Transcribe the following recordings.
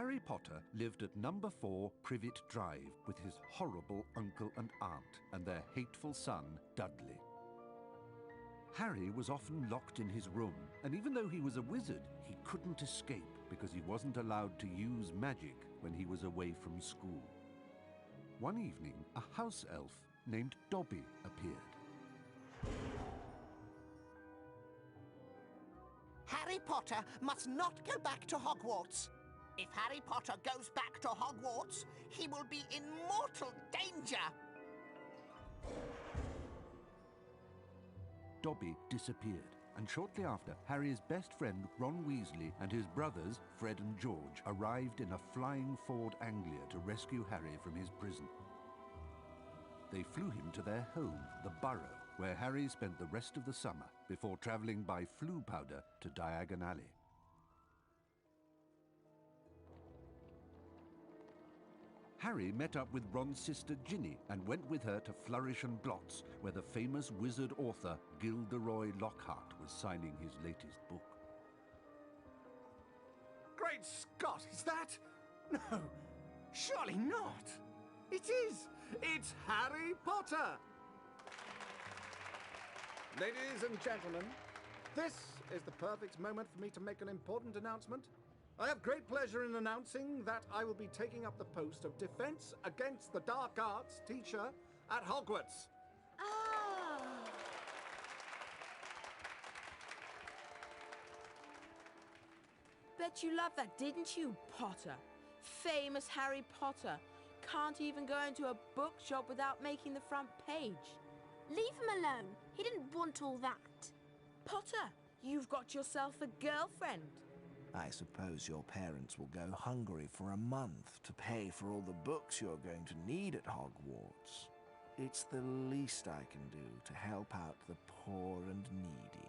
Harry Potter lived at number 4 Privet Drive with his horrible uncle and aunt and their hateful son, Dudley. Harry was often locked in his room, and even though he was a wizard, he couldn't escape because he wasn't allowed to use magic when he was away from school. One evening, a house elf named Dobby appeared. Harry Potter must not go back to Hogwarts. If Harry Potter goes back to Hogwarts, he will be in mortal danger. Dobby disappeared, and shortly after, Harry's best friend Ron Weasley and his brothers Fred and George arrived in a flying Ford Anglia to rescue Harry from his prison. They flew him to their home, the Burrow, where Harry spent the rest of the summer before travelling by Floo powder to Diagon Alley. Harry met up with Ron's sister Ginny and went with her to Flourish and Blots, where the famous wizard author Gilderoy Lockhart was signing his latest book. Great Scott, is that? No, surely not. It is. It's Harry Potter. Ladies and gentlemen, this is the perfect moment for me to make an important announcement. I have great pleasure in announcing that I will be taking up the post of Defense Against the Dark Arts teacher at Hogwarts. Ah! Bet you loved that, didn't you, Potter? Famous Harry Potter. Can't even go into a bookshop without making the front page. Leave him alone. He didn't want all that. Potter, you've got yourself a girlfriend. I suppose your parents will go hungry for a month to pay for all the books you're going to need at Hogwarts. It's the least I can do to help out the poor and needy.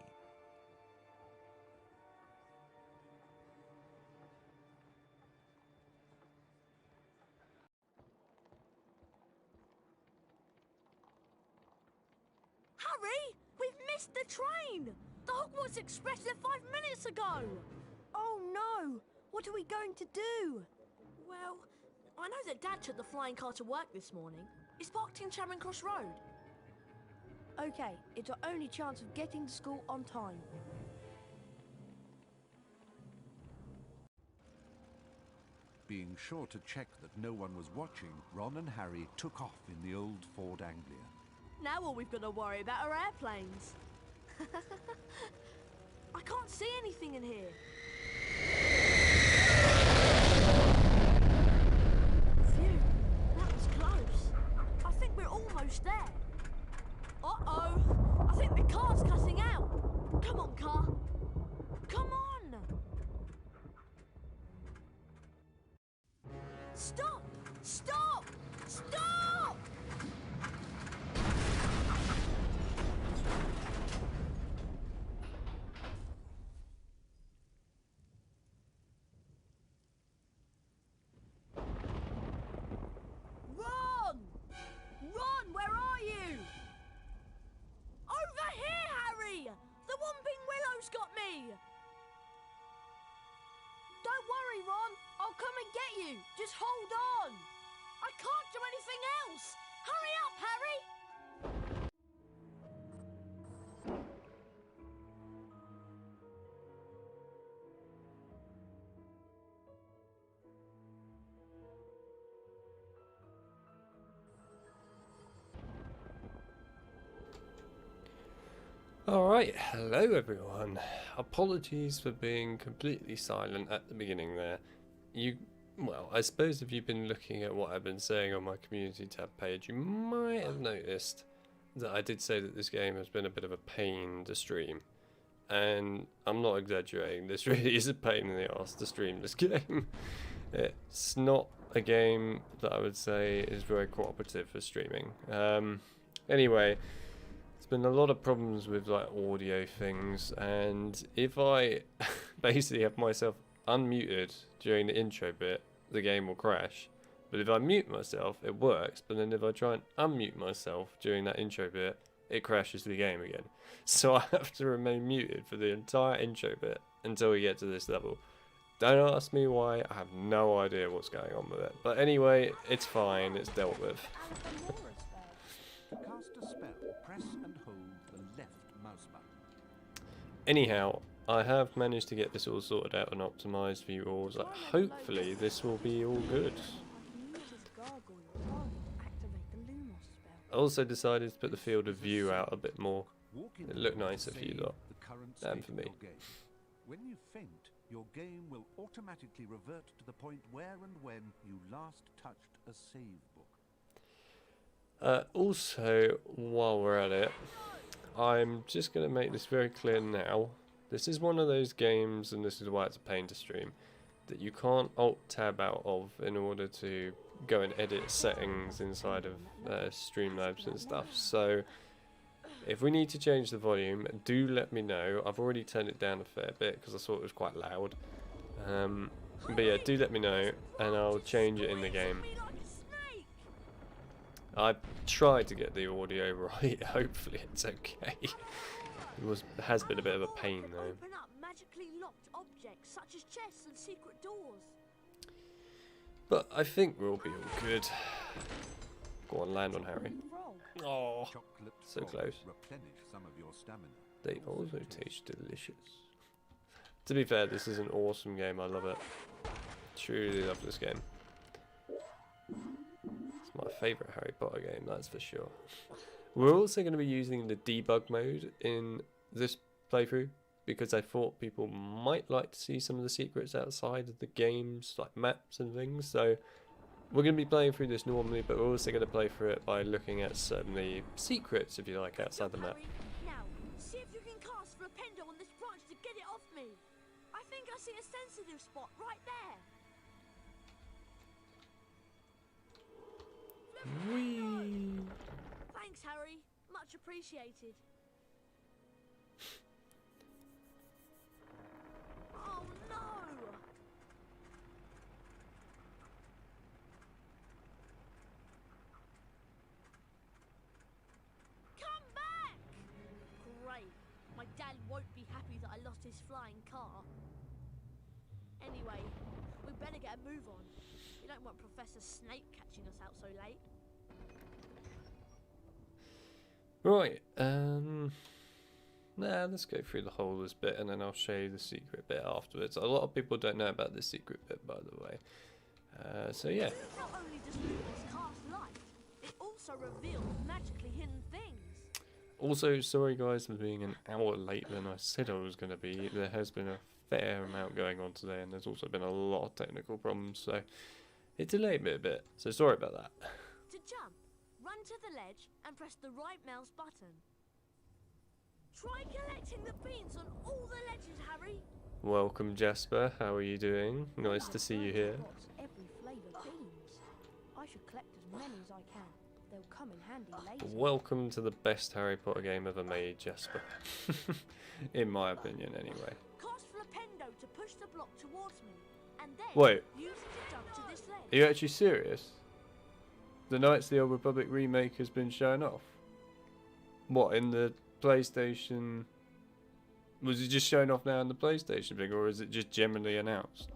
Harry, we've missed the train! The Hogwarts Express left 5 minutes ago! Oh no! What are we going to do? Well, I know that Dad took the flying car to work this morning. It's parked in Charing Cross Road. Okay, it's our only chance of getting to school on time. Being sure to check that no one was watching, Ron and Harry took off in the old Ford Anglia. Now all we've got to worry about are airplanes. I can't see anything in here. Phew, that was close. I think we're almost there. Uh-oh, I think the car's cutting out. Come on, car. Come on. Stop! Stop! Stop! Ron! Ron, where are you? Over here, Harry! The Whomping Willow's got me! Don't worry, Ron. I'll come and get you. Just hold on. I can't do anything else. Hurry up, Harry! Alright, hello everyone. Apologies for being completely silent at the beginning there. Well, I suppose if you've been looking at what I've been saying on my community tab page, you might have noticed that I did say that this game has been a bit of a pain to stream. And I'm not exaggerating, this really is a pain in the arse to stream this game. It's not a game that I would say is very cooperative for streaming. Anyway, there's been a lot of problems with like audio things, and if I basically have myself unmuted during the intro bit, the game will crash. But if I mute myself, it works. But then if I try and unmute myself during that intro bit, it crashes the game again. So I have to remain muted for the entire intro bit until we get to this level. Don't ask me why, I have no idea what's going on with it. But anyway, it's fine, it's dealt with. To cast a spell, press and hold the left mouse button. Anyhow, I have managed to get this all sorted out and optimised for you all, so hopefully this will be all good. I also decided to put the field of view out a bit more. It looked nicer for you lot than for me. When you faint, your game will automatically revert to the point where and when you last touched a save book. Also, while we're at it, I'm just going to make this very clear now. This is one of those games, and this is why it's a pain to stream, that you can't alt-tab out of in order to go and edit settings inside of Streamlabs and stuff. So, if we need to change the volume, do let me know. I've already turned it down a fair bit because I thought it was quite loud. But yeah, do let me know, and I'll change it in the game. I tried to get the audio right. Hopefully it's okay. It has been a bit of a pain though. Open up magically locked objects such as chests and secret doors. But I think we'll be all good. Go on, land on Harry. Oh, so close. Some of your stamina. They also taste delicious. To be fair, this is an awesome game. I love it. Truly love this game. It's my favourite Harry Potter game, that's for sure. We're also going to be using the debug mode in this playthrough because I thought people might like to see some of the secrets outside of the games, like maps and things. So we're going to be playing through this normally, but we're also going to play through it by looking at some of the secrets, if you like, outside the map. Now, see if you can cast Flipendo on this branch to get it off me. I think I see a sensitive spot right there. Whee! Thanks, Harry. Much appreciated. Oh no! Come back! Great. My dad won't be happy that I lost his flying car. Anyway, we better get a move on. We don't want Professor Snape catching us out so late. Right, let's go through the whole of this bit and then I'll show you the secret bit afterwards. A lot of people don't know about this secret bit, by the way. So yeah. Not only does Mucus cast light, it also reveals magically hidden things. Also, sorry guys for being an hour later than I said I was going to be. There has been a fair amount going on today and there's also been a lot of technical problems, so it delayed me a bit. So sorry about that. To jump, run to the ledge and press the right mouse button. Try collecting the beans on all the ledges, Harry. Welcome, Jasper. How are you doing? Nice to see you here. Every flavour beans. I should collect as many as I can. They'll come in handy later. Welcome to the best Harry Potter game ever made, Jasper. In my opinion, anyway. Cast Flipendo to push the block towards me, and then Wait. use it to jump to this ledge. Are you actually serious? The Knights of the Old Republic remake has been shown off? What, in the PlayStation? Was it just shown off now in the PlayStation thing, or is it just generally announced?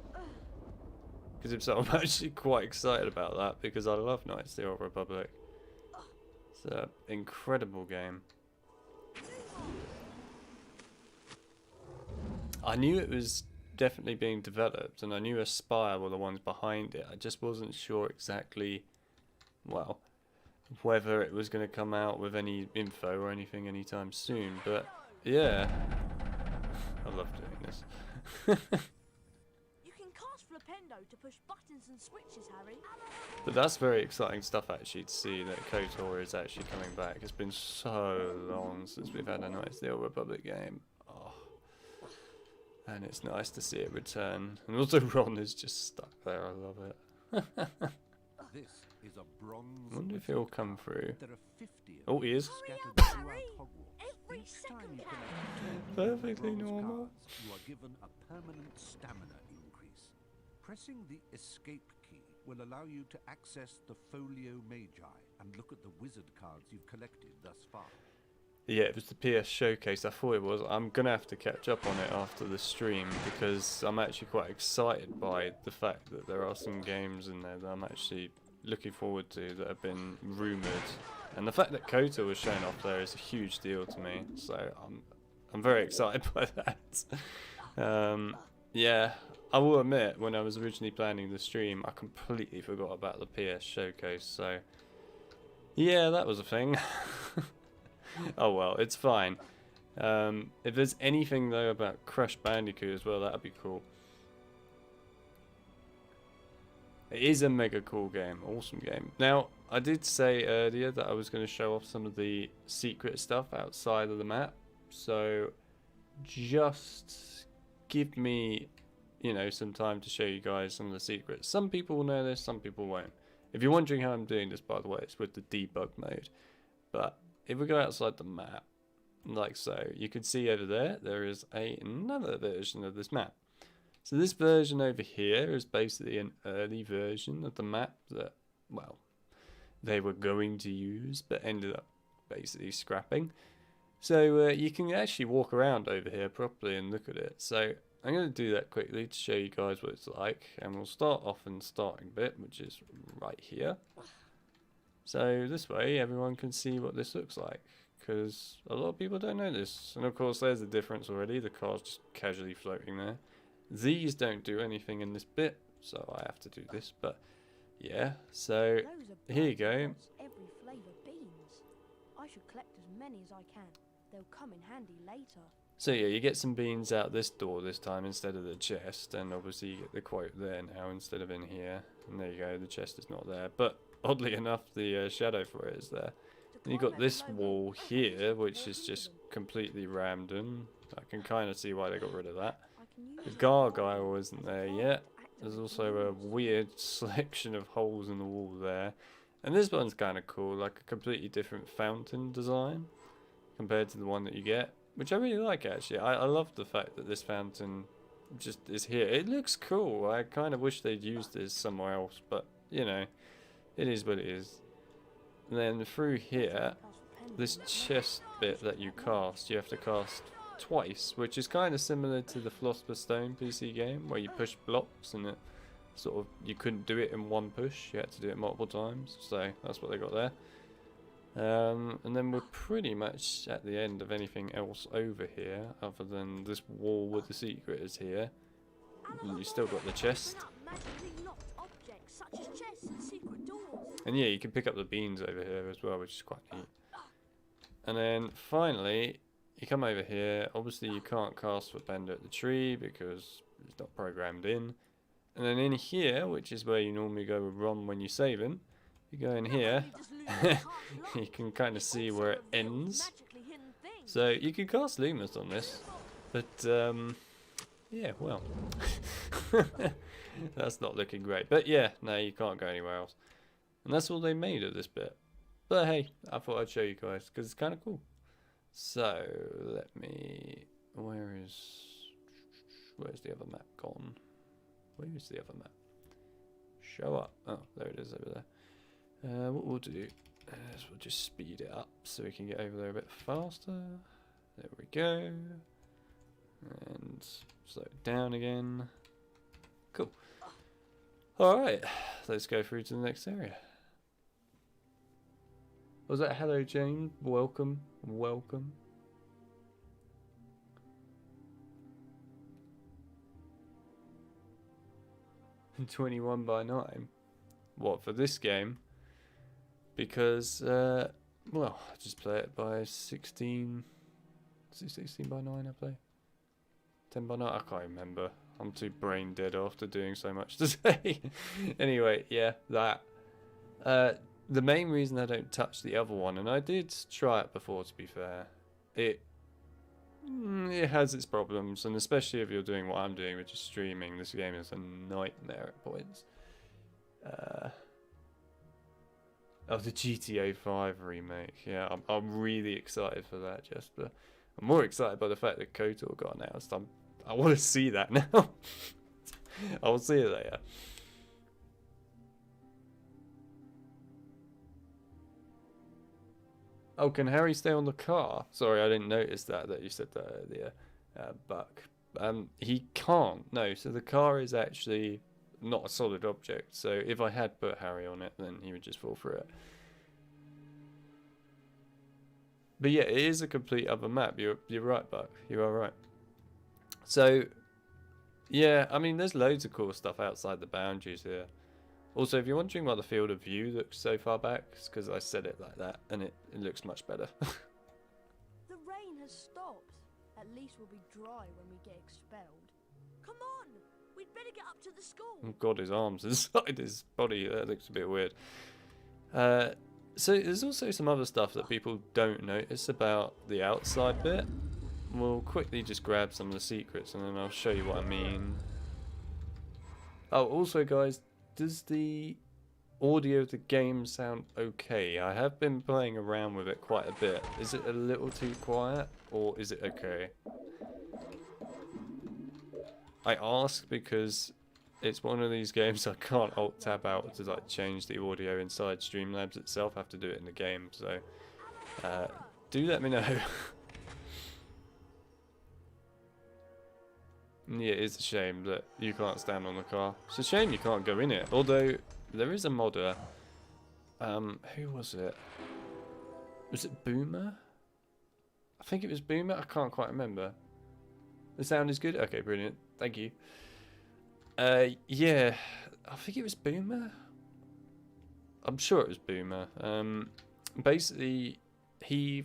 Because if so, I'm actually quite excited about that because I love Knights of the Old Republic. It's an incredible game. I knew it was definitely being developed, and I knew Aspire were the ones behind it. I just wasn't sure exactly, well, whether it was going to come out with any info or anything anytime soon. But yeah, I love doing this. You can cast Flipendo to push buttons and switches, Harry. But that's very exciting stuff actually to see that KOTOR is actually coming back. It's been so long since we've had a Knights of the Old Republic game. Oh. And it's nice to see it return. And also Ron is just stuck there. I love it. This is a bronze. I wonder if he'll come through. There are 50 Oh, he is. scattered Hurry up, throughout Harry. Hogwarts. Every Each time second you counts. collect 10 Perfectly bronze normal. cards, you are given a permanent stamina increase. Pressing the escape key will allow you to access the Folio Magi and look at the wizard cards you've collected thus far. Yeah, it was the PS Showcase. I thought it was. I'm going to have to catch up on it after the stream because I'm actually quite excited by the fact that there are some games in there that I'm actually looking forward to that have been rumoured. And the fact that Kotor was shown off there is a huge deal to me. So I'm very excited by that. Yeah, I will admit, when I was originally planning the stream, I completely forgot about the PS Showcase. So, yeah, that was a thing. Oh well, it's fine. If there's anything though about Crash Bandicoot as well, that'd be cool. It is a mega cool game, awesome game. Now, I did say earlier that I was going to show off some of the secret stuff outside of the map. So, just give me, you know, some time to show you guys some of the secrets. Some people will know this, some people won't. If you're wondering how I'm doing this, by the way, it's with the debug mode. But if we go outside the map, like so, you can see over there, there is another version of this map. So this version over here is basically an early version of the map that, well, they were going to use, but ended up basically scrapping. So you can actually walk around over here properly and look at it. So I'm going to do that quickly to show you guys what it's like. And we'll start off in the starting bit, which is right here. So this way everyone can see what this looks like, because a lot of people don't know this. And of course there's the difference already, the car's just casually floating there. These don't do anything in this bit, so I have to do this, but yeah, so here you go. Every flavour beans. I should collect as many as I can. They'll come in handy later. So yeah, you get some beans out this door this time instead of the chest, and obviously you get the quote there now instead of in here. And there you go, the chest is not there, but oddly enough the shadow for it is there. And you've got this wall here, which is just completely random. I can kind of see why they got rid of that. The gargoyle isn't there yet. There's also a weird selection of holes in the wall there. And this one's kind of cool, like a completely different fountain design compared to the one that you get, which I really like actually. I love the fact that this fountain just is here. It looks cool. I kind of wish they'd used this somewhere else, but you know, it is what it is. And then through here, this chest bit that you cast, you have to cast twice, which is kind of similar to the Philosopher Stone PC game, where you push blocks and it sort of, you couldn't do it in one push, you had to do it multiple times, so that's what they got there. And then we're pretty much at the end of anything else over here, other than this wall with the secret is here. And you still got the chest. And yeah, you can pick up the beans over here as well, which is quite neat. And then finally, you come over here. Obviously you can't cast for Bender at the tree because it's not programmed in. And then in here, which is where you normally go with Ron when you're saving, you go in here, you can kind of see where it ends. So you can cast Loomis on this, but yeah, well, that's not looking great. But yeah, no, you can't go anywhere else. And that's all they made of this bit. But hey, I thought I'd show you guys because it's kind of cool. So let me, where's the other map gone? Where is the other map? Show up. Oh, there it is over there. What we'll do is we'll just speed it up so we can get over there a bit faster. There we go. And slow it down again. Cool. Alright, let's go through to the next area. Was that hello Jane? Welcome. Welcome. And 21 by 9. What, for this game? Because, well, I just play it by 16. Is it 16 by 9 I play? 10 by 9? I can't remember. I'm too brain dead after doing so much today. Anyway, yeah, that. The main reason I don't touch the other one, and I did try it before to be fair, it has its problems, and especially if you're doing what I'm doing, which is streaming, this game is a nightmare at points. Oh, the GTA 5 remake. Yeah, I'm really excited for that, Jesper. I'm more excited by the fact that KOTOR got announced. I want to see that now. I'll see you later. Oh, can Harry stay on the car? Sorry, I didn't notice that you said that earlier, Buck. He can't. No, so the car is actually not a solid object. So if I had put Harry on it, then he would just fall through it. But yeah, it is a complete other map. You're right, Buck. You are right. So yeah, I mean, there's loads of cool stuff outside the boundaries here. Also, if you're wondering why the field of view looks so far back, it's because I said it like that, and it looks much better. The rain has stopped. At least we'll be dry when we get expelled. Come on, we'd better get up to the school. Oh God, his arms inside his body. That looks a bit weird. So there's also some other stuff that people don't notice about the outside bit. We'll quickly just grab some of the secrets, and then I'll show you what I mean. Oh, also, guys, does the audio of the game sound okay? I have been playing around with it quite a bit. Is it a little too quiet, or is it okay? I ask because it's one of these games I can't alt-tab out to like change the audio inside Streamlabs itself. I have to do it in the game, so do let me know. Yeah, it's a shame that you can't stand on the car. It's a shame you can't go in it. Although, there is a modder. Who was it? Was it Boomer? I think it was Boomer. I can't quite remember. The sound is good? Okay, brilliant. Thank you. Yeah. I think it was Boomer. I'm sure it was Boomer. Basically, he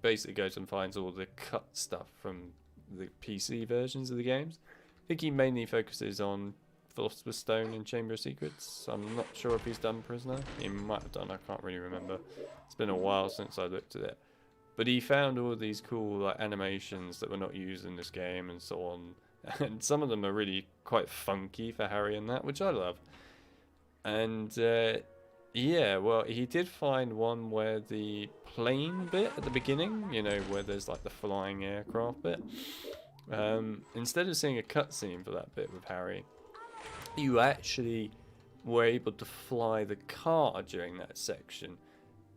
basically goes and finds all the cut stuff from the PC versions of the games. I think he mainly focuses on Philosopher Stone and Chamber of Secrets. I'm not sure if he's done Prisoner. He might have done, I can't really remember. It's been a while since I looked at it. But he found all these cool like animations that were not used in this game and so on. And some of them are really quite funky for Harry and that, which I love. And yeah, well, he did find one where the plane bit at the beginning, you know, where there's like the flying aircraft bit. Instead of seeing a cutscene for that bit with Harry, you actually were able to fly the car during that section.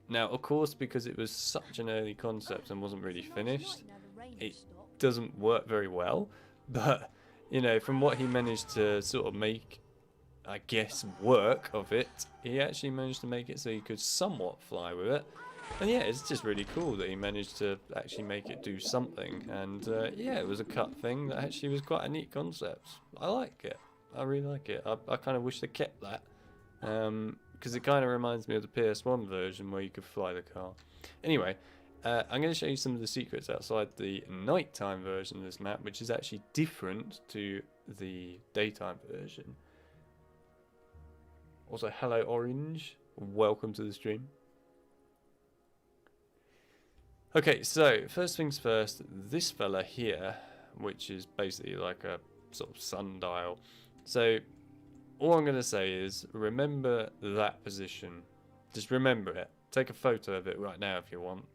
Now, of course, because it was such an early concept and wasn't really finished, it doesn't work very well. But, you know, from what he managed to sort of make, I guess, work of it, he actually managed to make it so you could somewhat fly with it. And yeah, it's just really cool that he managed to actually make it do something. And yeah, it was a cut thing that actually was quite a neat concept. I like it. I really like it. I kind of wish they kept that. Because it kind of reminds me of the PS1 version where you could fly the car. Anyway, I'm going to show you some of the secrets outside the nighttime version of this map, which is actually different to the daytime version. Also, hello Orange, welcome to the stream. Okay, so first things first, this fella here, which is basically like a sort of sundial. So all I'm going to say is remember that position. Just remember it. Take a photo of it right now if you want.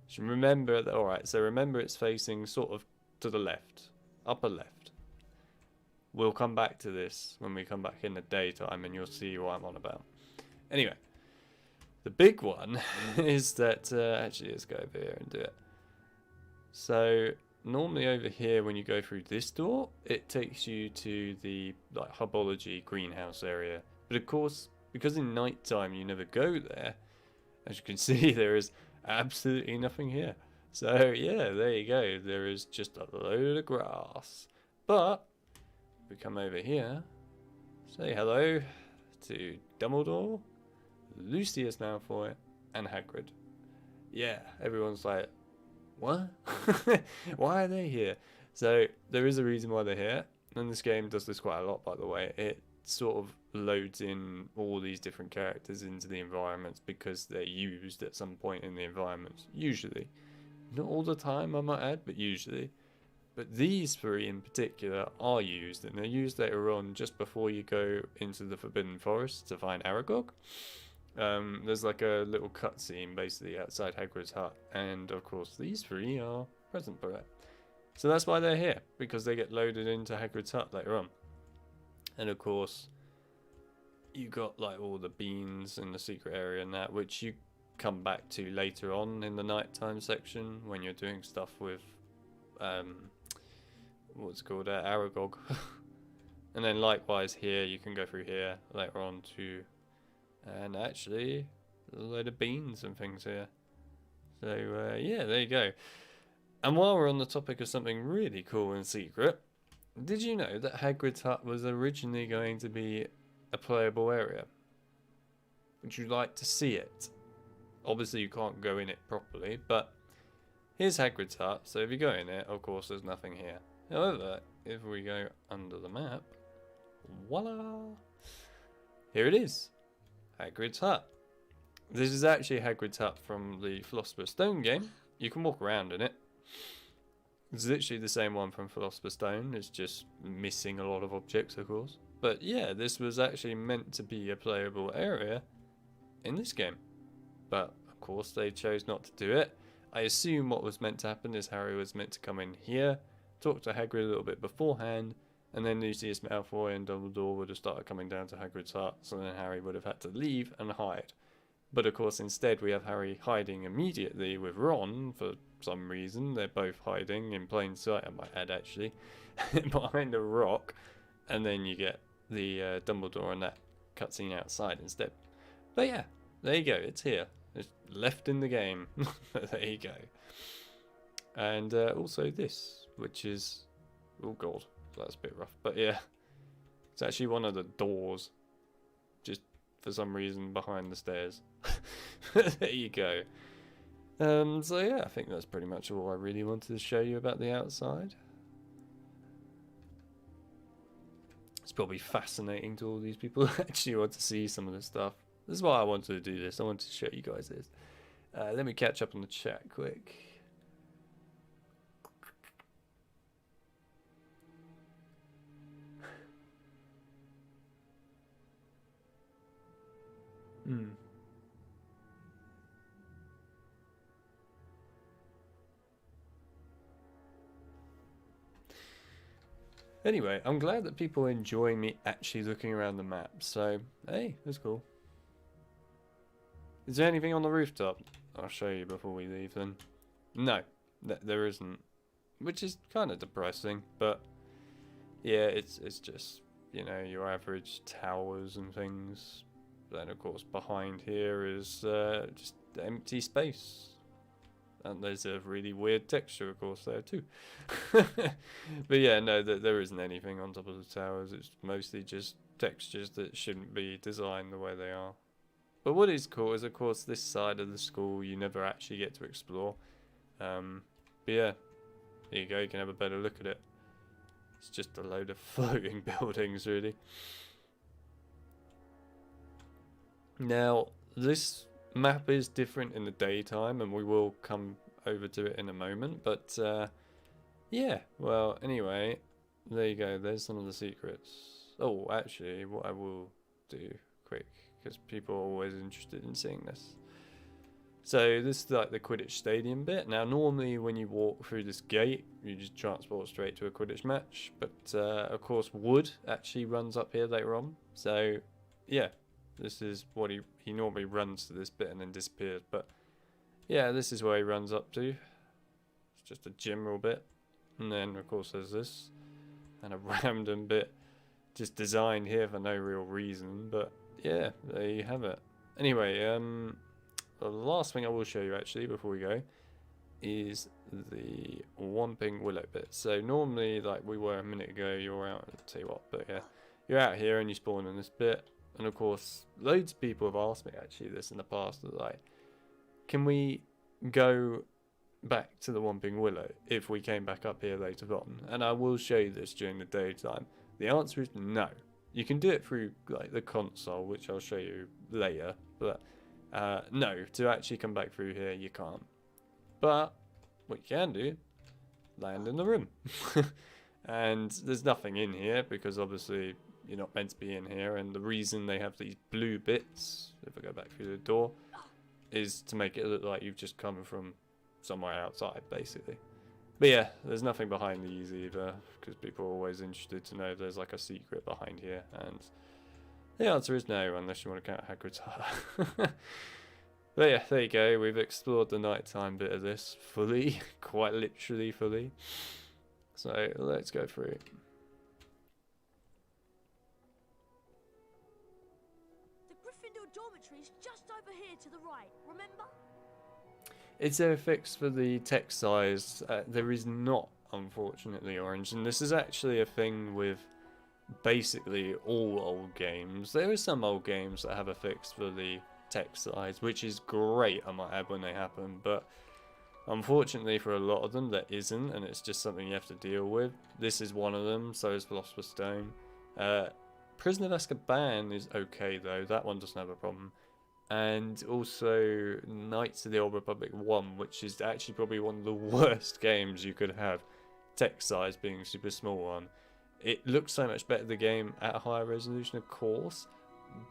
Just remember that. Alright, so remember it's facing sort of to the left, upper left. We'll come back to this when we come back in the daytime and you'll see what I'm on about. Anyway, the big one is that, actually let's go over here and do it. So normally over here when you go through this door, it takes you to the like hubology greenhouse area. But of course, because in nighttime you never go there, as you can see there is absolutely nothing here. So yeah, there you go. There is just a load of grass. But we come over here, say hello to Dumbledore, Lucius Malfoy, and Hagrid. Yeah, everyone's like, what? Why are they here? So there is a reason why they're here, and this game does this quite a lot, by the way. It sort of loads in all these different characters into the environments because they're used at some point in the environments. Usually. Not all the time, I might add, but usually. But these three in particular are used, and they're used later on just before you go into the Forbidden Forest to find Aragog. There's like a little cutscene basically outside Hagrid's hut, and of course these three are present for it. So that's why they're here, because they get loaded into Hagrid's hut later on. And of course, you got like all the beans in the secret area and that, which you come back to later on in the nighttime section when you're doing stuff with what's it called, Aragog. And then likewise here, you can go through here later on too. And actually, there's a load of beans and things here. So yeah, there you go. And while we're on the topic of something really cool and secret, did you know that Hagrid's hut was originally going to be a playable area? Would you like to see it? Obviously you can't go in it properly, but here's Hagrid's hut, so if you go in it, of course there's nothing here. However, if we go under the map, voila! Here it is, Hagrid's hut. This is actually Hagrid's hut from the Philosopher Stone game. You can walk around in it. It's literally the same one from Philosopher Stone, it's just missing a lot of objects, of course. But yeah, this was actually meant to be a playable area in this game. But of course they chose not to do it. I assume what was meant to happen is Harry was meant to come in here, talk to Hagrid a little bit beforehand, and then Lucius Malfoy and Dumbledore would have started coming down to Hagrid's hut, so then Harry would have had to leave and hide. But of course instead we have Harry hiding immediately with Ron for some reason. They're both hiding in plain sight, I might add actually, behind a rock, and then you get the Dumbledore and that cutscene outside instead. But yeah, there you go, it's here. It's left in the game. There you go. And also this, which is, oh god, that's a bit rough, but yeah, it's actually one of the doors, just for some reason behind the stairs. There you go. So yeah, I think that's pretty much all I really wanted to show you about the outside. It's probably fascinating to all these people who actually want to see some of this stuff. This is why I wanted to do this. I wanted to show you guys this. Let me catch up on the chat quick. Anyway, I'm glad that people are enjoying me actually looking around the map. So, hey, that's cool. Is there anything on the rooftop? I'll show you before we leave then. No, there isn't. Which is kind of depressing, but yeah, it's just, you know, your average towers and things. Then of course behind here is just empty space. And there's a really weird texture, of course, there too. But yeah, no, there isn't anything on top of the towers. It's mostly just textures that shouldn't be designed the way they are. But what is cool is, of course, this side of the school you never actually get to explore. But yeah, there you go, you can have a better look at it. It's just a load of floating buildings, really. Now, this map is different in the daytime, and we will come over to it in a moment. But yeah, well, anyway, there you go. There's some of the secrets. Oh, actually, what I will do quick, because people are always interested in seeing this. So this is like the Quidditch Stadium bit. Now normally when you walk through this gate, you just transport straight to a Quidditch match. But of course Wood actually runs up here later on. So yeah, this is what he normally runs to this bit and then disappears. But yeah, this is where he runs up to. It's just a general bit. And then of course there's this. And a random bit just designed here for no real reason. But yeah, there you have it. Anyway, the last thing I will show you actually before we go is the Whomping Willow bit. So normally, like we were a minute ago, you're out, I'll tell you what, but yeah, you're out here and you spawn in this bit. And of course, loads of people have asked me actually this in the past, that like, can we go back to the Whomping Willow if we came back up here later on? And I will show you this during the daytime. The answer is no. You can do it through like the console, which I'll show you later, but no, to actually come back through here you can't. But what you can do, land in the room. And there's nothing in here because obviously you're not meant to be in here, and the reason they have these blue bits, if I go back through the door, is to make it look like you've just come from somewhere outside basically. But yeah, there's nothing behind these either, because people are always interested to know if there's like a secret behind here, and the answer is no, unless you want to count Hagrid's hut. But yeah, there you go. We've explored the nighttime bit of this fully, quite literally fully. So let's go through. The Gryffindor Dormitories just over here to the right, remember? Is there a fix for the text size? There is not, unfortunately, Orange. And this is actually a thing with basically all old games. There are some old games that have a fix for the text size, which is great, I might add, when they happen. But unfortunately for a lot of them, there isn't, and it's just something you have to deal with. This is one of them, so is Philosopher Stone. Prison of Azkaban is okay, though. That one doesn't have a problem. And also Knights of the Old Republic 1, which is actually probably one of the worst games you could have, text size being a super small one. It looks so much better, the game, at a higher resolution, of course,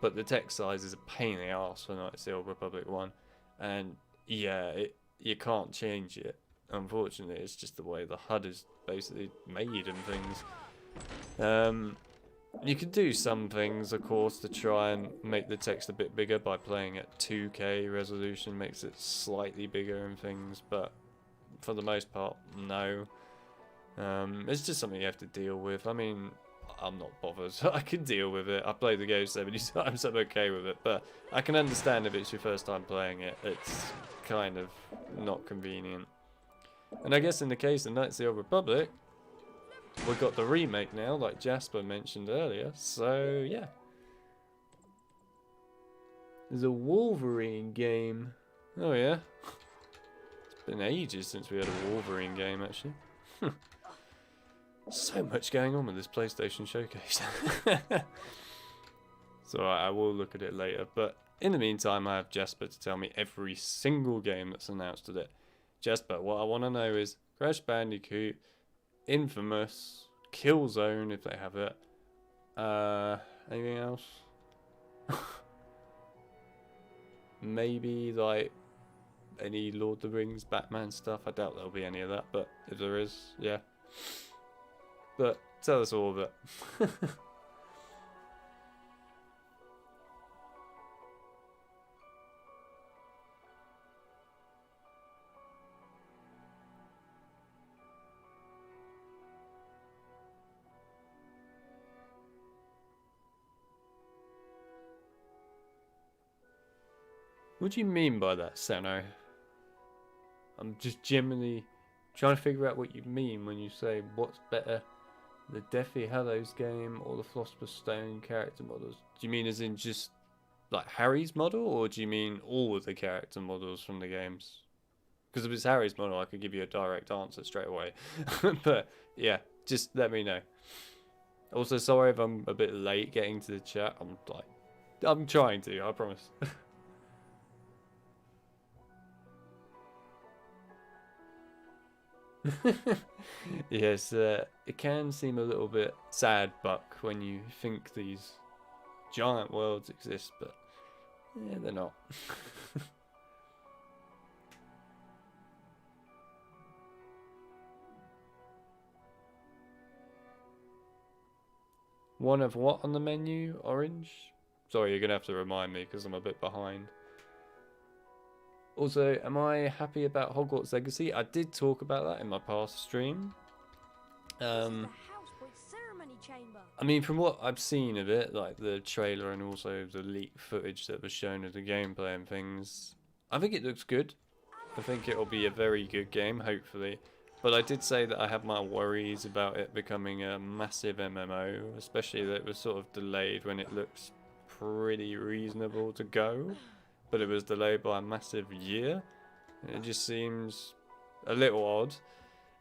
but the text size is a pain in the arse for Knights of the Old Republic 1. And yeah, you can't change it. Unfortunately, it's just the way the HUD is basically made and things. You could do some things, of course, to try and make the text a bit bigger by playing at 2K resolution, makes it slightly bigger and things, but for the most part, no. It's just something you have to deal with. I mean, I'm not bothered. I can deal with it. I played the game so many times, I'm okay with it, but I can understand if it's your first time playing it, it's kind of not convenient. And I guess in the case of Knights of the Old Republic, we've got the remake now, like Jasper mentioned earlier, so yeah. There's a Wolverine game. Oh yeah. It's been ages since we had a Wolverine game, actually. So much going on with this PlayStation Showcase. So I will look at it later, but in the meantime I have Jasper to tell me every single game that's announced today. Jasper, what I want to know is Crash Bandicoot, Infamous, Killzone if they have it. Anything else? Maybe like any Lord of the Rings, Batman stuff. I doubt there'll be any of that, but if there is, yeah. But tell us all of it. What do you mean by that, Sano? I'm just genuinely trying to figure out what you mean when you say what's better, the Deathly Hallows game or the Philosopher's Stone character models. Do you mean as in just like Harry's model, or do you mean all of the character models from the games? Because if it's Harry's model, I could give you a direct answer straight away. But yeah, just let me know. Also, sorry if I'm a bit late getting to the chat. I'm trying to, I promise. Yes, it can seem a little bit sad, Buck, when you think these giant worlds exist, but yeah, they're not. One of what on the menu? Orange? Sorry, you're going to have to remind me because I'm a bit behind. Also, am I happy about Hogwarts Legacy? I did talk about that in my past stream. I mean, from what I've seen of it, like the trailer and also the leaked footage that was shown of the gameplay and things, I think it looks good. I think it'll be a very good game, hopefully. But I did say that I have my worries about it becoming a massive MMO, especially that it was sort of delayed when it looks pretty reasonable to go. But it was delayed by a massive year. It just seems a little odd.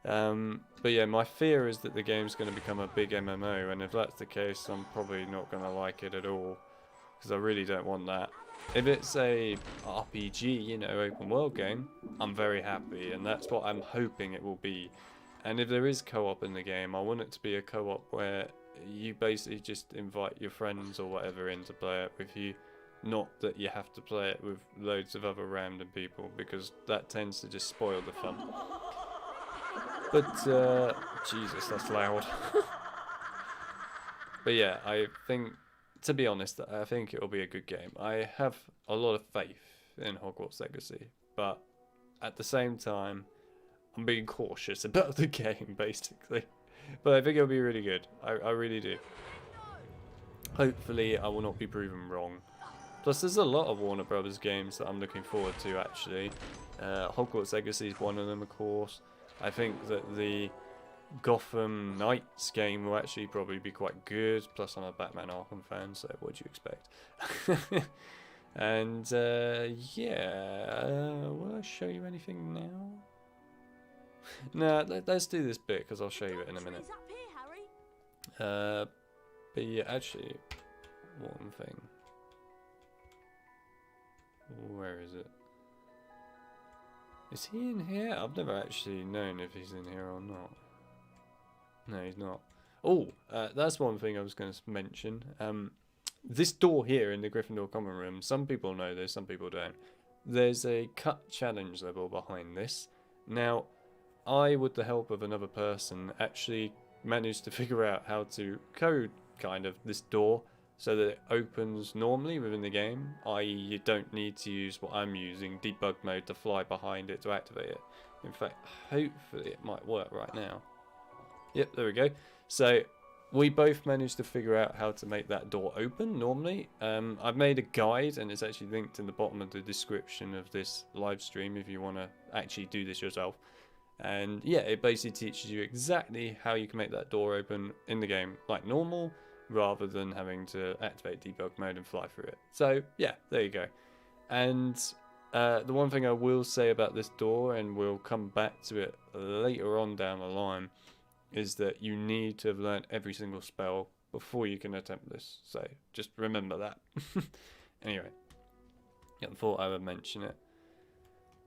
But yeah, my fear is that the game's going to become a big MMO, and if that's the case, I'm probably not going to like it at all, because I really don't want that. If it's a RPG, you know, open world game, I'm very happy, and that's what I'm hoping it will be. And if there is co-op in the game, I want it to be a co-op where you basically just invite your friends or whatever in to play it with you. Not that you have to play it with loads of other random people, because that tends to just spoil the fun. But, Jesus, that's loud. But yeah, I think, to be honest, I think it'll be a good game. I have a lot of faith in Hogwarts Legacy, but at the same time, I'm being cautious about the game, basically. But I think it'll be really good. I really do. Hopefully, I will not be proven wrong. Plus, there's a lot of Warner Brothers games that I'm looking forward to, actually. Hogwarts Legacy is one of them, of course. I think that the Gotham Knights game will actually probably be quite good. Plus, I'm a Batman Arkham fan, so what do you expect? And, yeah. Will I show you anything now? Nah, let's do this bit, because I'll show you it in a minute. Up here, Harry. But yeah, actually, one thing. Where is it? Is he in here? I've never actually known if he's in here or not. No, he's not. Oh, that's one thing I was going to mention. This door here in the Gryffindor common room, some people know this, some people don't. There's a cut challenge level behind this. Now, I, with the help of another person, actually managed to figure out how to code kind of this door so that it opens normally within the game, i.e. you don't need to use what I'm using, Debug Mode, to fly behind it to activate it. In fact, hopefully it might work right now. Yep, there we go. So we both managed to figure out how to make that door open normally. I've made a guide, and it's actually linked in the bottom of the description of this live stream if you want to actually do this yourself. And yeah, it basically teaches you exactly how you can make that door open in the game like normal, rather than having to activate Debug Mode and fly through it. So yeah, there you go. And the one thing I will say about this door, and we'll come back to it later on down the line, is that you need to have learned every single spell before you can attempt this. So just remember that. Anyway, I thought I would mention it.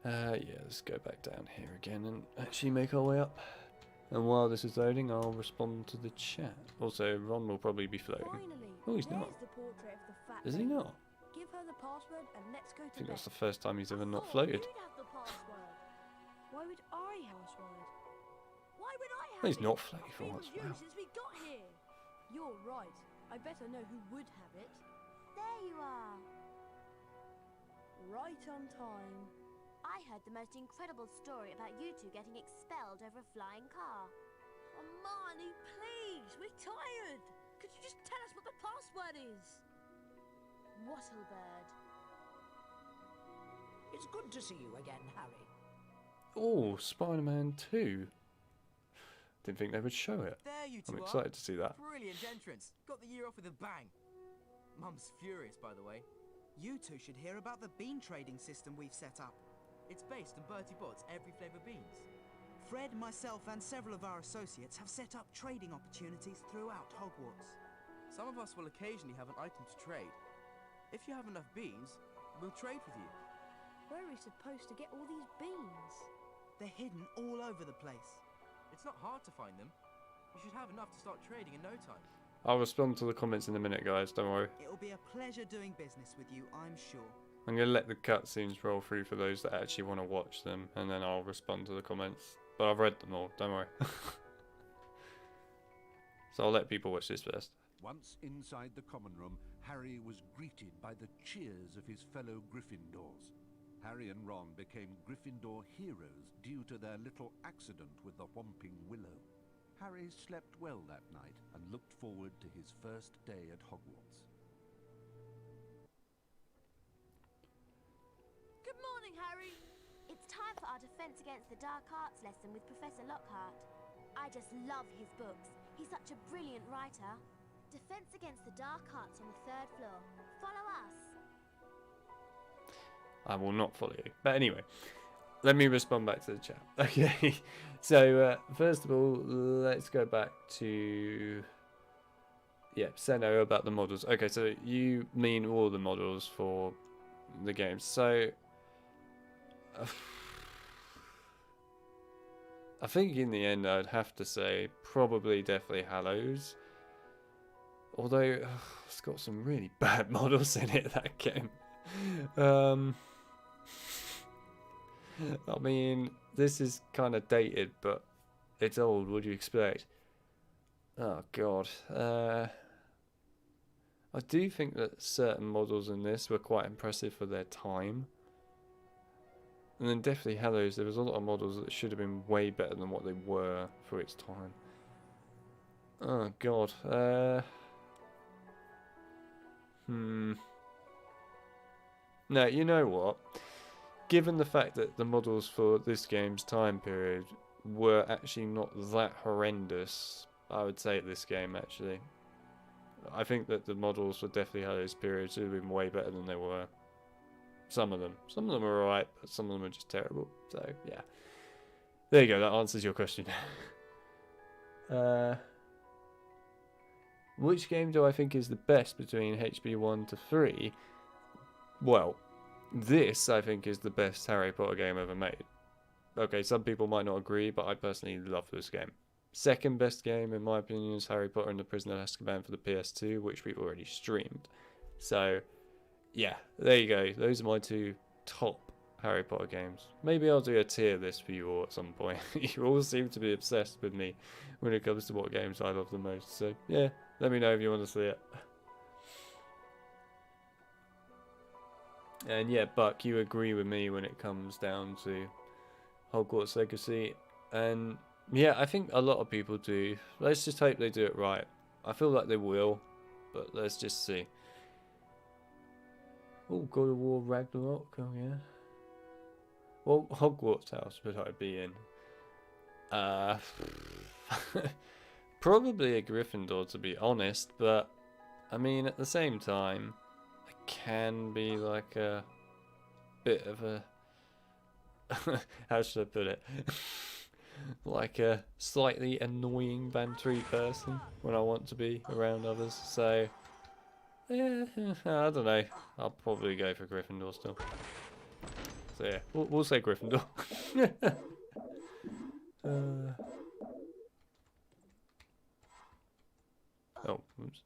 Yeah, let's go back down here again and actually make our way up. And while this is loading, I'll respond to the chat. Also, Ron will probably be floating. Finally, Oh, he's not. there's the portrait of the fat Is he lady. not? Give her the password and let's go I to think bed. that's the first time he's ever not Thought floated. You'd have the password. Why would I have a password? Why would I have Well, he's it? not floated for Been once. with you Wow. since we got here. You're right. I better know who would have it. There you are. Right on time. I heard the most incredible story about you two getting expelled over a flying car. Hermione, please, we're tired. Could you just tell us what the password is? Wattlebird. It's good to see you again, Harry. Oh, Spider-Man 2. Didn't think they would show it. There you two I'm are. excited to see that. Brilliant entrance. Got the year off with a bang. Mum's furious, by the way. You two should hear about the bean trading system we've set up. It's based on Bertie Bott's every flavour beans. Fred, myself, and several of our associates have set up trading opportunities throughout Hogwarts. Some of us will occasionally have an item to trade. If you have enough beans, we'll trade with you. Where are we supposed to get all these beans? They're hidden all over the place. It's not hard to find them. You should have enough to start trading in no time. I'll respond to the comments in a minute, guys. Don't worry. It'll be a pleasure doing business with you, I'm sure. I'm going to let the cutscenes roll through for those that actually want to watch them, and then I'll respond to the comments. But I've read them all, don't worry. So I'll let people watch this first. Once inside the common room, Harry was greeted by the cheers of his fellow Gryffindors. Harry and Ron became Gryffindor heroes due to their little accident with the Whomping Willow. Harry slept well that night and looked forward to his first day at Hogwarts. Good morning, Harry. It's time for our Defense Against the Dark Arts lesson with Professor Lockhart. I just love his books. He's such a brilliant writer. Defense Against the Dark Arts on the 3rd floor. Follow us. I will not follow you. But anyway, let me respond back to the chat. Okay, so first of all, let's go back to... Yeah, Seno about the models. Okay, so you mean all the models for the game. So... I think in the end I'd have to say probably definitely Hallows. Although it's got some really bad models in it, that game. I mean, this is kind of dated, but it's old, what do you expect? Oh god. I do think that certain models in this were quite impressive for their time. And then Deathly Hallows, there was a lot of models that should have been way better than what they were for its time. Oh god. No, you know what? Given the fact that the models for this game's time period were actually not that horrendous, I would say this game actually. I think that the models for Deathly Hallows period should have been way better than they were. Some of them. Some of them are alright, but some of them are just terrible. So, yeah. There you go, that answers your question. Which game do I think is the best between HB 1 to 3? Well, this, I think, is the best Harry Potter game ever made. Okay, some people might not agree, but I personally love this game. Second best game, in my opinion, is Harry Potter and the Prisoner of Azkaban for the PS2, which we've already streamed. So, yeah, there you go. Those are my two top Harry Potter games. Maybe I'll do a tier list for you all at some point. You all seem to be obsessed with me when it comes to what games I love the most. So, yeah, let me know if you want to see it. And yeah, Buck, you agree with me when it comes down to Hogwarts Legacy. And yeah, I think a lot of people do. Let's just hope they do it right. I feel like they will, but let's just see. Oh, God of War Ragnarok, oh yeah. What Hogwarts house would I be in? Probably a Gryffindor, to be honest, but I mean, at the same time, I can be like a bit of a how should I put it? Like a slightly annoying bantery person when I want to be around others. So yeah, I don't know. I'll probably go for Gryffindor still. So yeah, we'll say Gryffindor. Oh, oops.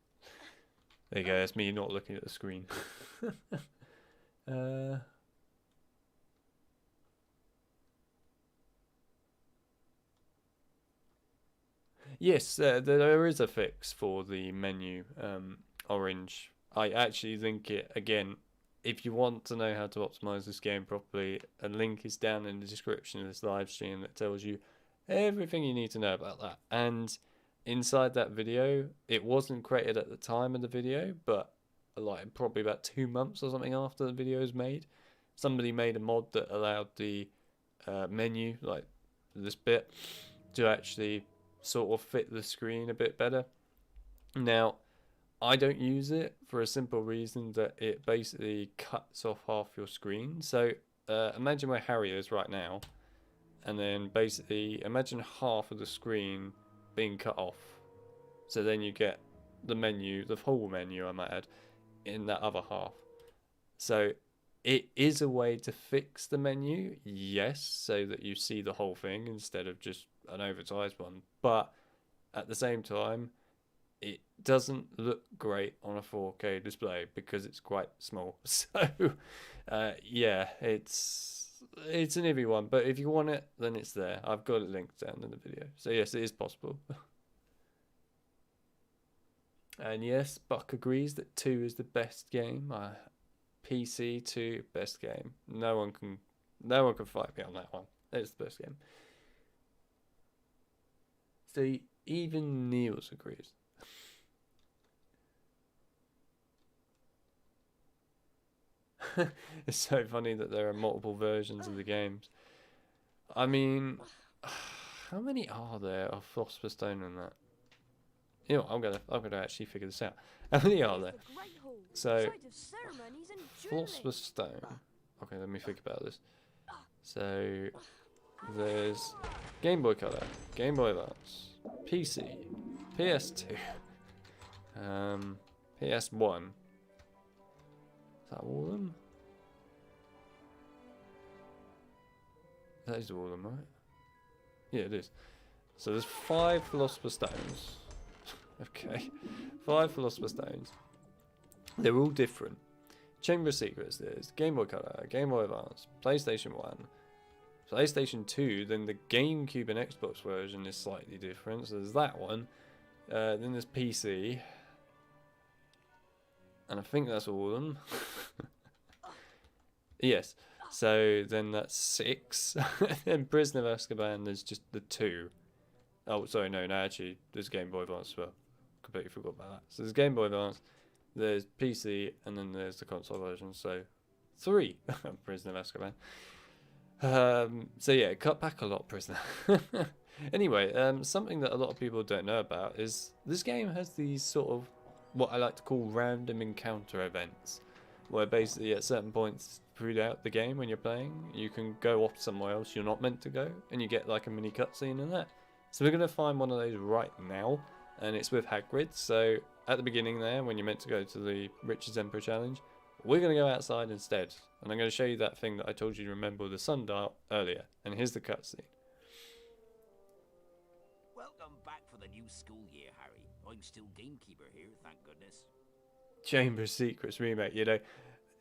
There you go. That's me not looking at the screen. Yes, there is a fix for the menu, orange. I actually think it, again, if you want to know how to optimize this game properly, a link is down in the description of this live stream that tells you everything you need to know about that. And inside that video, it wasn't created at the time of the video, but like probably about 2 months or something after the video was made, somebody made a mod that allowed the menu, like this bit, to actually sort of fit the screen a bit better. Now, I don't use it for a simple reason that it basically cuts off half your screen. So imagine where Harry is right now, and then basically imagine half of the screen being cut off. So then you get the menu, the whole menu I might add, in that other half. So it is a way to fix the menu, yes, so that you see the whole thing instead of just an oversized one. But at the same time, it doesn't look great on a 4K display because it's quite small. So yeah, it's an iffy one, but if you want it, then it's there. I've got it linked down in the video. So yes, it is possible. And yes, Buck agrees that 2 is the best game. PC 2 best game. No one can fight me on that one. It's the best game. So even Niels agrees. It's so funny that there are multiple versions of the games. I mean, how many are there of Philosopher Stone in that? You know, I'm gonna actually figure this out. How many are there? So, Philosopher's Stone. Okay, let me think about this. So, there's Game Boy Color, Game Boy Advance, PC, PS2, PS1. Is that all of them? That is all of them, right? Yeah, it is. So there's 5 Philosopher's Stones. Okay, 5 Philosopher's Stones. They're all different. Chamber of Secrets, there's Game Boy Color, Game Boy Advance, PlayStation 1, PlayStation 2, then the GameCube and Xbox version is slightly different, so there's that one. Then there's PC. And I think that's all of them. Yes. So then that's 6. And Prisoner of Azkaban, there's just the 2. Oh, sorry, no, actually, there's Game Boy Advance as well. Completely forgot about that. So there's Game Boy Advance, there's PC, and then there's the console version. So 3 Prisoner of Azkaban. So yeah, cut back a lot, Prisoner. Anyway, something that a lot of people don't know about is this game has these sort of what I like to call random encounter events, where basically at certain points throughout the game when you're playing, you can go off somewhere else you're not meant to go, and you get like a mini cutscene in that. So we're going to find one of those right now, and it's with Hagrid. So at the beginning there, when you're meant to go to the Richard's Emperor Challenge, we're going to go outside instead, and I'm going to show you that thing that I told you to remember with the sundial earlier, and here's the cutscene. Welcome back for the new school year, Harry. I'm still gamekeeper here, thank goodness. Chamber of Secrets remake, you know,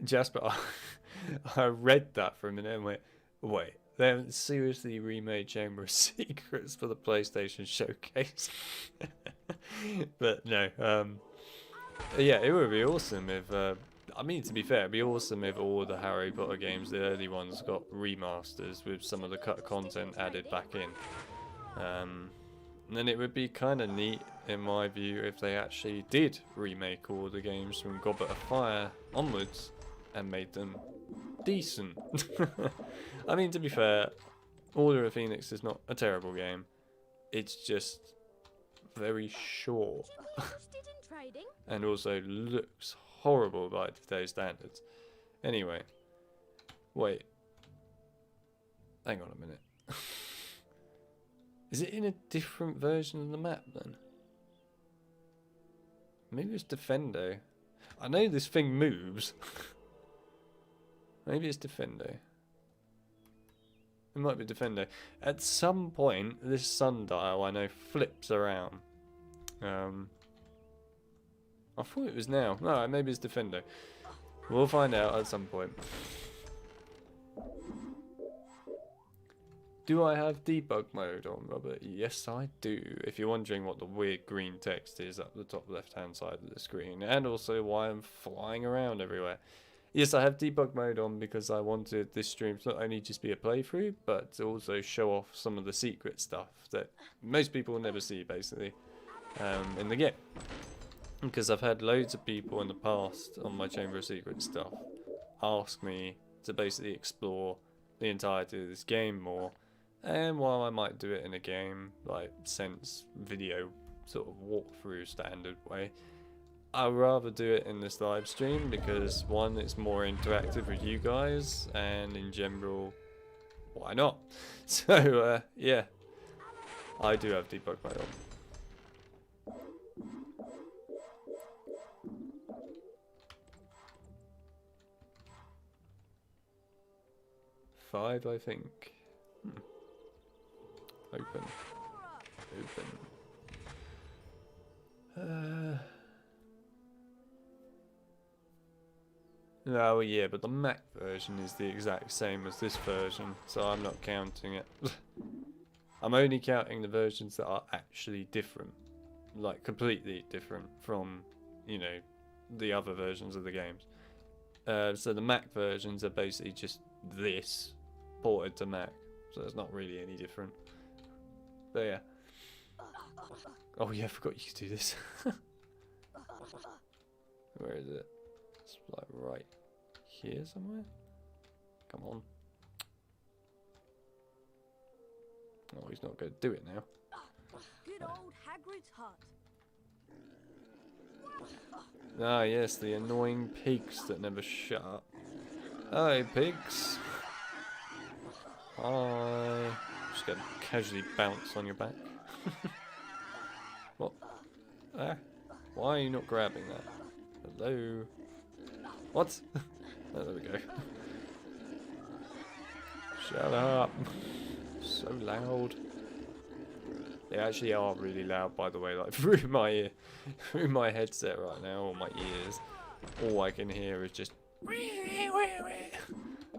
Jasper, I read that for a minute and went, wait, they haven't seriously remade Chamber of Secrets for the PlayStation Showcase? But no, yeah, it would be awesome if, I mean, to be fair, it'd be awesome if all the Harry Potter games, the early ones, got remasters with some of the cut content added back in. And then it would be kind of neat, in my view, if they actually did remake all the games from Goblet of Fire onwards and made them decent. I mean, to be fair, Order of Phoenix is not a terrible game. It's just very short. And also looks horrible by today's standards. Anyway. Wait. Hang on a minute. Is it in a different version of the map then? Maybe it's Defendo. I know this thing moves. Maybe it's Defendo. It might be Defendo. At some point, this sundial I know flips around. I thought it was now. No, maybe it's Defendo. We'll find out at some point. Do I have debug mode on, Robert? Yes, I do. If you're wondering what the weird green text is up the top left-hand side of the screen, and also why I'm flying around everywhere. Yes, I have debug mode on because I wanted this stream to not only just be a playthrough, but to also show off some of the secret stuff that most people will never see, basically, in the game. Because I've had loads of people in the past on my Chamber of Secrets stuff ask me to basically explore the entirety of this game more. And while I might do it in a game, like sense video sort of walkthrough standard way, I'd rather do it in this live stream because one, it's more interactive with you guys, and in general, why not? So yeah, I do have debug mode on. Five, I think. Open. Oh yeah, but the Mac version is the exact same as this version, so I'm not counting it. I'm only counting the versions that are actually different, like completely different from, you know, the other versions of the games. So the Mac versions are basically just this ported to Mac, so it's not really any different. But yeah. Oh yeah, I forgot you could do this. Where is it? It's like right here somewhere. Come on. Oh, he's not going to do it now. Good old Hagrid's hut. Ah yes, the annoying pigs that never shut up. Hello pigs. Hi. Just gonna casually bounce on your back. What? Ah, why are you not grabbing that? Hello? What? Oh, there we go. Shut up. So loud. They actually are really loud, by the way, like through my ear, through my headset right now, or my ears. All I can hear is just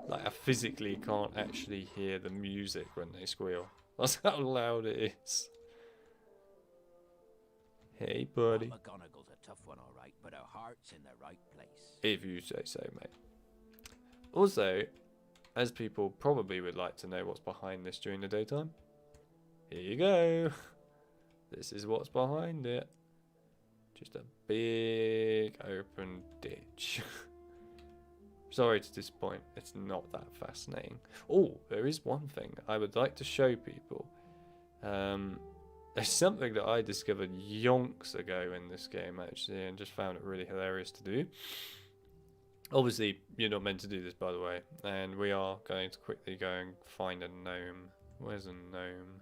like I physically can't actually hear the music when they squeal. That's how loud it is. Hey, buddy. McGonagall's a tough one, all right, but her heart's in the right place. If you say so, mate. Also, as people probably would like to know what's behind this during the daytime, here you go. This is what's behind it. Just a big open ditch. Sorry to disappoint, it's not that fascinating. Oh, there is one thing I would like to show people. There's something that I discovered yonks ago in this game, actually, and just found it really hilarious to do. Obviously, you're not meant to do this, by the way, and we are going to quickly go and find a gnome. Where's a gnome?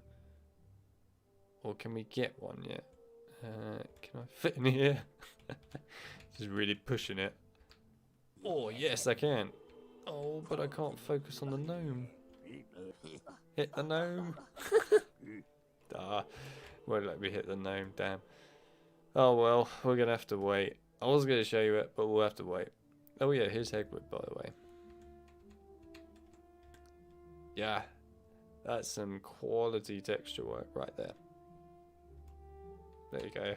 Or can we get one yet? Can I fit in here? Just really pushing it. Oh, yes, I can. Oh, but I can't focus on the gnome. Hit the gnome. Won't let me hit the gnome, damn. Oh, well, we're going to have to wait. I was going to show you it, but we'll have to wait. Oh, yeah, here's Hagrid, by the way. Yeah, that's some quality texture work right there. There you go.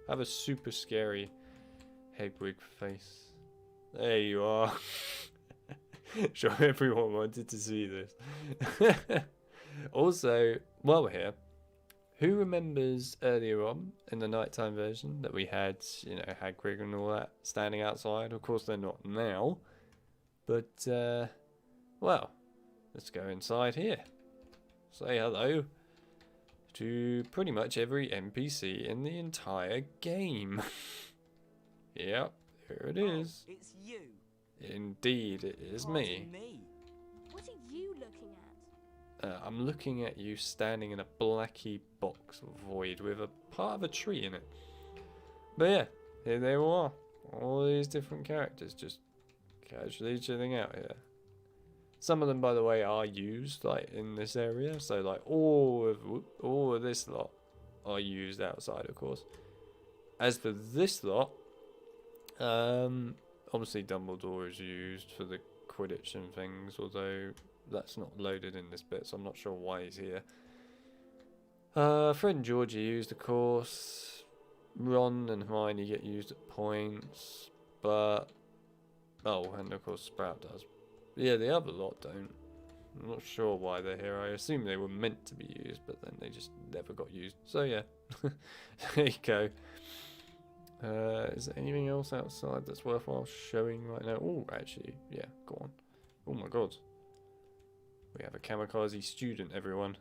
Have a super scary Hagrid face. There you are. Sure, everyone wanted to see this. Also, while we're here, who remembers earlier on in the nighttime version that we had, you know, Hagrid and all that standing outside? Of course, they're not now. But, well, let's go inside here. Say hello to pretty much every NPC in the entire game. Yep, here it is. Oh, it's you. Indeed, it is me. What are you looking at? I'm looking at you standing in a blacky box void with a part of a tree in it. But yeah, here they all are. All these different characters just casually chilling out here. Some of them, by the way, are used like in this area. So like all of this lot are used outside, of course. As for this lot, obviously Dumbledore is used for the Quidditch and things, although that's not loaded in this bit, so I'm not sure why he's here. Fred and George are used, of course. Ron and Hermione get used at points, but and of course Sprout does. Yeah, the other lot don't. I'm not sure why they're here. I assume they were meant to be used, but then they just never got used. So yeah, there you go. Is there anything else outside that's worthwhile showing right now? Oh, actually, yeah, go on. Oh my god. We have a kamikaze student, everyone.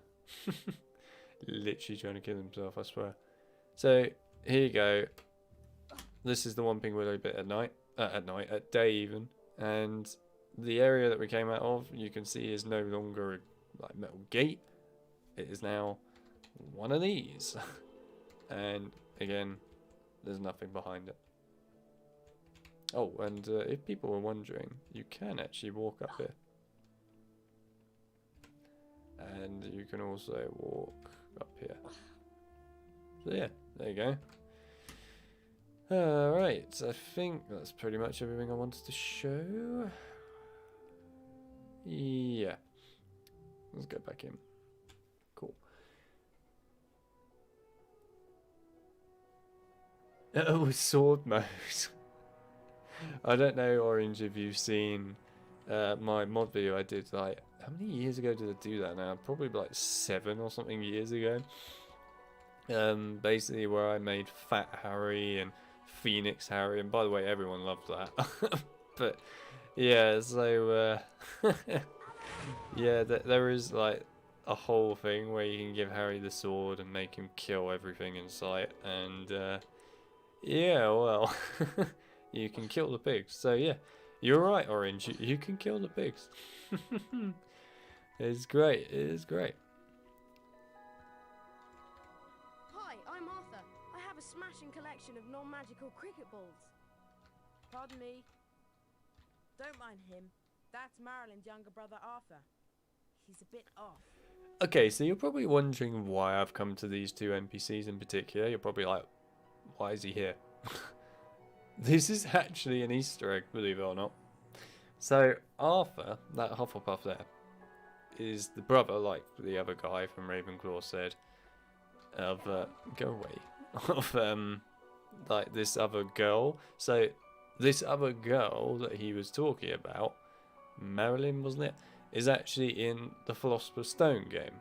Literally trying to kill himself, I swear. So, here you go. This is the Whomping Willow bit at day even. And the area that we came out of, you can see, is no longer a like metal gate. It is now one of these. And again, there's nothing behind it. Oh, and if people were wondering, you can actually walk up here. And you can also walk up here. So yeah, there you go. Alright, I think that's pretty much everything I wanted to show. Yeah. Let's go back in. Cool. Oh, sword mode. I don't know, Orange, if you've seen my mod video I did, like, how many years ago did I do that now? Probably like 7 or something years ago. Basically where I made Fat Harry and Phoenix Harry, and by the way, everyone loved that. But yeah, so yeah, there is like a whole thing where you can give Harry the sword and make him kill everything in sight, and yeah, well, you can kill the pigs. So yeah, you're right, Orange, you can kill the pigs. It's great, it is great. Hi, I'm Arthur. I have a smashing collection of non-magical cricket balls. Pardon me. Don't mind him. That's Marilyn's younger brother, Arthur. He's a bit off. Okay, so you're probably wondering why I've come to these two NPCs in particular. You're probably like, why is he here? This is actually an Easter egg, believe it or not. So Arthur, that Hufflepuff there, is the brother, like the other guy from Ravenclaw said, of go away, of like this other girl. So this other girl that he was talking about, Marilyn, wasn't it? is actually in the Philosopher Stone game.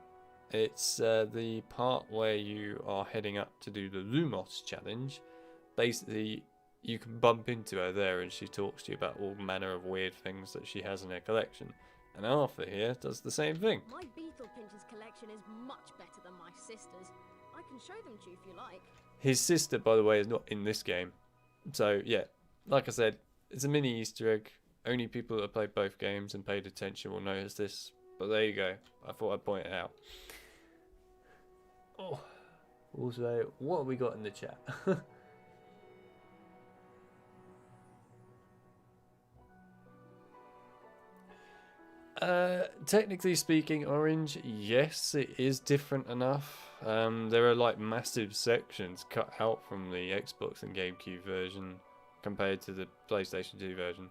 It's the part where you are heading up to do the Lumos challenge. Basically, you can bump into her there and she talks to you about all manner of weird things that she has in her collection. And Arthur here does the same thing. My Beetle Pincher's collection is much better than my sister's. I can show them to you if you like. His sister, by the way, is not in this game. So, yeah, like I said, it's a mini Easter egg. Only people that have played both games and paid attention will notice this. But there you go. I thought I'd point it out. Oh. Also, what have we got in the chat? Technically speaking, Orange, yes, it is different enough. There are like massive sections cut out from the Xbox and GameCube version compared to the PlayStation 2 version.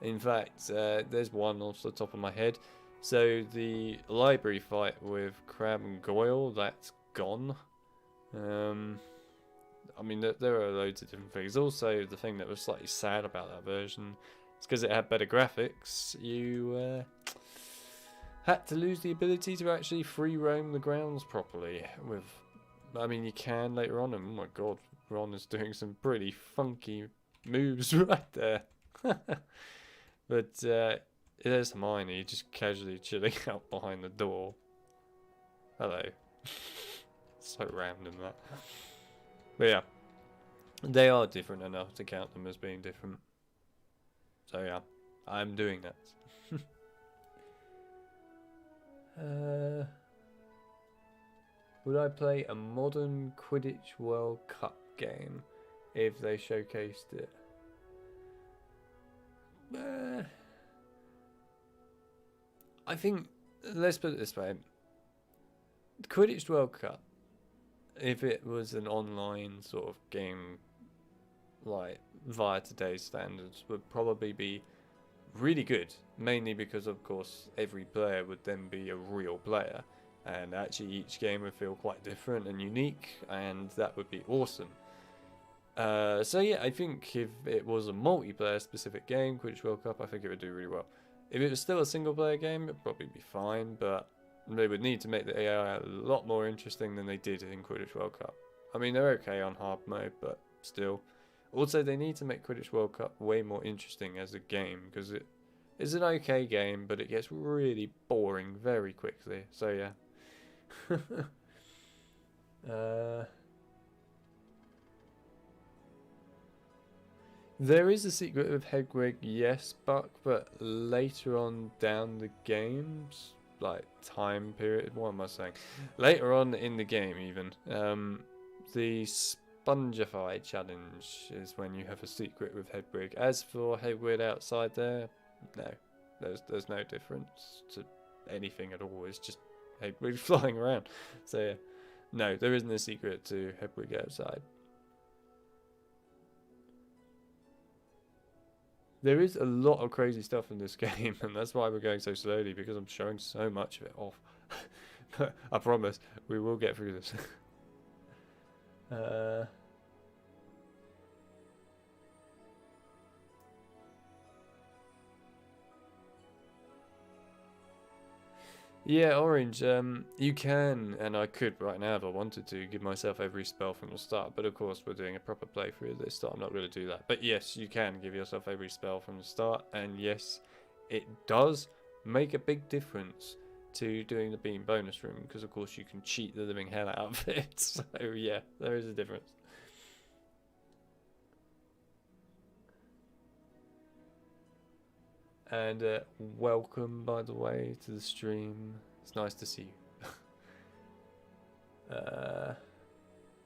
In fact, there's one off the top of my head. So the library fight with Crab and Goyle, that's gone. I mean, there are loads of different things. Also, the thing that was slightly sad about that version is because it had better graphics, you had to lose the ability to actually free roam the grounds properly. I mean, you can later on, and oh my god, Ron is doing some pretty funky moves right there. But there's Hermione just casually chilling out behind the door. Hello. So random that. But yeah, they are different enough to count them as being different. So yeah, I'm doing that. Would I play a modern Quidditch World Cup game if they showcased it? I think, let's put it this way. Quidditch World Cup, if it was an online sort of game, like via today's standards, would probably be really good, mainly because of course every player would then be a real player, and actually each game would feel quite different and unique, and that would be awesome. So yeah, I think if it was a multiplayer specific game, Quidditch World Cup, I think it would do really well. If it was still a single player game, it'd probably be fine, but they would need to make the AI a lot more interesting than they did in Quidditch World Cup. I mean, they're okay on hard mode, but still. Also, they need to make Quidditch World Cup way more interesting as a game, because it is an okay game, but it gets really boring very quickly. So yeah. There is a secret of Hagrid, yes, Buck, but later on down the games, like time period, what am I saying? Later on in the game even, the Spongify challenge is when you have a secret with Hagrid. As for Hagrid outside there, no, there's no difference to anything at all. It's just Hagrid flying around. So yeah, no, there isn't a secret to Hagrid outside. There is a lot of crazy stuff in this game, and that's why we're going so slowly, because I'm showing so much of it off. I promise, we will get through this. Yeah, Orange, you can, and I could right now if I wanted to, give myself every spell from the start, but of course we're doing a proper playthrough of this, so I'm not going to do that. But yes, you can give yourself every spell from the start, and yes, it does make a big difference to doing the beam bonus room, because of course you can cheat the living hell out of it, so yeah, there is a difference. And welcome, by the way, to the stream. It's nice to see you.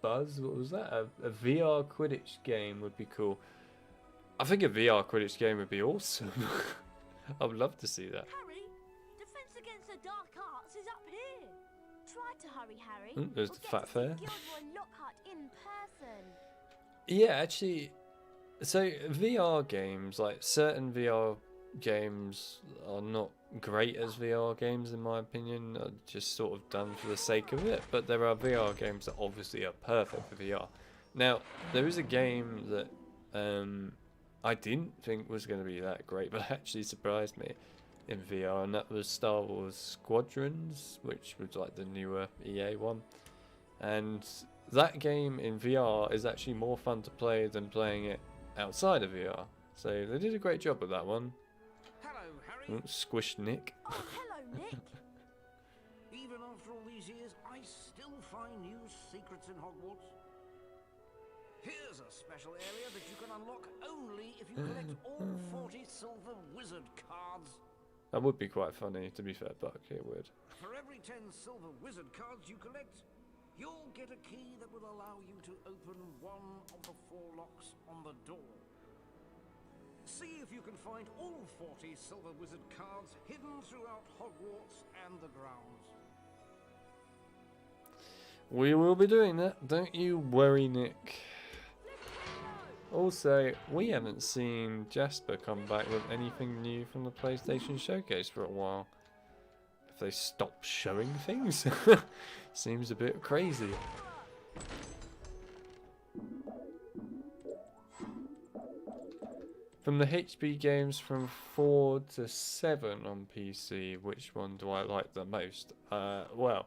Buzz, what was that? A VR Quidditch game would be cool. I think a VR Quidditch game would be awesome. I would love to see that. Harry, Defense Against the Dark Arts is up here. Try to hurry, Harry. There's the Fat Fair. Gilderoy Lockhart in person. Yeah, actually, so VR games, like certain VR games are not great as VR games in my opinion, are just sort of done for the sake of it, but there are VR games that obviously are perfect for VR. Now, there is a game that I didn't think was going to be that great, but actually surprised me. in VR, and that was Star Wars Squadrons, which was like the newer EA one. And that game in VR is actually more fun to play than playing it outside of VR. So they did a great job with that one. Hello, Harry. Squish Nick. Oh, hello, Nick. Even after all these years, I still find new secrets in Hogwarts. Here's a special area that you can unlock only if you collect all 40 silver wizard cards. That would be quite funny, to be fair, Buck. It would. For every 10 silver wizard cards you collect, you'll get a key that will allow you to open one of the 4 locks on the door. See if you can find all 40 silver wizard cards hidden throughout Hogwarts and the grounds. We will be doing that. Don't you worry, Nick. Also, we haven't seen Jasper come back with anything new from the PlayStation Showcase for a while. If they stop showing things, seems a bit crazy. From the HP games from 4 to 7 on PC, which one do I like the most? Well,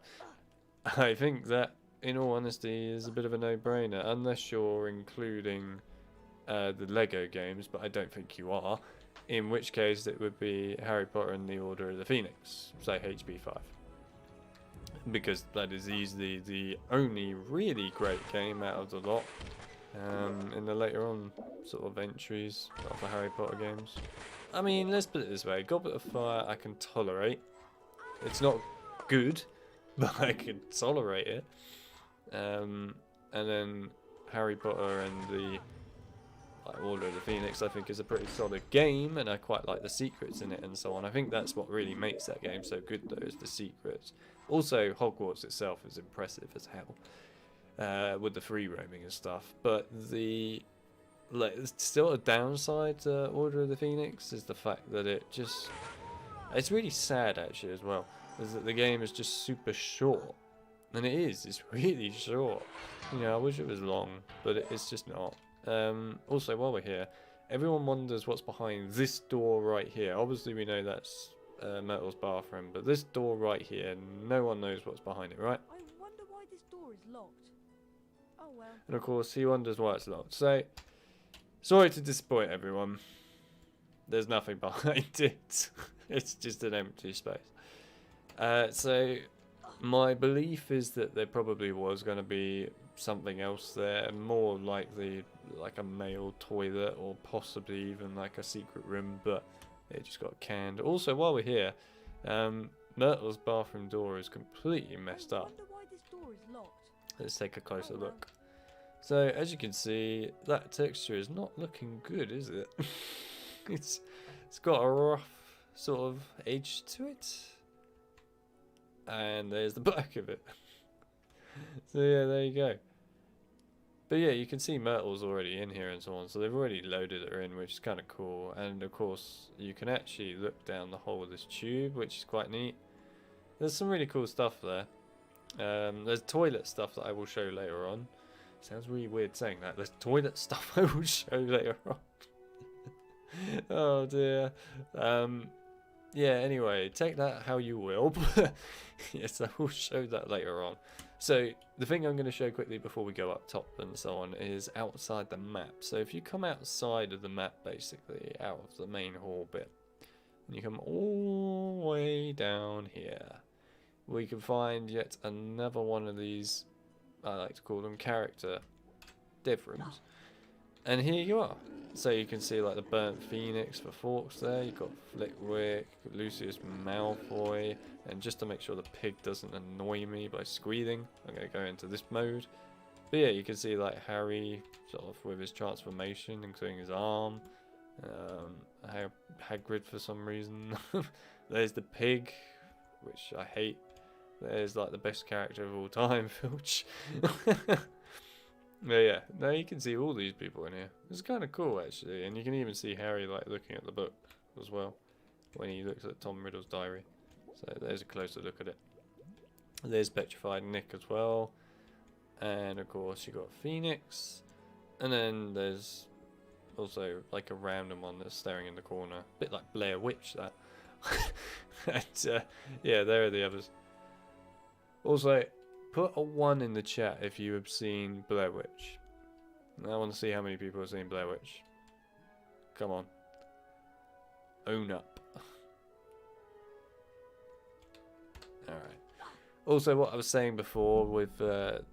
I think that, in all honesty, is a bit of a no-brainer, unless you're including the Lego games, but I don't think you are, in which case it would be Harry Potter and the Order of the Phoenix, say HP 5. Because that is easily the only really great game out of the lot in the later on sort of entries of the Harry Potter games. I mean, let's put it this way, Goblet of Fire I can tolerate. It's not good, but I can tolerate it. And then Harry Potter and the Order of the Phoenix I think is a pretty solid game, and I quite like the secrets in it and so on. I think that's what really makes that game so good though, is the secrets. Also Hogwarts itself is impressive as hell, with the free roaming and stuff, but the still a downside to Order of the Phoenix is the fact that it's really sad actually as well, is that the game is just super short. And it's really short. You know, I wish it was long, but it's just not. Also, while we're here, everyone wonders what's behind this door right here. Obviously, we know that's Myrtle's bathroom, but this door right here, no one knows what's behind it, right? I wonder why this door is locked. Oh well. And of course, he wonders why it's locked. So, sorry to disappoint everyone. There's nothing behind it. It's just an empty space. So, my belief is that there probably was going to be something else there, more likely like a male toilet or possibly even like a secret room, but it just got canned. Also, while we're here, Myrtle's bathroom door is completely messed up. I wonder why this door is locked. Let's take a closer look. So as you can see, that texture is not looking good, is it? it's got a rough sort of edge to it. And there's the back of it. So yeah, there you go. But yeah, you can see Myrtle's already in here and so on, so they've already loaded her in, which is kind of cool. And of course, you can actually look down the hole of this tube, which is quite neat. There's some really cool stuff there. There's toilet stuff that I will show later on. Sounds really weird saying that. There's toilet stuff I will show later on. Oh dear. Yeah, anyway, take that how you will. Yes, I will show that later on. So, the thing I'm going to show quickly before we go up top and so on is outside the map. So, if you come outside of the map, basically, out of the main hall bit, and you come all the way down here, we can find yet another one of these, I like to call them character dev rooms. And here you are. So you can see like the burnt phoenix for Fawkes there, you've got Flickwick, Lucius Malfoy, and just to make sure the pig doesn't annoy me by squealing, I'm going to go into this mode. But yeah, you can see like Harry sort of with his transformation, including his arm, Hagrid for some reason. There's the pig, which I hate. There's like the best character of all time, Filch. Yeah, now you can see all these people in here. It's kind of cool actually, and you can even see Harry like looking at the book as well when he looks at Tom Riddle's diary. So there's a closer look at it. There's Petrified Nick as well, and of course you got Phoenix, and then there's also like a random one that's staring in the corner, a bit like Blair Witch that. And yeah, there are the others. Also, put a 1 in the chat if you have seen Blair Witch. I want to see how many people have seen Blair Witch. Come on. Own up. Alright. Also, what I was saying before with the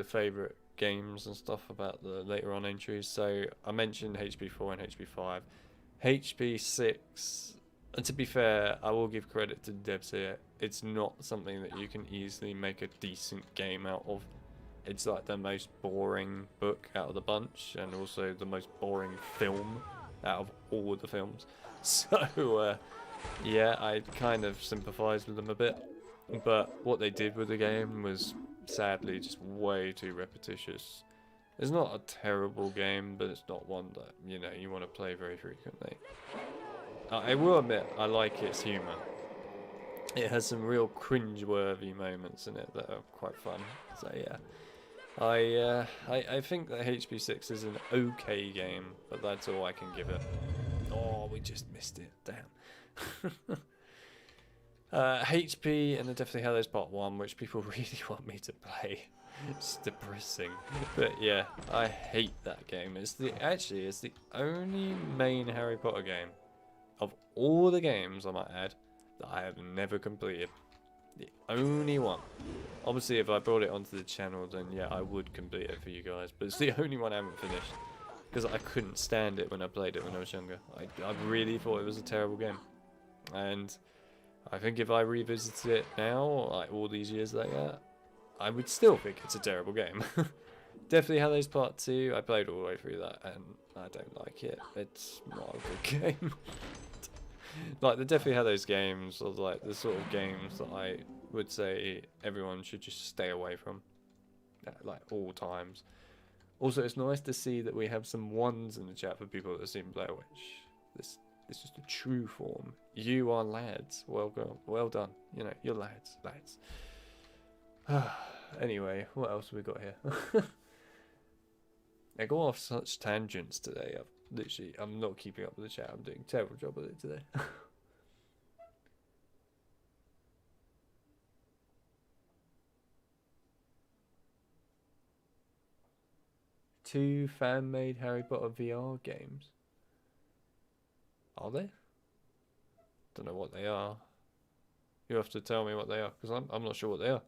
favourite games and stuff about the later on entries. So, I mentioned HP4 and HP5. HP6, and to be fair, I will give credit to the devs here. It's not something that you can easily make a decent game out of. It's like the most boring book out of the bunch, and also the most boring film out of all of the films. So, yeah, I kind of sympathise with them a bit. But what they did with the game was sadly just way too repetitious. It's not a terrible game, but it's not one that, you know, you want to play very frequently. I will admit, I like its humour. It has some real cringe-worthy moments in it that are quite fun. So yeah, I think that HP6 is an okay game, but that's all I can give it. Oh, we just missed it. Damn. HP and the Deathly Hallows Part 1, which people really want me to play. It's depressing. But yeah, I hate that game. It's the only main Harry Potter game of all the games, I might add, that I have never completed. The only one. Obviously, if I brought it onto the channel, then yeah, I would complete it for you guys. But it's the only one I haven't finished. Because I couldn't stand it when I played it when I was younger. I really thought it was a terrible game. And I think if I revisited it now, like all these years later, I would still think it's a terrible game. Definitely Hallows Part 2, I played all the way through that, and I don't like it. It's not a good game. Like, the Deathly Hallows games are like the sort of games that I would say everyone should just stay away from. At, like, all times. Also, it's nice to see that we have some 1s in the chat for people that have seen Blair Witch. This is just a true form. You are lads. Well done. You know, you're lads. Anyway, what else have we got here? I go off such tangents today. I'm not keeping up with the chat. I'm doing a terrible job of it today. Two fan-made Harry Potter VR games. Are they? Don't know what they are. You have to tell me what they are, because I'm not sure what they are.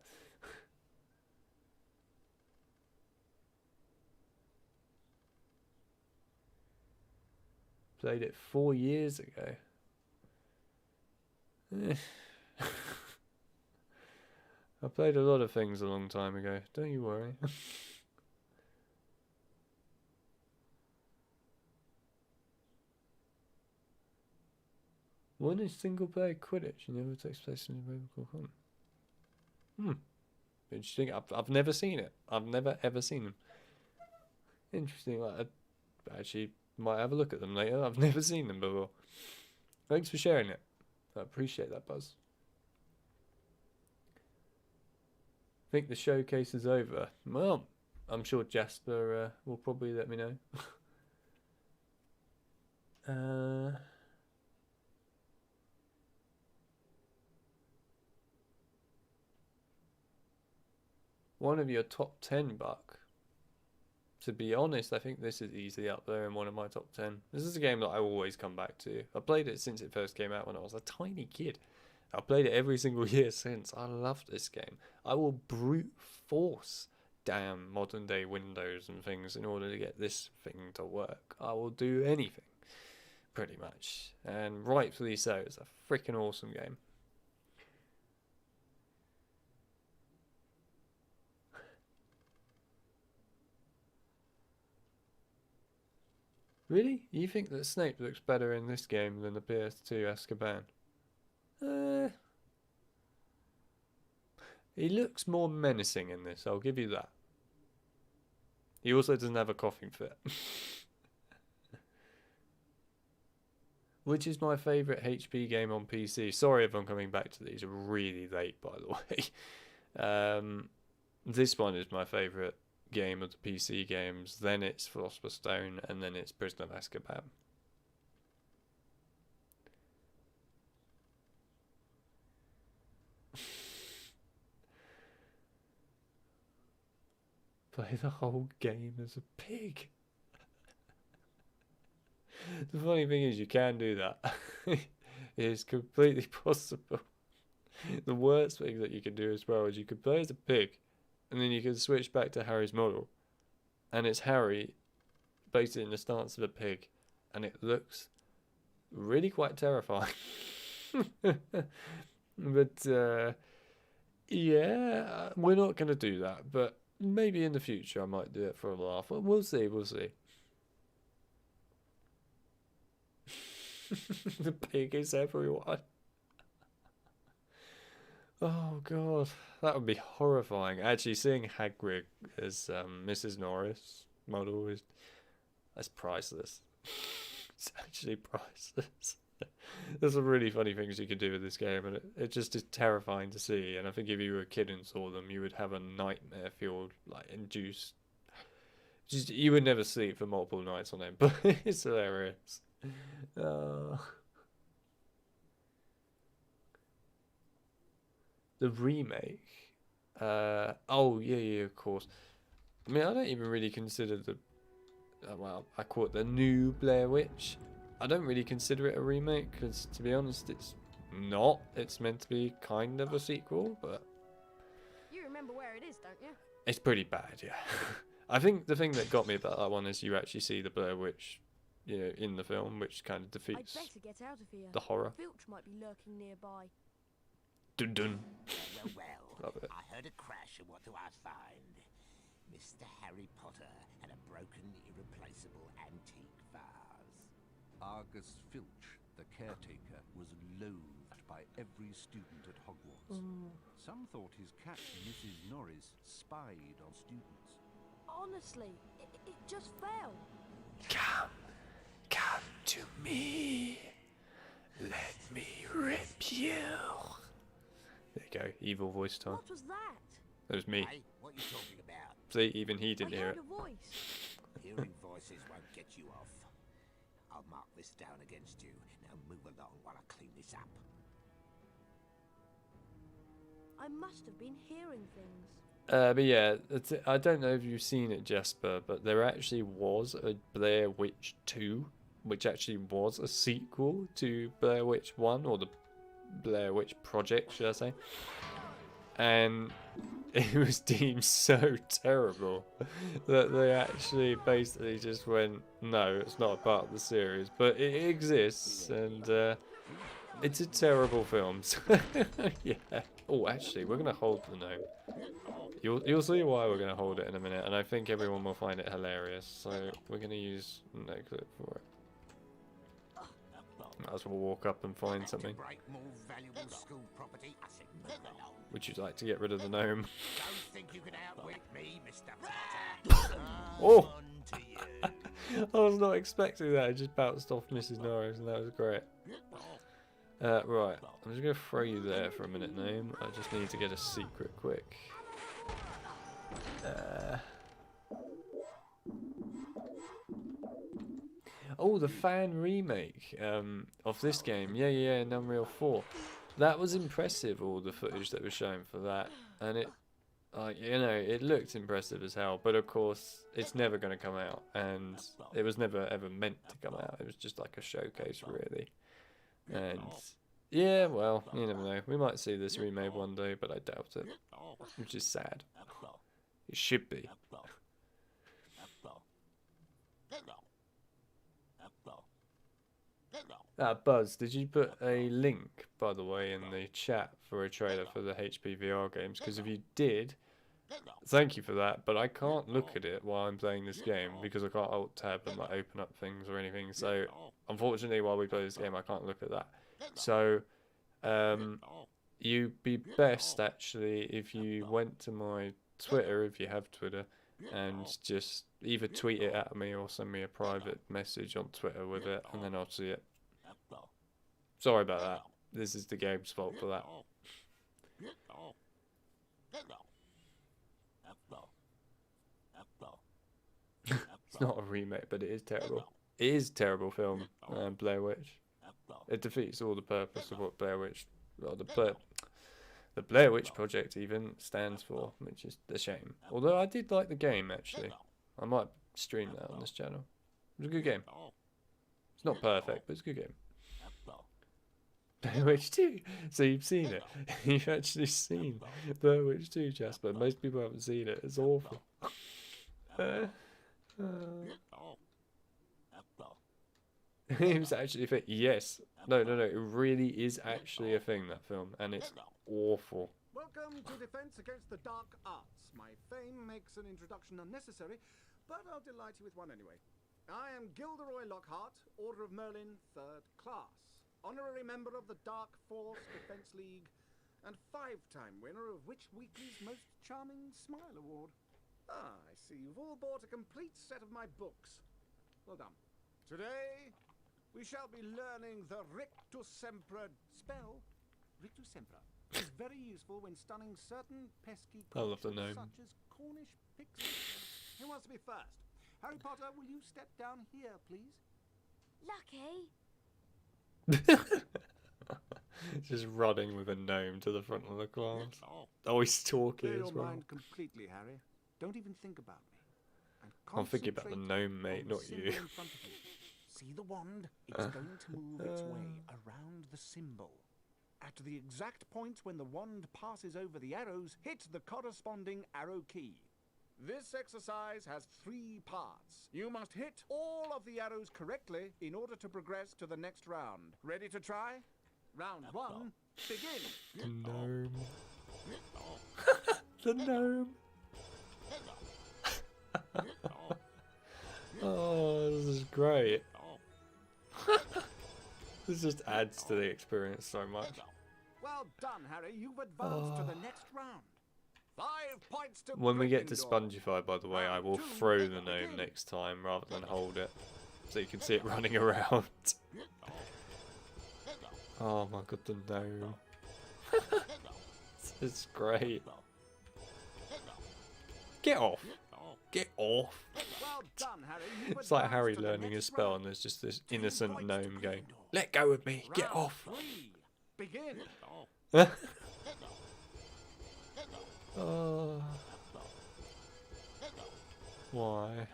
Played it 4 years ago. I played a lot of things a long time ago. Don't you worry. One is single player Quidditch and the other takes place in a biblical home. Interesting. I've never seen it. I've never ever seen them. Interesting. Like, I actually might have a look at them later. I've never seen them before. Thanks for sharing it. I appreciate that, Buzz. Think the showcase is over. Well, I'm sure Jasper will probably let me know. One of your top 10, Buck. To be honest, I think this is easily up there in one of my top 10. This is a game that I always come back to. I played it since it first came out when I was a tiny kid. I've played it every single year since. I love this game. I will brute force damn modern day Windows and things in order to get this thing to work. I will do anything, pretty much. And rightfully so. It's a freaking awesome game. Really? You think that Snape looks better in this game than the PS2 Azkaban? He looks more menacing in this, I'll give you that. He also doesn't have a coughing fit. Which is my favourite HP game on PC. Sorry if I'm coming back to these really late, by the way. This one is my favourite game of the PC games, then it's Philosopher Stone, and then it's Prisoner of Azkaban. Play the whole game as a pig. The funny thing is, you can do that. It is completely possible. The worst thing that you can do as well is you could play as a pig, and then you can switch back to Harry's model, and it's Harry basically in the stance of a pig, and it looks really quite terrifying. But yeah, we're not going to do that, but maybe in the future I might do it for a laugh. We'll see, we'll see. The pig is everyone. Oh god, that would be horrifying. Actually, seeing Hagrid as Mrs. Norris model that's priceless. It's actually priceless. There's some really funny things you can do with this game, and it just is terrifying to see. And I think if you were a kid and saw them, you would have a nightmare-filled, like, induced. You would never sleep for multiple nights on end, but it's hilarious. The remake. Oh yeah, of course. I mean, I don't even really consider the. Well, I call it the new Blair Witch. I don't really consider it a remake because, to be honest, it's not. It's meant to be kind of a sequel, but. You remember where it is, don't you? It's pretty bad, yeah. I think the thing that got me about that one is you actually see the Blair Witch, you know, in the film, which kind of defeats I'd better get out of here. the horror. Filch might be lurking nearby. Dun dun. Well, Love it. I heard a crash, and what do I find? Mr. Harry Potter and a broken, irreplaceable antique vase. Argus Filch, the caretaker, was loathed by every student at Hogwarts. Some thought his cat, Mrs. Norris, spied on students. Honestly, it just fell. Come to me. Let me rip you. There you go, evil voice time. What was that? That was me. Hey, what are you talking about? See, even he didn't hear I it. heard a voice. Hearing voices won't get you off. I'll mark this down against you. Now move along while I clean this up. I must have been hearing things. But yeah, I don't know if you've seen it, Jasper, but there actually was a Blair Witch 2, which actually was a sequel to Blair Witch 1, or the Blair Witch Project, should I say. And it was deemed so terrible that they actually basically just went, no, it's not a part of the series, but it exists, and it's a terrible film. Yeah. Oh, actually, we're gonna hold the gnome. You'll see why we're gonna hold it in a minute, and I think everyone will find it hilarious. So we're gonna use no clip for it. Might as well walk up and find something. Would you like to get rid of the gnome? Don't think you can outwit me, Mr. Potter. Oh! I was not expecting that. It just bounced off Mrs. Norris, and that was great. Right, I'm just going to throw you there for a minute, gnome. I just need to get a secret quick. Oh, the fan remake of this game. Yeah, in Unreal 4. That was impressive, all the footage that was shown for that. And it, you know, it looked impressive as hell. But of course, it's never going to come out. And it was never ever meant to come out. It was just like a showcase, really. And yeah, well, you never know. We might see this remade one day, but I doubt it. Which is sad. It should be. Buzz, did you put a link, by the way, in the chat for a trailer for the HP VR games? Because if you did, thank you for that, but I can't look at it while I'm playing this game because I can't Alt-Tab and like open up things or anything. So, unfortunately, while we play this game, I can't look at that. So, you'd be best, actually, if you went to my Twitter, if you have Twitter, and just either tweet it at me or send me a private message on Twitter with it, and then I'll see it. Sorry about that. This is the game's fault for that. It's not a remake, but it is terrible. It is a terrible film, Blair Witch. It defeats all the purpose of what Blair Witch... Well, the the Blair Witch Project even stands for, which is a shame. Although I did like the game, actually. I might stream that on this channel. It was a good game. It's not perfect, but it's a good game. Blair Witch 2. So you've seen it. You've actually seen Blair Witch 2, Jasper. Most people haven't seen it. It's awful. It was actually a thing. Yes. No. It really is actually a thing, that film. And it's awful. Welcome to Defense Against the Dark Arts. My fame makes an introduction unnecessary, but I'll delight you with one anyway. I am Gilderoy Lockhart, Order of Merlin, 3rd class. Honorary member of the Dark Force Defense League, and 5-time winner of Witch Weekly's Most Charming Smile Award. Ah, I see you've all bought a complete set of my books. Well done. Today, we shall be learning the Rictus Sempra spell. Rictus Sempra is very useful when stunning certain pesky I love the creatures name. such as Cornish pixies. Who wants to be first? Harry Potter, will you step down here, please? Lucky. Just running with a gnome to the front of the class. Oh, he's talking Clear as your well. mind completely, Harry. Don't even think about me. And I'm thinking about the concentrate gnome, mate, on the not symbol you. in front of you. See the wand? It's going to move its way around the symbol. At the exact point when the wand passes over the arrows, hit the corresponding arrow key. This exercise has 3 parts. You must hit all of the arrows correctly in order to progress to the next round. Ready to try? Round 1, begin. The gnome. The gnome. Oh, this is great. This just adds to the experience so much. Well done, Harry. You've advanced to the next round. 5 points to When we get to Gryffindor. Spongify, by the way, I will throw the gnome next time rather than hold it, so you can see it running around. Oh my god, the gnome. It's great. Get off. Get off. Well done, Harry. You've It's like advanced Harry to the learning a next spell round. and there's just this 2 innocent points gnome to going, Gryffindor. let go of me, get Round off. 3, begin. Oh. Why?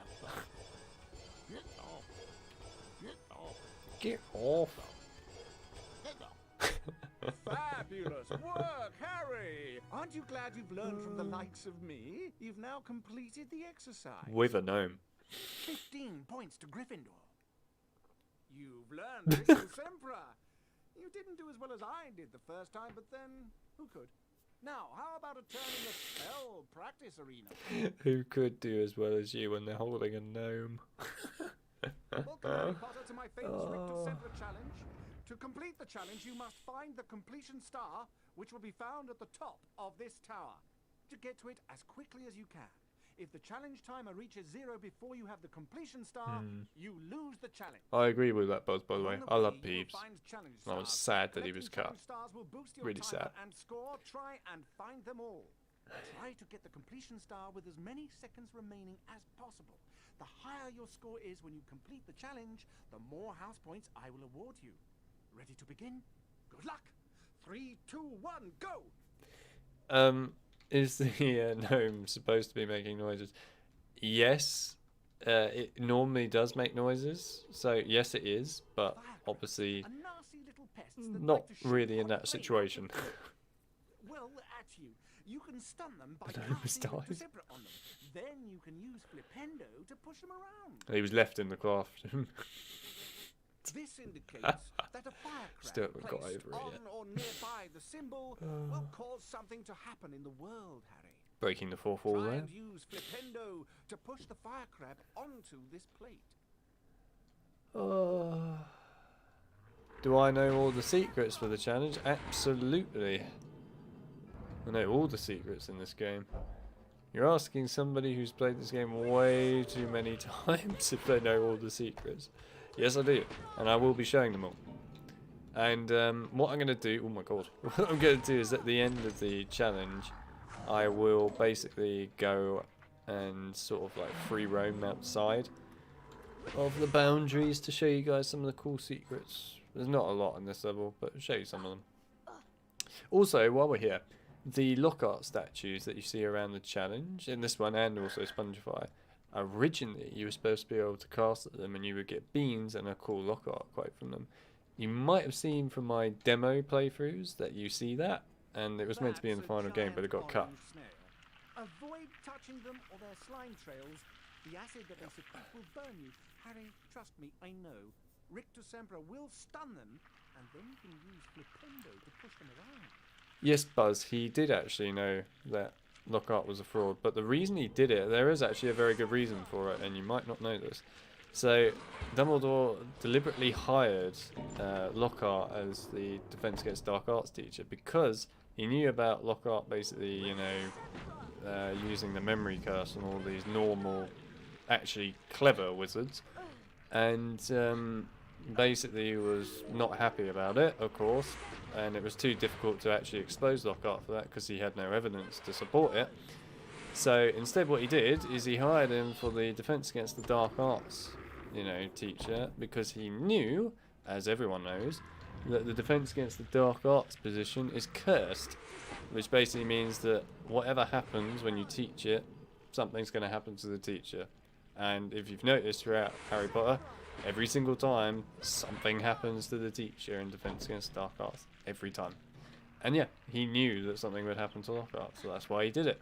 Get off. Fabulous work, Harry! Aren't you glad you've learned from the likes of me? You've now completed the exercise. With a gnome. 15 points to Gryffindor. You've learned Rictus Sempra. You didn't do as well as I did the first time, but then who could? Now, how about a turn in the spell practice arena? Who could do as well as you when they're holding a gnome? Welcome, Harry Potter, to my famous Rictus Sempra challenge. To complete the challenge, you must find the completion star, which will be found at the top of this tower. To get to it as quickly as you can. If the challenge timer reaches 0 before you have the completion star, you lose the challenge. I agree with that, Buzz, by the way. Along I love way, you will Peeves. find challenge I was stars. sad that he was Collecting cut. challenge stars will boost your Really timer sad. and score. Try and find them all. Try to get the completion star with as many seconds remaining as possible. The higher your score is when you complete the challenge, the more house points I will award you. Ready to begin? Good luck! 3, 2, 1, go! Is the gnome supposed to be making noises? Yes. It normally does make noises, so yes it is, but obviously A nasty little pest that not like to shoot really in hot that flame situation. Well, at you. You can stun them by The gnome casting dies. Rictus Sempra on them. Then you can use Flipendo to push them around. He was left in the classroom. This indicates that a Still firecracker haven't got placed over it on yet. or nearby the symbol will cause something to happen in the world, Harry. Breaking the fourth wall Try there. and use Flipendo to push the fire crab onto this plate. Do I know all the secrets for the challenge? Absolutely. I know all the secrets in this game. You're asking somebody who's played this game way too many times if they know all the secrets. Yes, I do. And I will be showing them all. And what I'm going to do... Oh my god. What I'm going to do is at the end of the challenge, I will basically go and sort of like free roam outside of the boundaries to show you guys some of the cool secrets. There's not a lot on this level, but I'll show you some of them. Also, while we're here, the Lockhart statues that you see around the challenge, in this one and also Spongify, originally you were supposed to be able to cast at them and you would get beans and a cool Lockhart quote from them. You might have seen from my demo playthroughs that you see that, and it was meant to be in the final game, but it got cut. Avoid touching them or their slime trails. The acid that they secrete will burn you. Harry, trust me, I know. Rictus Semper will stun them, and then you can use Flipendo to push them around. Yes, Buzz, he did actually know that Lockhart was a fraud, but the reason he did it, there is actually a very good reason for it, and you might not know this. So, Dumbledore deliberately hired Lockhart as the Defense Against Dark Arts teacher because he knew about Lockhart basically, you know, using the memory curse and all these normal, actually clever wizards, and basically was not happy about it, of course, and it was too difficult to actually expose Lockhart for that because he had no evidence to support it. So instead what he did is he hired him for the Defense Against the Dark Arts, you know, teacher, because he knew, as everyone knows, that the Defense Against the Dark Arts position is cursed, which basically means that whatever happens when you teach it, something's going to happen to the teacher. And if you've noticed throughout Harry Potter, every single time something happens to the teacher in Defense Against the Dark Arts. Every time. And yeah, he knew that something would happen to Lockhart, so that's why he did it.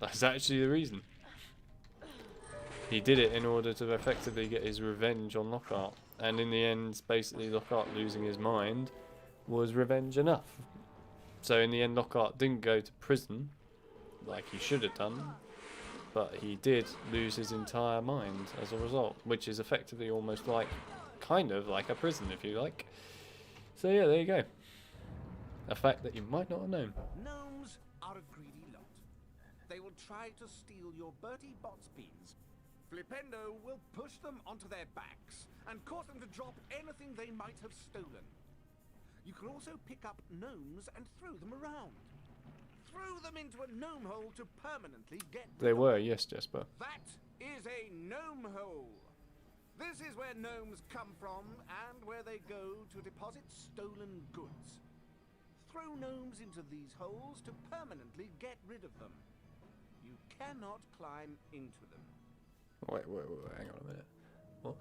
That's actually the reason. He did it in order to effectively get his revenge on Lockhart. And in the end, basically Lockhart losing his mind was revenge enough. So in the end, Lockhart didn't go to prison like he should have done, but he did lose his entire mind as a result, which is effectively almost like, kind of like a prison, if you like. So yeah, there you go. A fact that you might not have known. Gnomes are a greedy lot. They will try to steal your Bertie Bott's beans. Flipendo will push them onto their backs and cause them to drop anything they might have stolen. You can also pick up gnomes and throw them around. Throw them into a gnome hole to permanently get... They were, yes, Jasper. That is a gnome hole. This is where gnomes come from and where they go to deposit stolen goods. Throw gnomes into these holes to permanently get rid of them. You cannot climb into them. Wait, hang on a minute. What?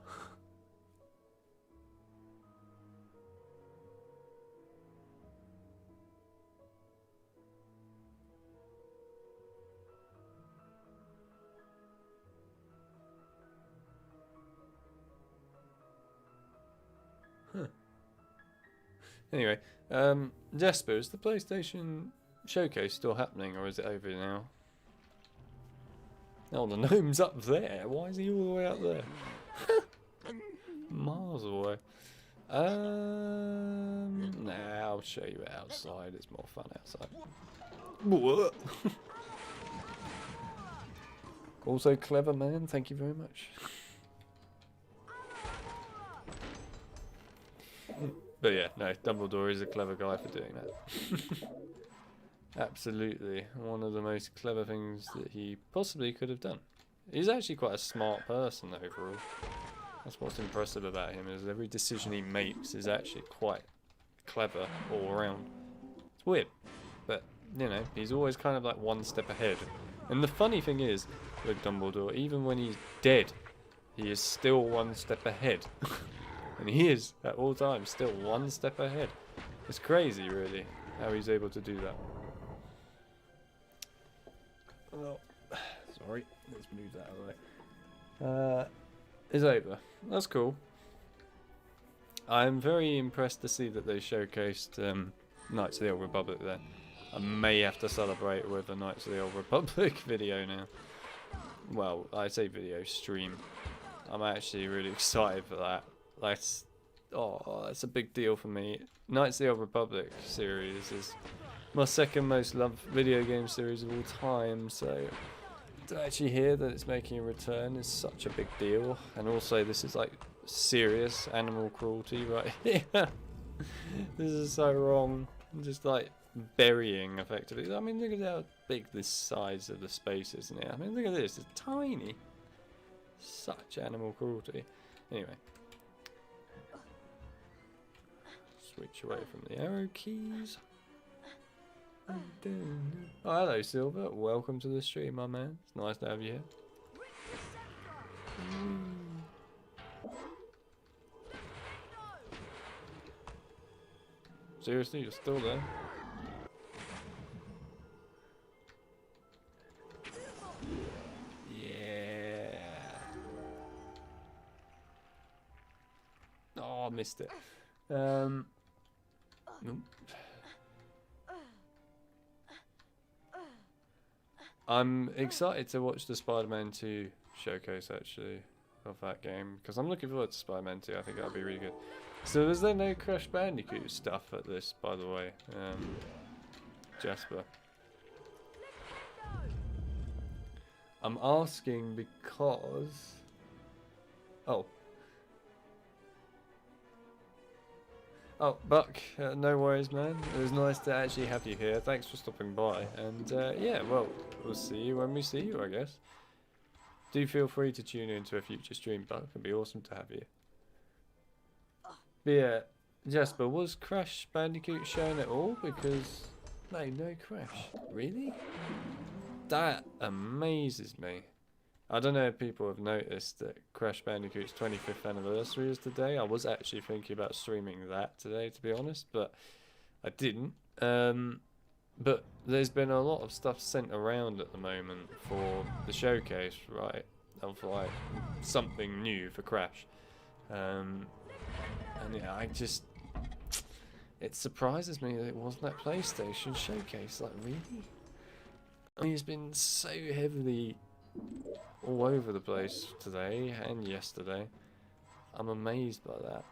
Anyway, Jasper, is the PlayStation Showcase still happening, or is it over now? Oh, the gnome's up there. Why is he all the way up there? Miles away. Nah, I'll show you it outside. It's more fun outside. What? Also clever, man. Thank you very much. But yeah, no, Dumbledore is a clever guy for doing that. Absolutely. One of the most clever things that he possibly could have done. He's actually quite a smart person overall. That's what's impressive about him, is every decision he makes is actually quite clever all around. It's weird, but, you know, he's always kind of like one step ahead. And the funny thing is, with Dumbledore, even when he's dead, he is still one step ahead. And he is, at all times, still one step ahead. It's crazy, really, how he's able to do that. Oh, sorry, let's move that out of the way. It's over. That's cool. I'm very impressed to see that they showcased Knights of the Old Republic there. I may have to celebrate with a Knights of the Old Republic video now. Well, I say video, stream. I'm actually really excited for that. That's a big deal for me. Knights of the Old Republic series is my second most loved video game series of all time, so to actually hear that it's making a return is such a big deal. And also this is like serious animal cruelty right here. This is so wrong. Just like burying effectively. I mean, look at how big this size of the space is, isn't it? I mean, look at this, it's tiny. Such animal cruelty. Anyway. Switch away from the arrow keys. Oh, hello, Silver. Welcome to the stream, my man. It's nice to have you here. Seriously, you're still there? Yeah. Oh, I missed it. Nope. I'm excited to watch the Spider-Man 2 showcase, actually, of that game, because I'm looking forward to Spider-Man 2. I think that'll be really good. So is there no Crash Bandicoot stuff at this, by the way, Jasper? I'm asking because... Oh. Oh, Buck, no worries, man. It was nice to actually have you here. Thanks for stopping by. And, yeah, well, we'll see you when we see you, I guess. Do feel free to tune in to a future stream, Buck. It'd be awesome to have you. But yeah, Jasper, was Crash Bandicoot shown at all? Because, no Crash. Really? That amazes me. I don't know if people have noticed that Crash Bandicoot's 25th anniversary is today. I was actually thinking about streaming that today, to be honest, but I didn't. But there's been a lot of stuff sent around at the moment for the showcase, right? Of like something new for Crash. And yeah, it surprises me that it wasn't that PlayStation showcase. Like, really? I mean, it's been so heavily all over the place today and yesterday. I'm amazed by that.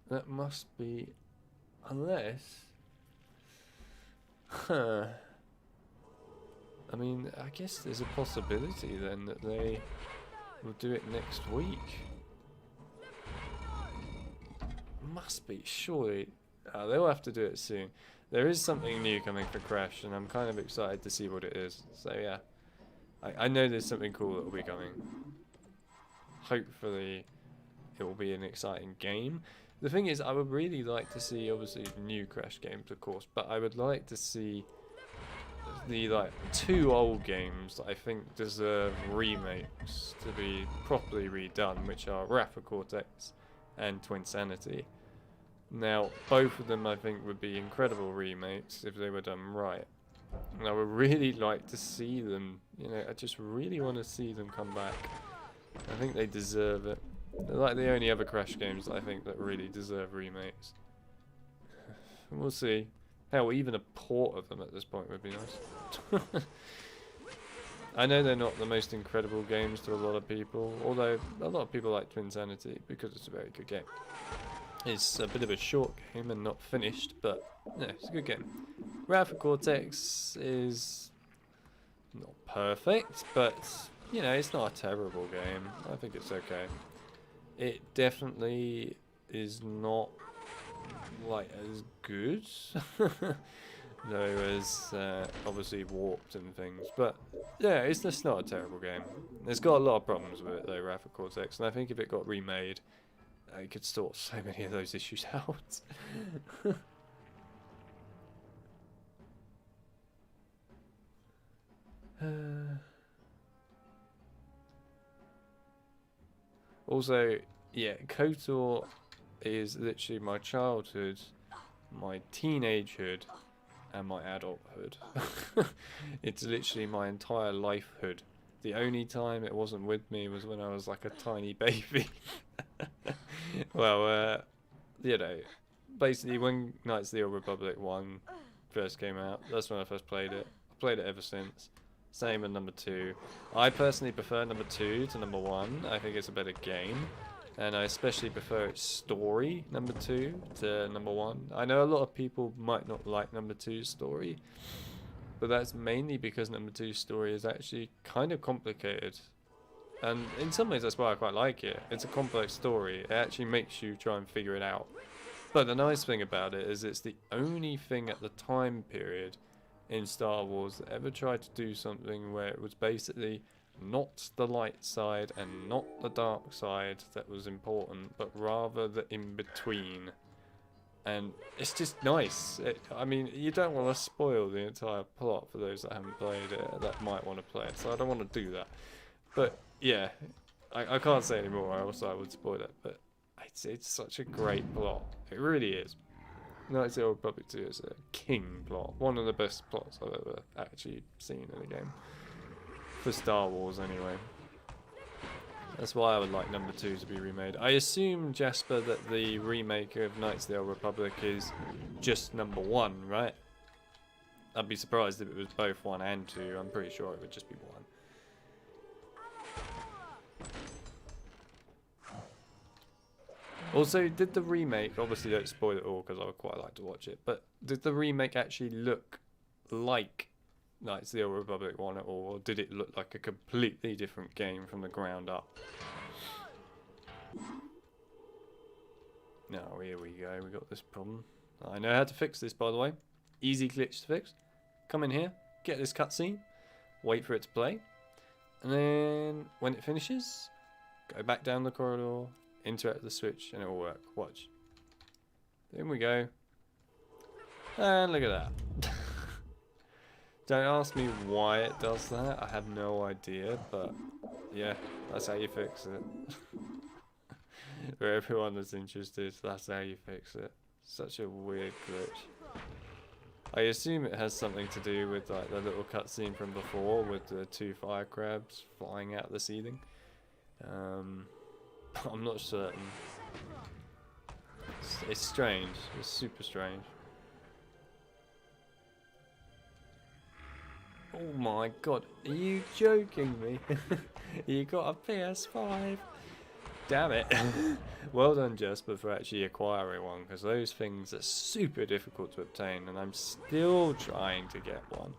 That must be... Unless... Huh. I mean, I guess there's a possibility then that they will do it next week. Must be, surely. They'll have to do it soon. There is something new coming for Crash, and I'm kind of excited to see what it is. So yeah, I know there's something cool that will be coming. Hopefully, it will be an exciting game. The thing is, I would really like to see, obviously, new Crash games, of course, but I would like to see the like 2 old games that I think deserve remakes to be properly redone, which are Wrath of Cortex and Twinsanity. Now, both of them I think would be incredible remakes if they were done right. And I would really like to see them, you know, I just really want to see them come back. I think they deserve it. They're like the only other Crash games that I think that really deserve remakes. We'll see. Hell, even a port of them at this point would be nice. I know they're not the most incredible games to a lot of people, although a lot of people like Twinsanity because it's a very good game. It's a bit of a short game and not finished, but yeah, it's a good game. Wrath of Cortex is not perfect, but you know, it's not a terrible game. I think it's okay. It definitely is not like as good, though as obviously warped and things. But yeah, it's just not a terrible game. It's got a lot of problems with it though, Wrath of Cortex, and I think if it got remade, it could sort so many of those issues out. Also, yeah, KOTOR is literally my childhood, my teenagehood, and my adulthood. It's literally my entire lifehood. The only time it wasn't with me was when I was like a tiny baby. Well, you know, basically when Knights of the Old Republic 1 first came out, that's when I first played it. I played it ever since. Same with number 2. I personally prefer number 2 to number 1. I think it's a better game. And I especially prefer its story, number 2, to number 1. I know a lot of people might not like number 2's story, but that's mainly because number 2's story is actually kind of complicated. And in some ways that's why I quite like it. It's a complex story. It actually makes you try and figure it out. But the nice thing about it is it's the only thing at the time period in Star Wars that ever tried to do something where it was basically not the light side and not the dark side that was important, but rather the in-between. And it's just nice. I mean, you don't want to spoil the entire plot for those that haven't played it, that might want to play it, so I don't want to do that. But yeah, I can't say anymore, else I would spoil it, but it's such a great plot. It really is. Knights of the Old Republic 2 is a king plot. One of the best plots I've ever actually seen in a game. For Star Wars, anyway. That's why I would like number 2 to be remade. I assume, Jasper, that the remake of Knights of the Old Republic is just number 1, right? I'd be surprised if it was both 1 and 2. I'm pretty sure it would just be 1. Also, did the remake, obviously don't spoil it all because I would quite like to watch it, but did the remake actually look like Knights of the Old Republic 1 at all, or did it look like a completely different game from the ground up? Now, here we go, we got this problem. I know how to fix this, by the way. Easy glitch to fix. Come in here, get this cutscene, wait for it to play, and then when it finishes, go back down the corridor, interact with the switch, and it will work. Watch. In we go. And look at that. Don't ask me why it does that. I have no idea, but yeah, that's how you fix it. For everyone that's interested, that's how you fix it. Such a weird glitch. I assume it has something to do with like the little cutscene from before with the 2 fire crabs flying out the ceiling. I'm not certain. It's strange. It's super strange. Oh my god, are you joking me? You got a PS5? Damn it. Well done, Jasper, for actually acquiring one, because those things are super difficult to obtain, and I'm still trying to get one.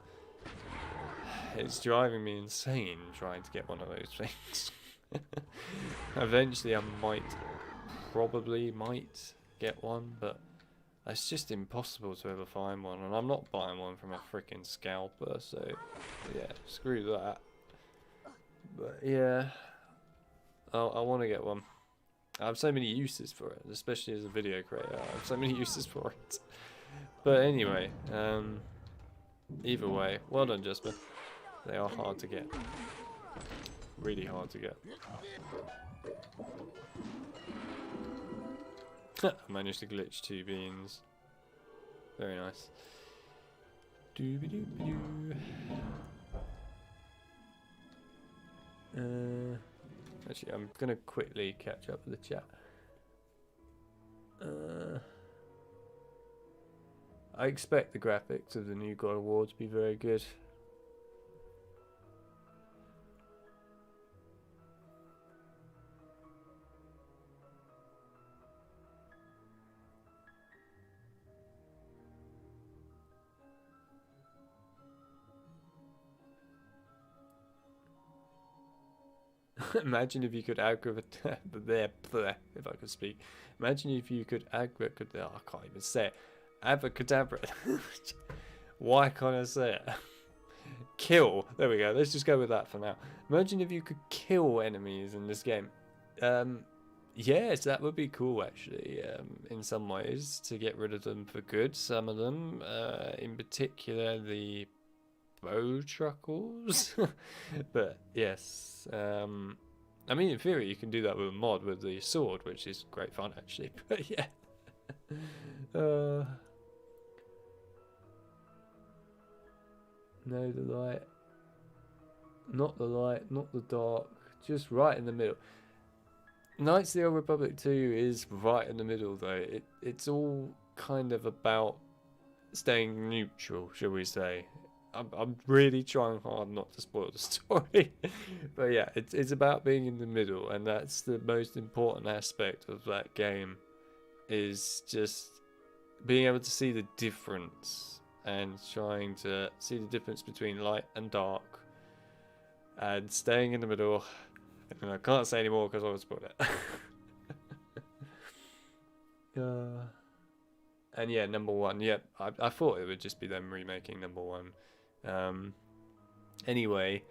It's driving me insane trying to get one of those things. Eventually I probably might get one, but it's just impossible to ever find one, and I'm not buying one from a freaking scalper, so yeah, screw that. But yeah, I want to get one. I have so many uses for it, especially as a video creator. I have so many uses for it. But anyway, either way, well done, Jasper. They are hard to get. Really hard to get. I managed to glitch 2 beans. Very nice. Doobie-doobie-doo. Actually, I'm gonna quickly catch up with the chat. I expect the graphics of the new God of War to be very good. Imagine if you could aggravate if I could speak. Imagine if you could aggravate. I can't even say it. Abracadabra. Why can't I say it? Kill. There we go. Let's just go with that for now. Imagine if you could kill enemies in this game. Yes, that would be cool actually. In some ways, to get rid of them for good. Some of them, in particular, the bow truckles. But yes, I mean, in theory you can do that with a mod with the sword, which is great fun actually. But yeah, no, the light, not the dark, just right in the middle. Knights of the Old Republic 2 is right in the middle though. It's all kind of about staying neutral, shall we say. I'm really trying hard not to spoil the story. But yeah, it's about being in the middle, and that's the most important aspect of that game, is just being able to see the difference and trying to see the difference between light and dark and staying in the middle. And I can't say anymore because I will spoil it. And yeah, number 1. Yep, I thought it would just be them remaking number 1. Anyway,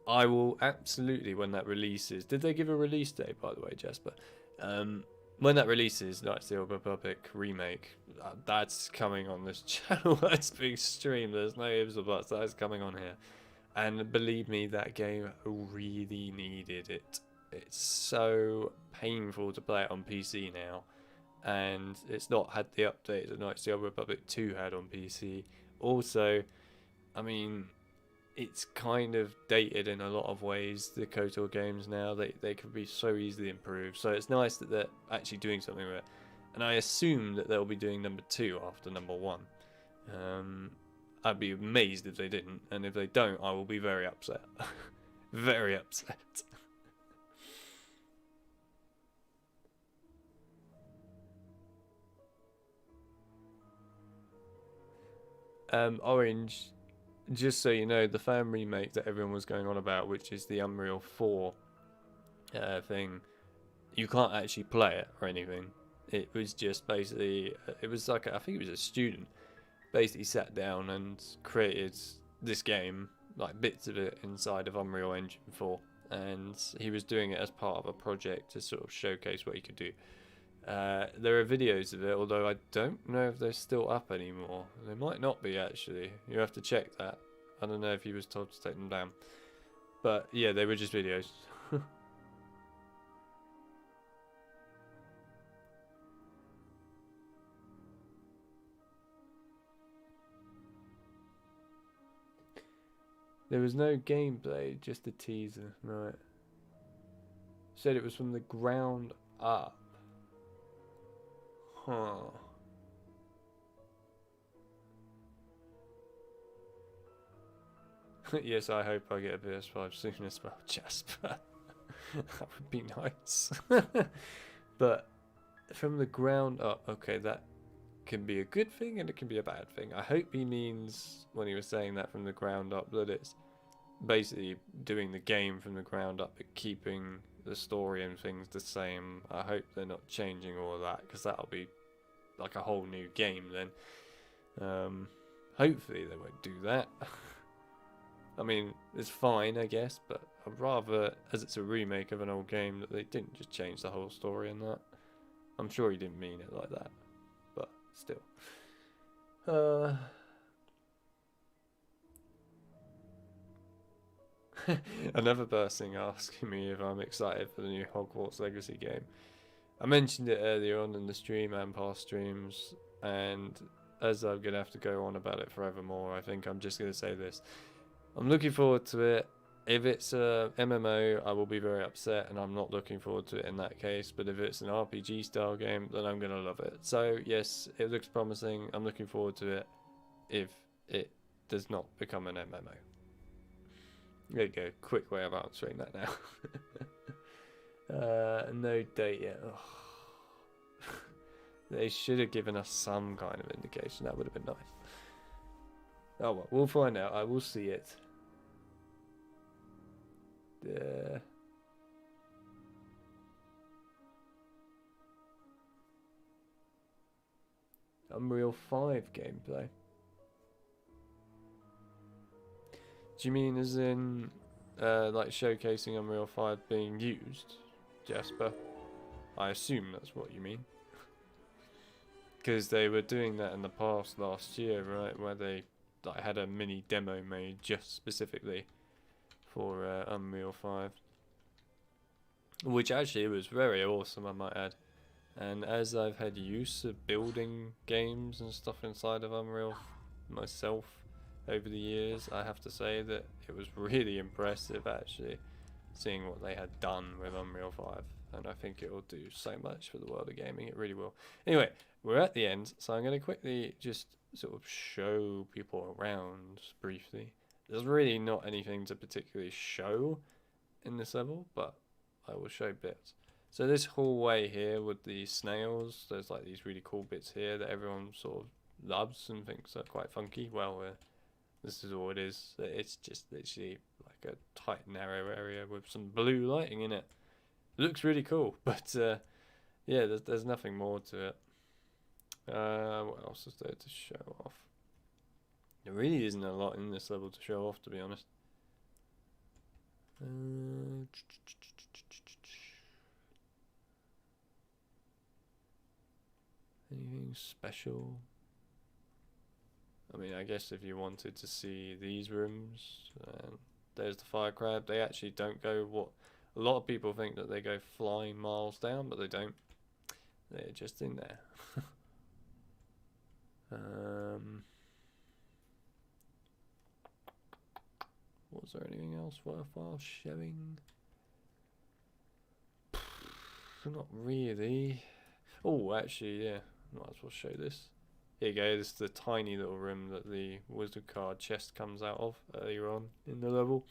I will absolutely, when that releases. Did they give a release date, by the way, Jasper? when that releases, Knights of the Old Republic remake, that's coming on this channel. That's being streamed. There's no ifs or buts. That is coming on here. And believe me, that game really needed it. It's so painful to play it on PC now. And it's not had the update that Knights of the Old Republic 2 had on PC. Also, I mean, it's kind of dated in a lot of ways, the KOTOR games now. They can be so easily improved. So it's nice that they're actually doing something with it. And I assume that they'll be doing number 2 after number 1. I'd be amazed if they didn't. And if they don't, I will be very upset. Very upset. Orange, just so you know, the fan remake that everyone was going on about, which is the Unreal 4 thing, you can't actually play it or anything. It was just basically, it was like, I think it was a student, basically sat down and created this game, like bits of it inside of Unreal Engine 4, and he was doing it as part of a project to sort of showcase what he could do. There are videos of it, although I don't know if they're still up anymore. They might not be, actually. You have to check that. I don't know if he was told to take them down. But yeah, they were just videos. There was no gameplay, just a teaser. Right. Said it was from the ground up. Huh. Yes, I hope I get a PS5 soon as well, Jasper. That would be nice. But from the ground up, okay, that can be a good thing and it can be a bad thing. I hope he means, when he was saying that from the ground up, that it's basically doing the game from the ground up but keeping the story and things the same. I hope they're not changing all of that, because that'll be like a whole new game then. Hopefully they won't do that. I mean, it's fine, I guess, but I'd rather, as it's a remake of an old game, that they didn't just change the whole story and that. I'm sure he didn't mean it like that, but still. Another person asking me if I'm excited for the new Hogwarts Legacy game. I mentioned it earlier on in the stream and past streams, and as I'm going to have to go on about it forevermore, I think I'm just going to say this. I'm looking forward to it. If it's a MMO, I will be very upset, and I'm not looking forward to it in that case. But if it's an RPG style game, then I'm going to love it. So yes, it looks promising. I'm looking forward to it if it does not become an MMO. There you go. Quick way of answering that now. No date yet. Oh. They should have given us some kind of indication. That would have been nice. Oh well, we'll find out. I will see it. Unreal 5 gameplay. Do you mean as in like showcasing Unreal 5 being used, Jasper? I assume that's what you mean. Because they were doing that in the past last year, right? Where they like had a mini demo made just specifically for Unreal 5. Which actually was very awesome, I might add. And as I've had use of building games and stuff inside of Unreal myself over the years, I have to say that it was really impressive actually, seeing what they had done with Unreal 5. And I think it will do so much for the world of gaming, it really will. Anyway, we're at the end, so I'm going to quickly just sort of show people around briefly. There's really not anything to particularly show in this level, but I will show bits. So this hallway here with the snails, there's like these really cool bits here that everyone sort of loves and thinks are quite funky. Well, this is all it is. It's just literally like a tight, narrow area with some blue lighting in it. It looks really cool, but yeah, there's nothing more to it. What else is there to show off? There really isn't a lot in this level to show off, to be honest. Anything special? I mean, I guess if you wanted to see these rooms, there's the fire crab. They actually don't go what a lot of people think, that they go flying miles down, but they don't. They're just in there. Was there anything else worthwhile showing? Not really. Oh, actually, yeah. Might as well show this. Here you go. This is the tiny little room that the wizard card chest comes out of earlier on in the level.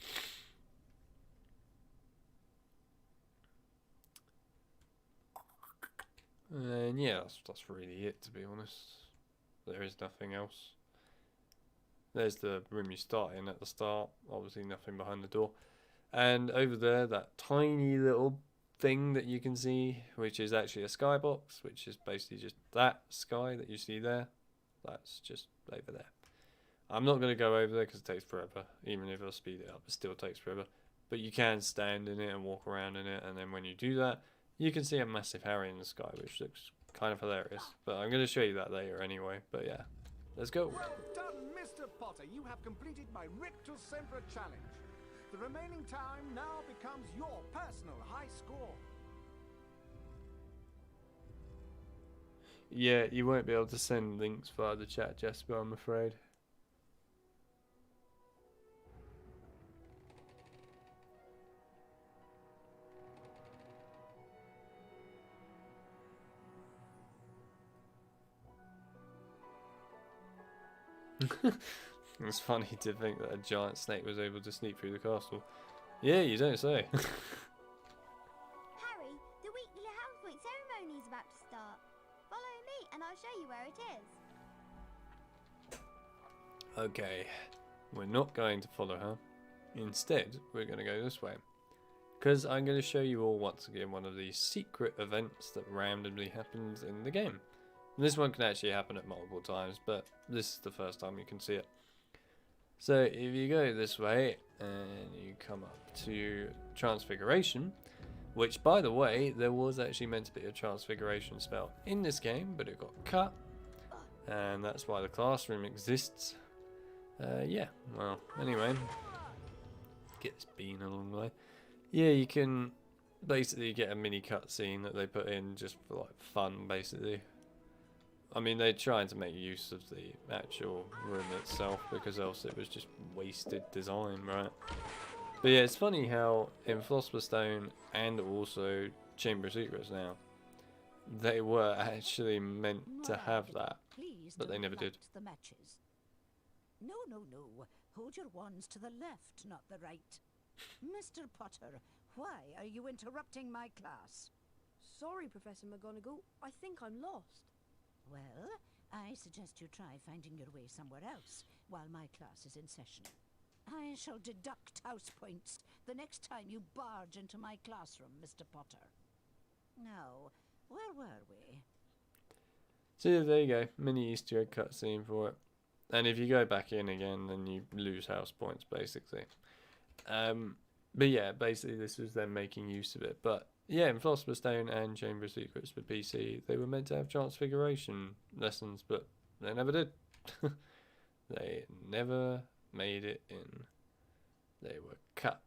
And yeah, that's really it, to be honest. There is nothing else. There's the room you start in at the start. Obviously nothing behind the door. And over there, that tiny little thing that you can see, which is actually a skybox, which is basically just that sky that you see there. That's just over there. I'm not going to go over there because it takes forever. Even if I speed it up, it still takes forever. But you can stand in it and walk around in it, and then when you do that, you can see a massive Harry in the sky, which looks kind of hilarious. But I'm going to show you that later anyway. But yeah, let's go. Well done, Mr. Potter. You have completed my Rictus Sempre challenge. The remaining time now becomes your personal high score. Yeah, you won't be able to send links via the chat, Jasper, I'm afraid. It's funny to think that a giant snake was able to sneak through the castle. Yeah, you don't say. Harry, the weekly house point ceremony is about to start. Follow me and I'll show you where it is. Okay, we're not going to follow her. Instead, we're going to go this way. Because I'm going to show you all once again one of these secret events that randomly happens in the game. And this one can actually happen at multiple times, but this is the first time you can see it. So if you go this way and you come up to Transfiguration, which by the way, there was actually meant to be a Transfiguration spell in this game, but it got cut. And that's why the classroom exists. Yeah, well, anyway. Get this bean along the way. Yeah, you can basically get a mini cutscene that they put in just for like fun, basically. I mean, they're trying to make use of the actual room itself, because else it was just wasted design, right? But yeah, it's funny how in Philosopher Stone and also Chamber of Secrets now, they were actually meant to have that, but they never did. The matches. No, no, no. Hold your wands to the left, not the right. Mr. Potter, why are you interrupting my class? Sorry, Professor McGonagall. I think I'm lost. Well, I suggest you try finding your way somewhere else while my class is in session. I shall deduct house points the next time you barge into my classroom, Mr. Potter. Now, where were we? So there you go, mini Easter egg cutscene for it. And if you go back in again, then you lose house points, basically. But yeah, basically this was them making use of it. But yeah, in Philosopher's Stone and Chamber of Secrets for PC, they were meant to have Transfiguration lessons, but they never did. They never made it in. They were cut.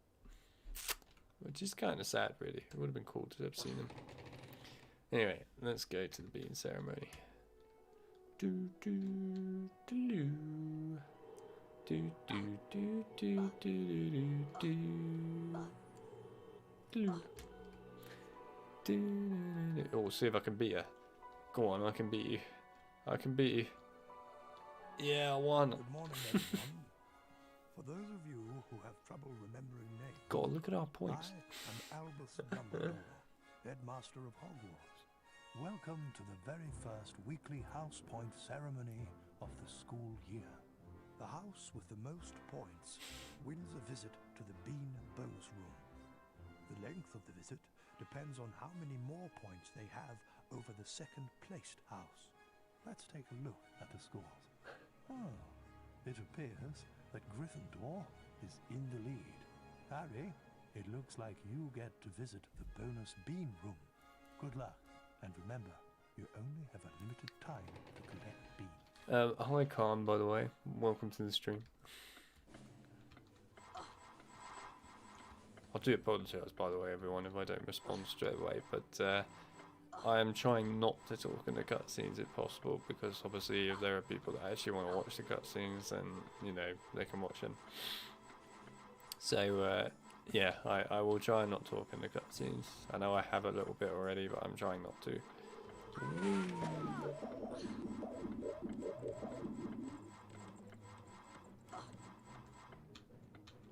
Which is kind of sad, really. It would have been cool to have seen them. Anyway, let's go to the bean ceremony. Do do do do do do do do do do do. Oh, see if I can beat her. Go on, I can beat you. I can beat you. Yeah, I won. Good morning, everyone. For those of you who have trouble remembering names, God, look at our points. I am Albus Dumbledore, Headmaster of Hogwarts. Welcome to the very first weekly house point ceremony of the school year. The house with the most points wins a visit to the Bean Bows Room. The length of the visit depends on how many more points they have over the second placed house. Let's take a look at the scores. Oh, it appears that Gryffindor is in the lead. Harry, it looks like you get to visit the bonus Bean Room. Good luck, and remember, You only have a limited time to collect beans. Hi Khan, by the way. Welcome to the stream. I do apologise, by the way, everyone, if I don't respond straight away, but I am trying not to talk in the cutscenes if possible, because obviously if there are people that actually want to watch the cutscenes, then, you know, they can watch them. So, yeah, I will try not to talk in the cutscenes. I know I have a little bit already, but I'm trying not to.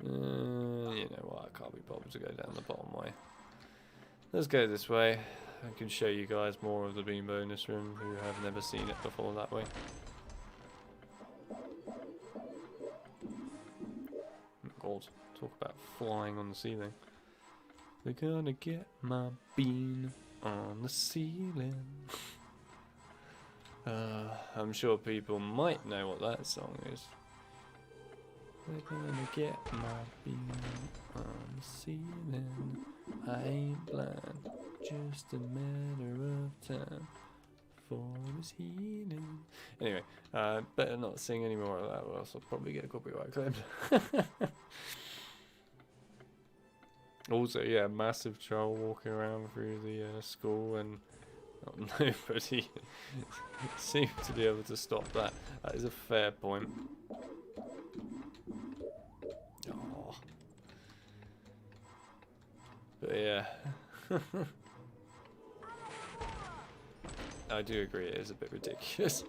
You know what, I can't be bothered to go down the bottom way. Let's go this way. I can show you guys more of the bean bonus room who have never seen it before that way. God, talk about flying on the ceiling. We're gonna get my bean on the ceiling. I'm sure people might know what that song is. We're gonna get my bean on the ceiling. I ain't blind, just a matter of time for this healing. Anyway, better not sing any more of that, or else I'll probably get a copyright claim. Also, yeah, massive troll walking around through the school, and nobody seemed to be able to stop that. That is a fair point. Oh. But yeah. I do agree, it is a bit ridiculous.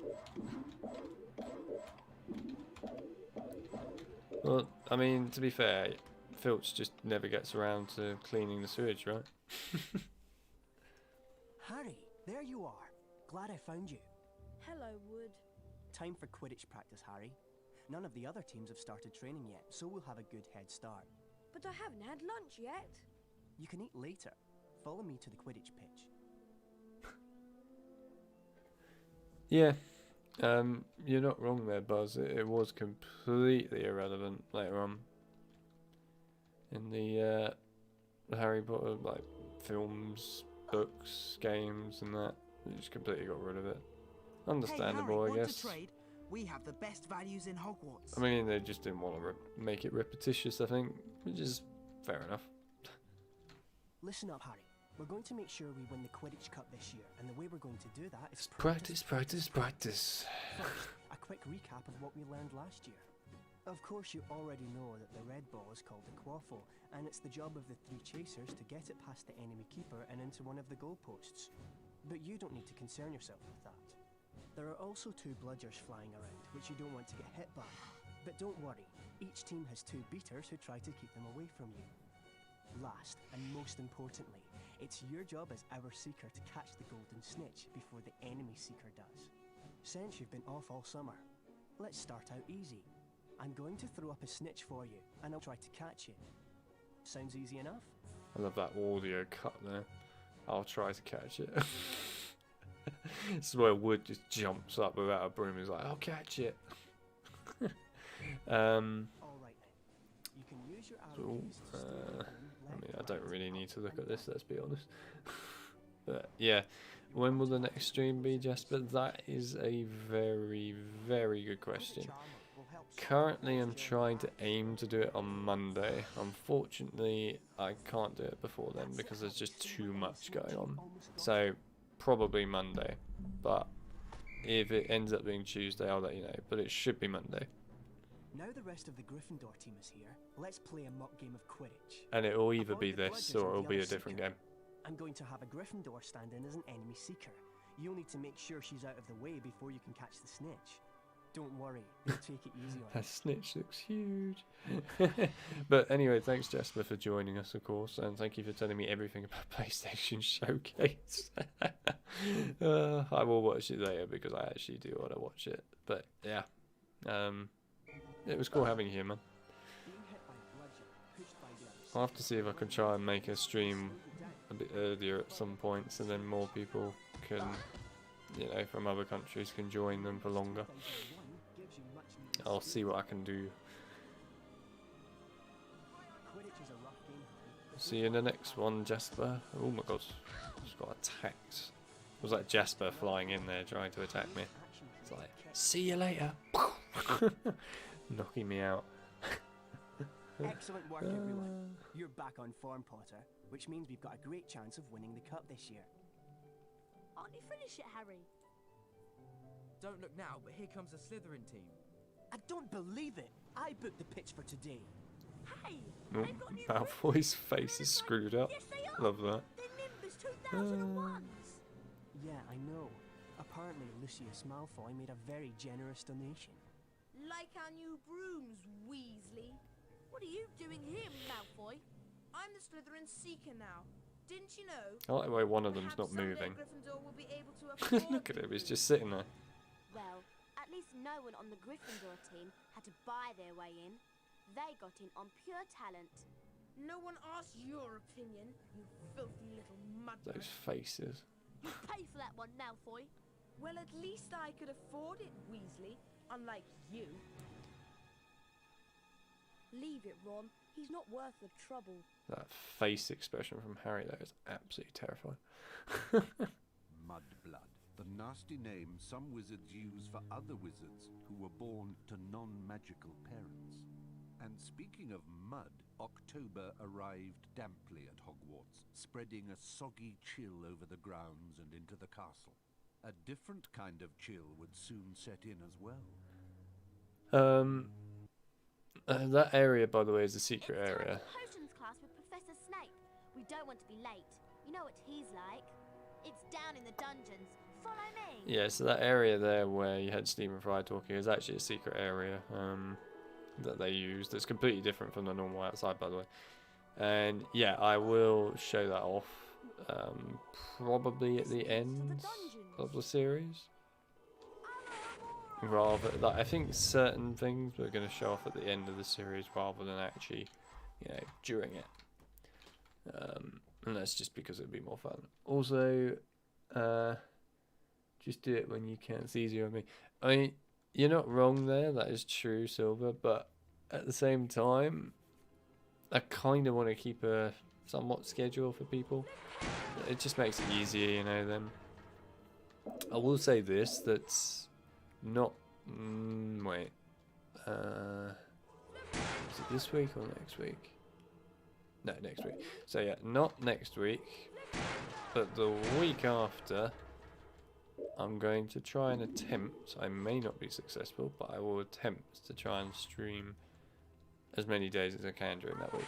Well, I mean, to be fair, Filch just never gets around to cleaning the sewage, right? Harry, there you are. Glad I found you. Hello, Wood. Time for Quidditch practice, Harry. None of the other teams have started training yet, so we'll have a good head start. But I haven't had lunch yet. You can eat later. Follow me to the Quidditch pitch. Yeah, you're not wrong there, Buzz. It was completely irrelevant later on in the Harry Potter films, books, games, and that. They just completely got rid of it. Understandable, hey, Harry, I guess. Want to trade? We have the best values in Hogwarts. I mean, they just didn't want to make it repetitious, I think, which is fair enough. Listen up, Harry. We're going to make sure we win the Quidditch Cup this year, and the way we're going to do that is Practice. First, a quick recap of what we learned last year. Of course, you already know that the red ball is called the quaffle, and it's the job of the 3 chasers to get it past the enemy keeper and into one of the goalposts. But you don't need to concern yourself with that. There are also 2 bludgers flying around, which you don't want to get hit by. But don't worry, each team has 2 beaters who try to keep them away from you. Last, and most importantly, it's your job as our Seeker to catch the Golden Snitch before the enemy Seeker does. Since you've been off all summer, let's start out easy. I'm going to throw up a snitch for you, and I'll try to catch it. Sounds easy enough? I love that audio cut there. I'll try to catch it. This is where Wood just jumps up without a broom. He's like, I'll catch it. All right then. You can use your arrows to I mean, I don't really need to look at this, let's be honest. But yeah, when will the next stream be, Jasper? That is a very, very good question. Currently, I'm trying to aim to do it on Monday. Unfortunately, I can't do it before then because there's just too much going on. So, probably Monday. But if it ends up being Tuesday, I'll let you know. But it should be Monday. Now the rest of the Gryffindor team is here. Let's play a mock game of Quidditch. And it will either be this or it will be a different game. I'm going to have a Gryffindor stand in as an enemy Seeker. You'll need to make sure she's out of the way before you can catch the snitch. Don't worry, you'll take it easy on her. That snitch looks huge. But anyway, thanks Jasper for joining us, of course, and thank you for telling me everything about PlayStation Showcase. I will watch it later because I actually do want to watch it. But yeah, it was cool having you here, man. I'll have to see if I can try and make a stream a bit earlier at some points, and then more people can, you know, from other countries can join them for longer. I'll see what I can do. See you in the next one, Jasper. Oh my god, just got attacked. was like Jasper flying in there trying to attack me. It's like, see you later. Knocking me out. Excellent work, everyone. You're back on form, Potter, which means we've got a great chance of winning the cup this year. Aren't you finished yet, Harry? Don't look now, but here comes the Slytherin team. I don't believe it. I booked the pitch for today. Hey, Oh, Malfoy's face is screwed up. Yes, they are. Love that. They're Nimbus 2001s. Yeah, I know. Apparently, Lucius Malfoy made a very generous donation. Like our new brooms, Weasley. What are you doing here, Malfoy? I'm the Slytherin Seeker now. Didn't you know? I like the way one of them's not Perhaps moving. someday Gryffindor will be able to afford Look at him, he's just sitting there. Well, at least no one on the Gryffindor team had to buy their way in. They got in on pure talent. No one asked your opinion, you filthy little mud. Those faces. You pay for that one, Malfoy. Well, at least I could afford it, Weasley, unlike you. Leave it, Ron. He's not worth the trouble. That face expression from Harry there is absolutely terrifying. Mudblood, the nasty name some wizards use for other wizards who were born to non-magical parents. And speaking of mud, October arrived damply at Hogwarts, spreading a soggy chill over the grounds and into the castle. A different kind of chill would soon set in as well. That area, by the way, is a secret It's area. time for potions class with Professor Snape. We don't want to be late. You know what he's like. It's down in the dungeons. Follow me. Yeah, so that area there where you had Stephen Fry talking is actually a secret area that they use. That's completely different from the normal outside, by the way. And yeah, I will show that off probably at the end of the series. Rather, like, I think certain things we're going to show off at the end of the series rather than actually, you know, during it. And that's just because it'd be more fun. Also, just do it when you can. It's easier on me. I mean, you're not wrong there. That is true, Silver. But at the same time, I kind of want to keep a somewhat schedule for people. It just makes it easier, you know. Then I will say this: that's not. Wait. Is it this week or next week? No, next week. So yeah, not next week, but the week after. I'm going to try and attempt. I may not be successful, but I will attempt to try and stream as many days as I can during that week,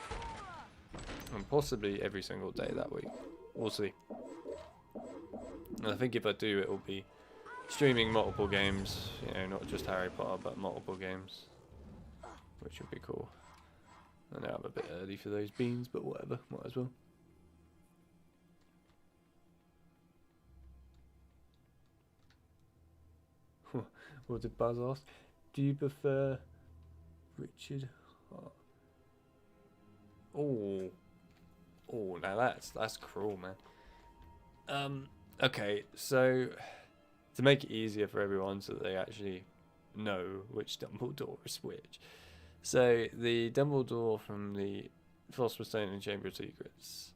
and possibly every single day that week. We'll see. And I think if I do, it will be streaming multiple games, you know, not just Harry Potter, but multiple games, which would be cool. I know I'm a bit early for those beans, but whatever, might as well. What did Buzz ask? Do you prefer Richard? Oh, now that's cruel, man. Okay, so to make it easier for everyone so that they actually know which Dumbledore is which. So the Dumbledore from the Philosopher Stones and Chamber of Secrets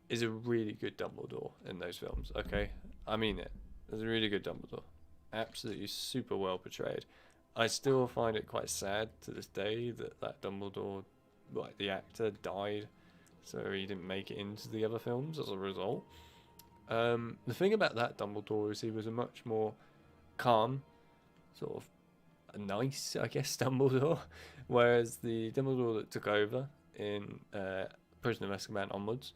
is a really good Dumbledore in those films, okay? I mean it. It's a really good Dumbledore. Absolutely super well portrayed. I still find it quite sad to this day that Dumbledore, like the actor, died, so he didn't make it into the other films as a result. The thing about that Dumbledore is he was a much more calm, sort of a nice, I guess, Dumbledore, whereas the Dumbledore that took over in Prisoner of Azkaban onwards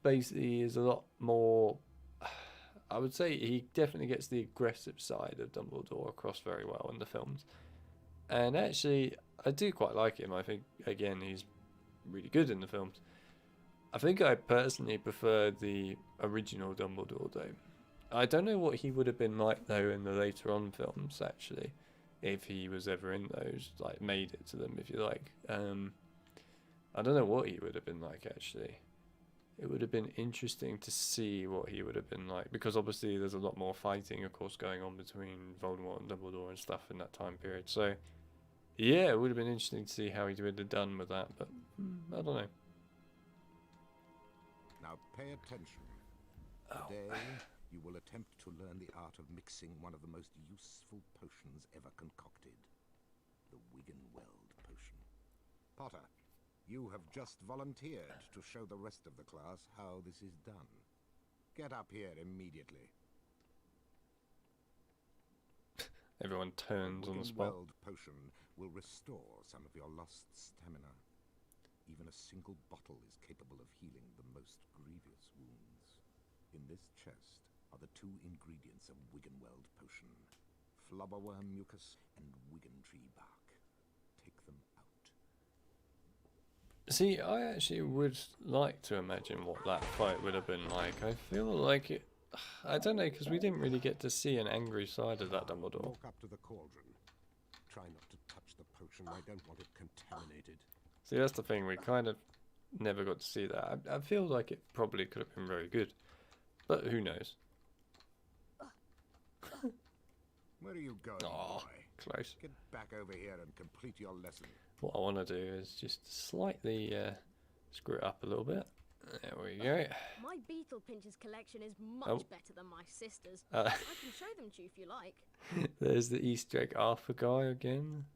basically is a lot more. I would say he definitely gets the aggressive side of Dumbledore across very well in the films. And actually, I do quite like him. I think, again, he's really good in the films. I think I personally prefer the original Dumbledore, though. I don't know what he would have been like, though, in the later on films, actually. If he was ever in those, like, made it to them, if you like. I don't know what he would have been like, actually. It would have been interesting to see what he would have been like, because obviously there's a lot more fighting, of course, going on between Voldemort and Dumbledore and stuff in that time period. So, yeah, it would have been interesting to see how he would have done with that, but I don't know. Now pay attention. Oh. Today you will attempt to learn the art of mixing one of the most useful potions ever concocted. The Wiggenweld potion. Potter, you have just volunteered to show the rest of the class how this is done. Get up here immediately. Everyone turns on the spot. The Wiggenweld potion will restore some of your lost stamina. Even a single bottle is capable of healing the most grievous wounds. In this chest are the 2 ingredients of Wiggenweld potion: flubberworm mucus and wiggentree bark. Take them out. See, I actually would like to imagine what that fight would have been like. I feel like it... I don't know, because we didn't really get to see an angry side of that Dumbledore. Walk up to the cauldron. Try not to touch the potion. I don't want it contaminated. See, that's the thing. We kind of never got to see that. I feel like it probably could have been very good. But who knows? Where are you going, boy? Close. Get back over here and complete your lesson. What I want to do is just slightly screw it up a little bit. There we go. My Beetle Pinchers collection is much better than my sister's. I can show them to you if you like. There's the Easter egg Arthur guy again.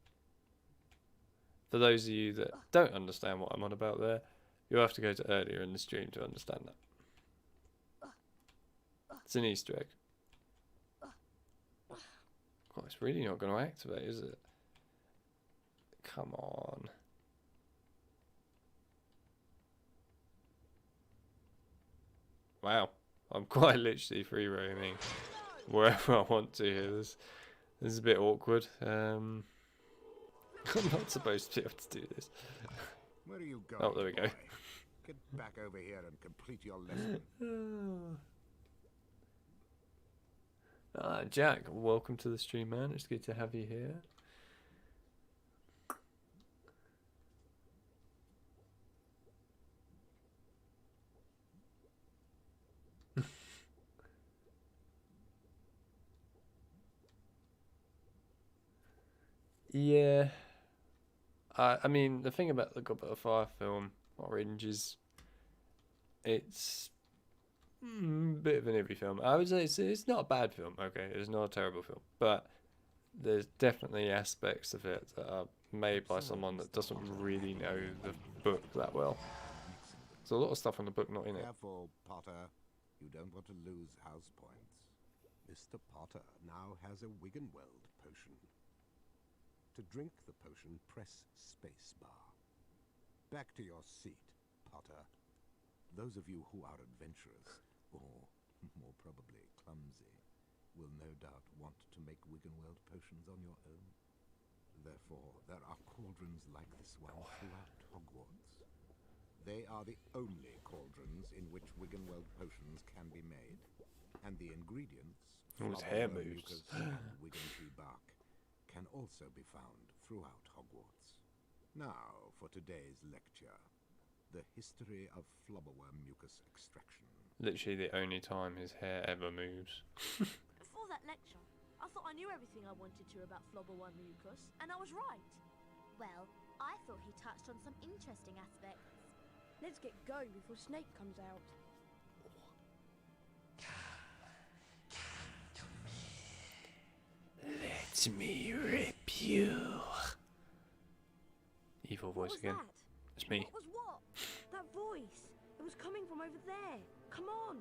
For those of you that don't understand what I'm on about there, you'll have to go to earlier in the stream to understand that. It's an Easter egg. God, it's really not going to activate, is it? Come on. Wow, I'm quite literally free roaming wherever I want to here. This is a bit awkward. I'm not supposed to be able to do this. Where are you going? Oh, there we go. Get back over here and complete your lesson. Jack, welcome to the stream, man. It's good to have you here. Yeah. I mean, the thing about the Goblet of Fire film, Orange, is it's a bit of an iffy film. I would say it's not a bad film, okay? It's not a terrible film. But there's definitely aspects of it that are made by someone that doesn't really know the book that well. There's a lot of stuff in the book not in it. Careful, Potter. You don't want to lose house points. Mr. Potter now has a Wiggenweld potion. To drink the potion, press spacebar. Back to your seat, Potter. Those of you who are adventurous, or more probably clumsy, will no doubt want to make Wiggenweld potions on your own. Therefore, there are cauldrons like this one throughout Hogwarts. They are the only cauldrons in which Wiggenweld potions can be made, and the ingredients, his hair moves, and wiggentree bark, can also be found throughout Hogwarts. Now for today's lecture, the history of flubberworm mucus extraction. Literally the only time his hair ever moves. Before that lecture, I thought I knew everything I wanted to about flubberworm mucus, and I was right. Well, I thought he touched on some interesting aspects. Let's get going before Snape comes out. Let me rip you. Evil voice again. That? It's me. What was what? That voice. It was coming from over there. Come on.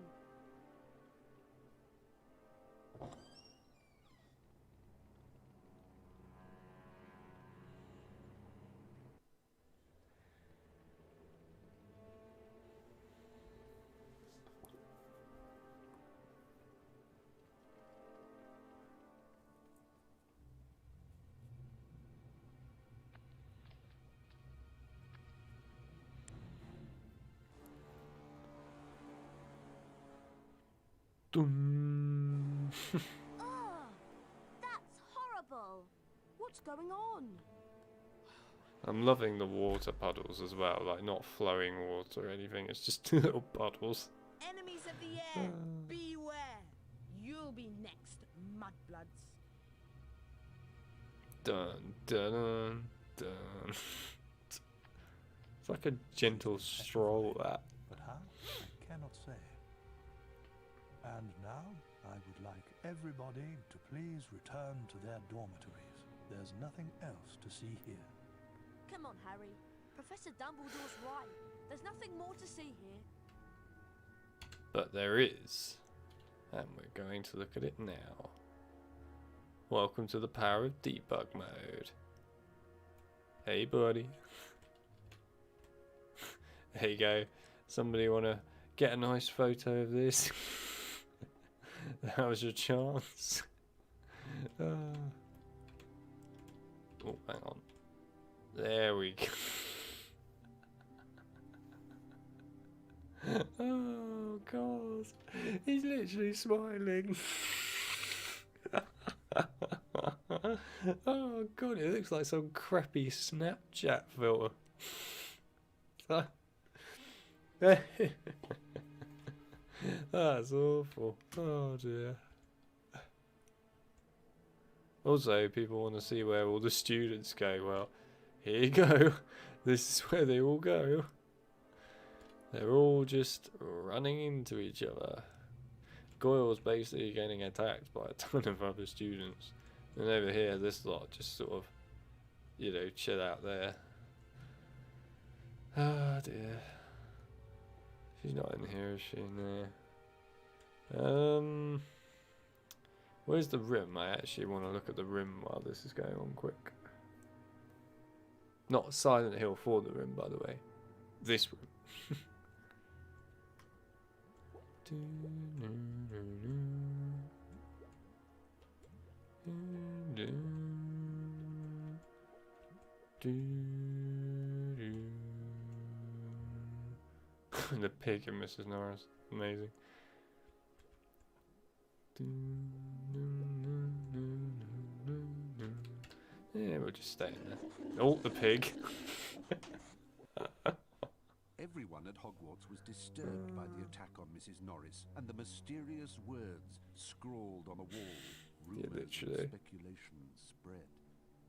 Dum. Oh, that's horrible. What's going on? I'm loving the water puddles as well, like not flowing water or anything, it's just little puddles. Enemies of the air, beware. You'll be next, mudbloods. Dun dun dun dun. It's like a gentle stroll, that. But how? I cannot say. And now, I would like everybody to please return to their dormitories. There's nothing else to see here. Come on, Harry. Professor Dumbledore's right. There's nothing more to see here. But there is. And we're going to look at it now. Welcome to the power of debug mode. Hey, buddy. There you go. Somebody want to get a nice photo of this? That was your chance. Oh, hang on. There we go. Oh, God. He's literally smiling. Oh, God. It looks like some crappy Snapchat filter. That's awful. Oh dear. Also, people want to see where all the students go. Well, here you go. This is where they all go. They're all just running into each other. Goyle's basically getting attacked by a ton of other students. And over here, this lot just sort of, you know, chill out there. Oh dear. She's not in here, is she? No. Where's the room? I actually want to look at the room while this is going on quick. Not Silent Hill for the room, by the way. This room. The pig and Mrs. Norris. Amazing. Yeah, we'll just stay in there. Oh, the pig. Everyone at Hogwarts was disturbed by the attack on Mrs. Norris and the mysterious words scrawled on a wall. Rumours and speculations spread.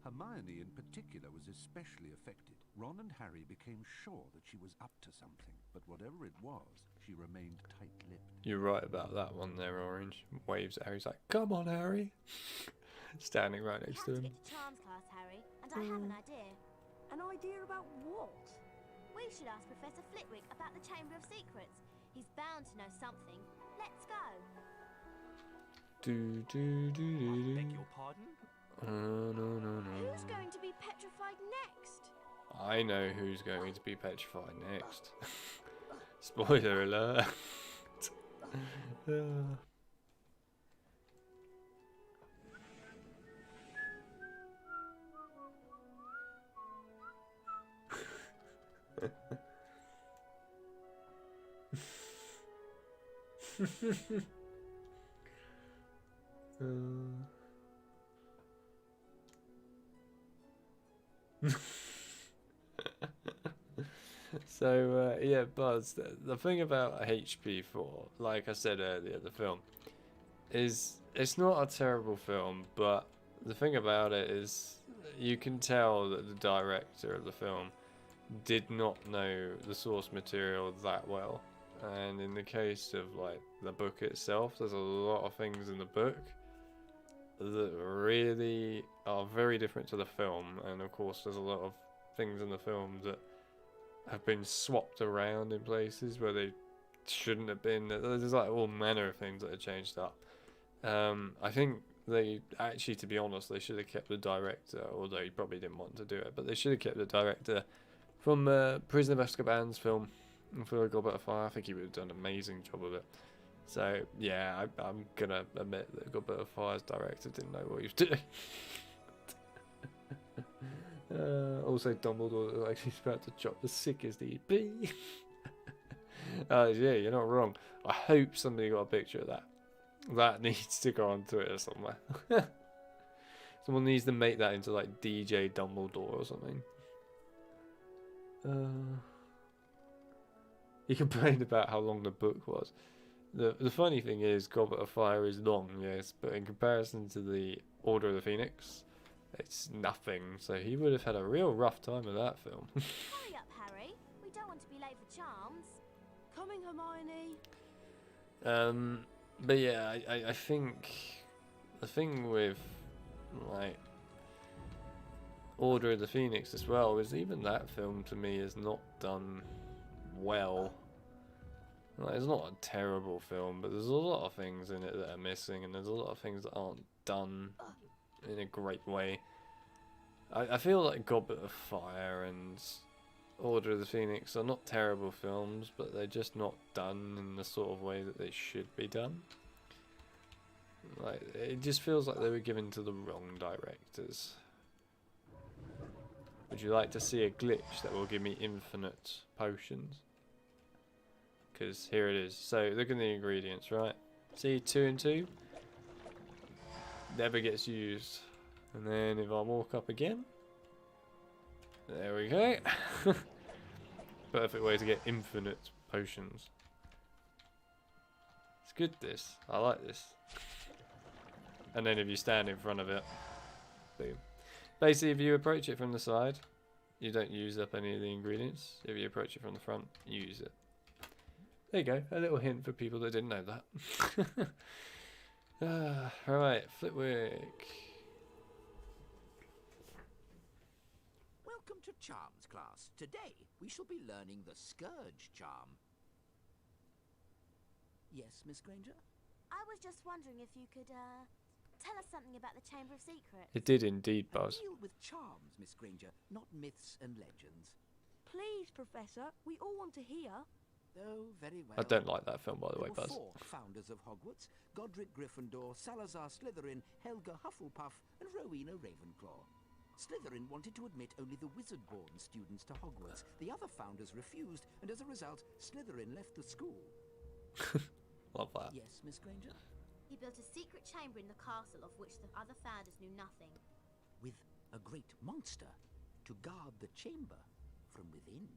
Hermione in particular was especially affected. Ron and Harry became sure that she was up to something, but whatever it was, she remained tight-lipped. You're right about that one there, Orange. Waves at Harry's like, come on, Harry. Standing right next to him. We have to get to Charms class, Harry, and I have an idea. An idea about what? We should ask Professor Flitwick about the Chamber of Secrets. He's bound to know something. Let's go. I beg your pardon? No. Who's going to be petrified next? I know who's going to be petrified next. Spoiler alert. So yeah, Buzz, the thing about HP4, like I said earlier, the film is, it's not a terrible film, but the thing about it is you can tell that the director of the film did not know the source material that well. And in the case of like the book itself, there's a lot of things in the book that really are very different to the film, and of course there's a lot of things in the film that have been swapped around in places where they shouldn't have been. There's like all manner of things that are changed up. I think they actually, to be honest, they should have kept the director, although he probably didn't want to do it, but they should have kept the director from Prison of Azkaban's film for Goblet of Fire. I think he would have done an amazing job of it. So yeah, I'm gonna admit that Goblet of Fire's director didn't know what he was doing. Also, Dumbledore looks like he's about to drop the sickest EP. Yeah, you're not wrong. I hope somebody got a picture of that. That needs to go on Twitter somewhere. Someone needs to make that into like DJ Dumbledore or something. He complained about how long the book was. The funny thing is, Goblet of Fire is long, yes, but in comparison to the Order of the Phoenix, it's nothing. So he would have had a real rough time with that film. Hurry up, Harry. We don't want to be late for Charms. Coming, Hermione. But yeah, I think the thing with like Order of the Phoenix as well is even that film to me is not done well. Like, it's not a terrible film, but there's a lot of things in it that are missing, and there's a lot of things that aren't done in a great way. I feel like Goblet of Fire and Order of the Phoenix are not terrible films, but they're just not done in the sort of way that they should be done. Like, it just feels like they were given to the wrong directors. Would you like to see a glitch that will give me infinite potions? Because here it is. So look at the ingredients, right? See, 2 and 2 never gets used. And then if I walk up again, there we go. Perfect way to get infinite potions. It's good, this. I like this. And then if you stand in front of it, boom. Basically, if you approach it from the side, you don't use up any of the ingredients. If you approach it from the front, you use it. There you go, a little hint for people that didn't know that. Alright, Flitwick. Welcome to Charms class. Today we shall be learning the Scourge Charm. Yes, Miss Granger? I was just wondering if you could, tell us something about the Chamber of Secrets. It did indeed, Buzz. Deal with charms, Miss Granger, not myths and legends. Please, Professor, we all want to hear. Oh, very well. I don't like that film, by the way, There Buzz. were 4 founders of Hogwarts: Godric Gryffindor, Salazar Slytherin, Helga Hufflepuff, and Rowena Ravenclaw. Slytherin wanted to admit only the wizard-born students to Hogwarts. The other founders refused, and as a result, Slytherin left the school. Love that. Yes, Miss Granger? He built a secret chamber in the castle of which the other founders knew nothing. With a great monster to guard the chamber from within.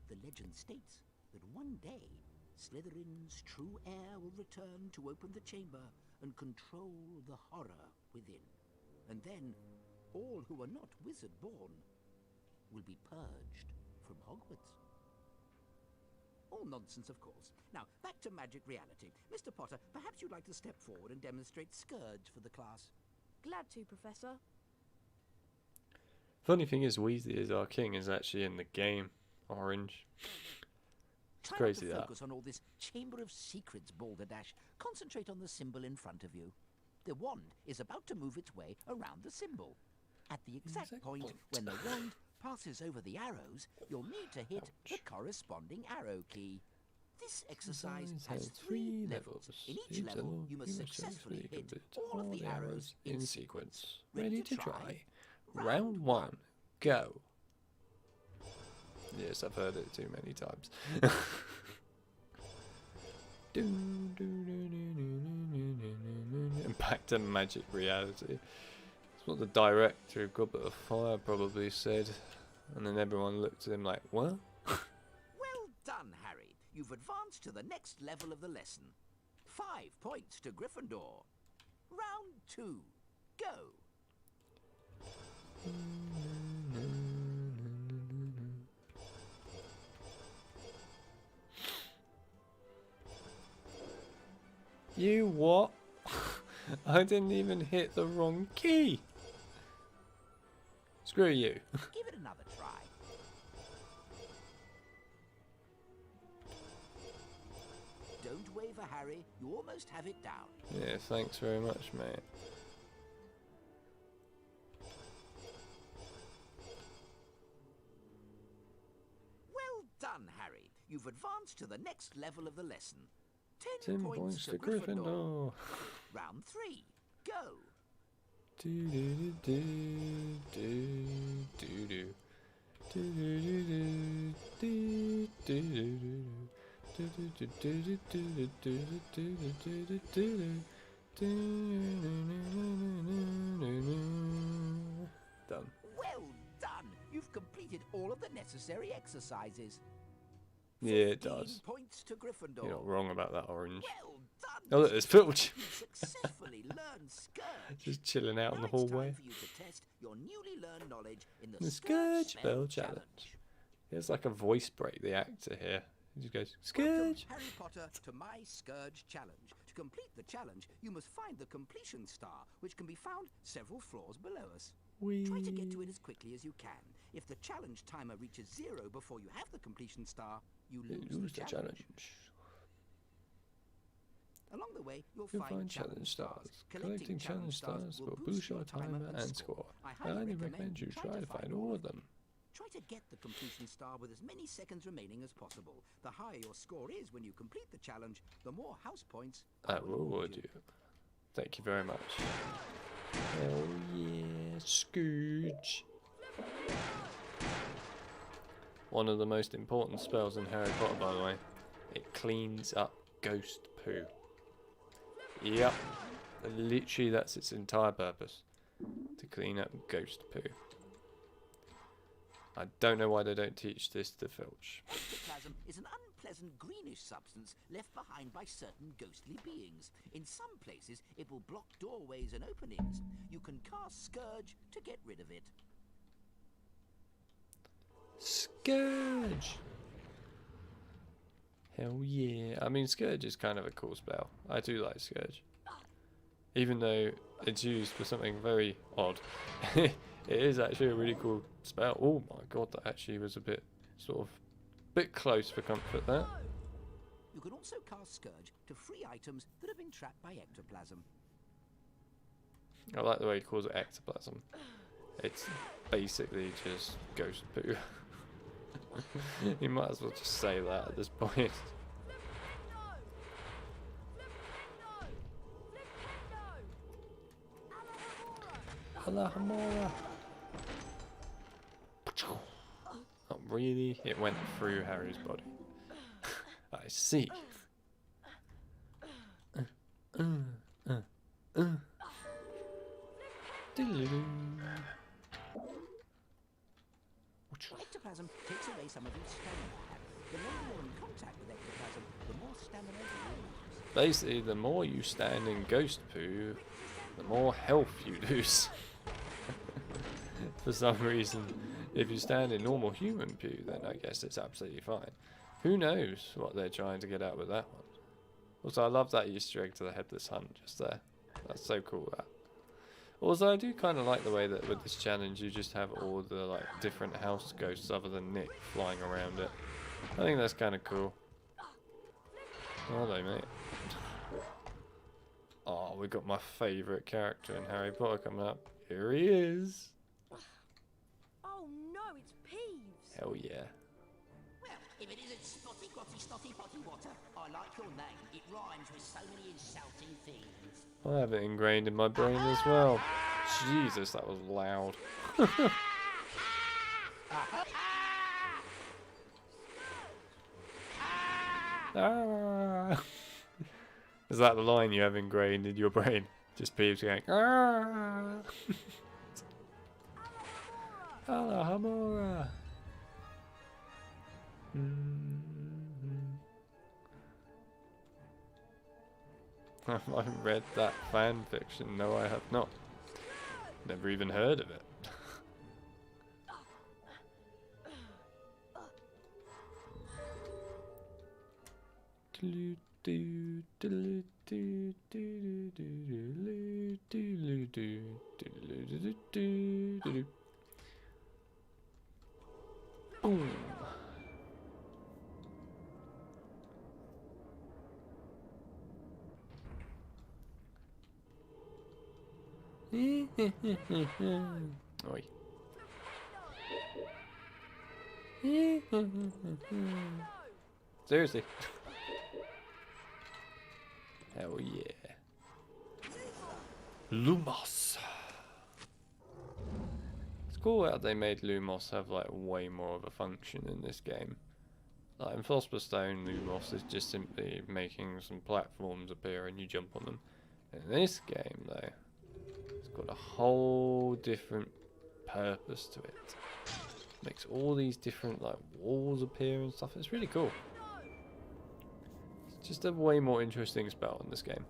The legend states that one day, Slytherin's true heir will return to open the chamber and control the horror within. And then, all who are not wizard-born will be purged from Hogwarts. All nonsense, of course. Now, back to magic reality. Mr. Potter, perhaps you'd like to step forward and demonstrate Scourge for the class. Glad to, Professor. Funny thing is, Weasley is our king is actually in the game. Orange. It's Try crazy not to that. focus on all this Chamber of Secrets balderdash. Concentrate on the symbol in front of you. The wand is about to move its way around the symbol. At the exact point when the wand passes over the arrows, you'll need to hit the corresponding arrow key. This exercise has 3 levels. In each level, you must successfully hit all of the arrows in sequence. Ready to try. Round 1. Go. Yes, I've heard it too many times. And back to magic reality. That's what the director of Goblet of Fire probably said. And then everyone looked at him like, what? Well done, Harry. You've advanced to the next level of the lesson. 5 points to Gryffindor. Round 2. Go. You what? I didn't even hit the wrong key. Screw you. Give it another try. Don't waver, Harry. You almost have it down. Yeah, thanks very much, mate. Well done, Harry. You've advanced to the next level of the lesson. 10 points to Gryffindor. Round 3. Go. Do do do do do do do do Done. Well done. You've completed all of the necessary exercises. Yeah, it does. Points to Gryffindor. You're not wrong about that orange. Well done. Oh, look, there's Filch. You successfully learned Scourge. Just chilling out in the Now it's hallway. time for you to test your newly learned knowledge in the The Scourge Scourge Bell Challenge. There's like a voice break, the actor here. He just goes, Welcome, Scourge. Harry Potter, to my Scourge Challenge. complete the challenge, you must find the completion star, which can be found several floors below us. Whee! Try to get to it as quickly as you can. If the challenge timer reaches 0 before you have the completion star, you lose the challenge. Along the way, you'll find challenge stars. Collecting challenge stars will boost your timer and score. I highly recommend you try to find all of them. Try to get the completion star with as many seconds remaining as possible. The higher your score is when you complete the challenge, the more house points I will reward you. Thank you very much. Hell yeah, Scourge. One of the most important spells in Harry Potter, by the way. It cleans up ghost poo. Yep. Literally, that's its entire purpose. To clean up ghost poo. I don't know why they don't teach this to Filch. Ectoplasm is an unpleasant greenish substance left behind by certain ghostly beings. In some places, it will block doorways and openings. You can cast Scourge to get rid of it. Scourge! Hell yeah. I mean, Scourge is kind of a cool spell. I do like Scourge. Even though it's used for something very odd. It is actually a really cool spell. Oh my god, that actually was a bit, bit close for comfort there. You can also cast Scourge to free items that have been trapped by ectoplasm. I like the way he calls it ectoplasm. It's basically just ghost poo. You might as well just say that at this point. Alhamora. Not really, it went through Harry's body. I see. Ectoplasm takes away some of your stamina. The more you're in contact with ectoplasm, the more stamina you lose. Basically, the more you stand in ghost poo, the more health you lose. For some reason, if you stand in normal human poo, then I guess it's absolutely fine. Who knows what they're trying to get out with that one. Also, I love that Easter egg to the Headless Hunt just there. That's so cool, that. Also, I do kind of like the way that with this challenge you just have all the different house ghosts other than Nick flying around it. I think that's kind of cool. Hello, mate. Oh, we got my favourite character in Harry Potter coming up. Here he is. Oh no, it's Peeves. Hell yeah. Well, if it isn't Spotty Grotty Snotty Potty Water, I like your name. It rhymes with so many insulting things. I have it ingrained in my brain as well. Jesus, that was loud. Ah. Is that the line you have ingrained in your brain? Just Peeves going, ah. Alhamora. Have I read that fan fiction? No, I have not. Never even heard of it. Boom. Oi. Seriously. Hell yeah. Lumos. It's cool how they made Lumos have way more of a function in this game. In Philosopher Stone, Lumos is just simply making some platforms appear and you jump on them. In this game though, it's got a whole different purpose to it. Makes all these different walls appear and stuff. It's really cool. It's just a way more interesting spell in this game.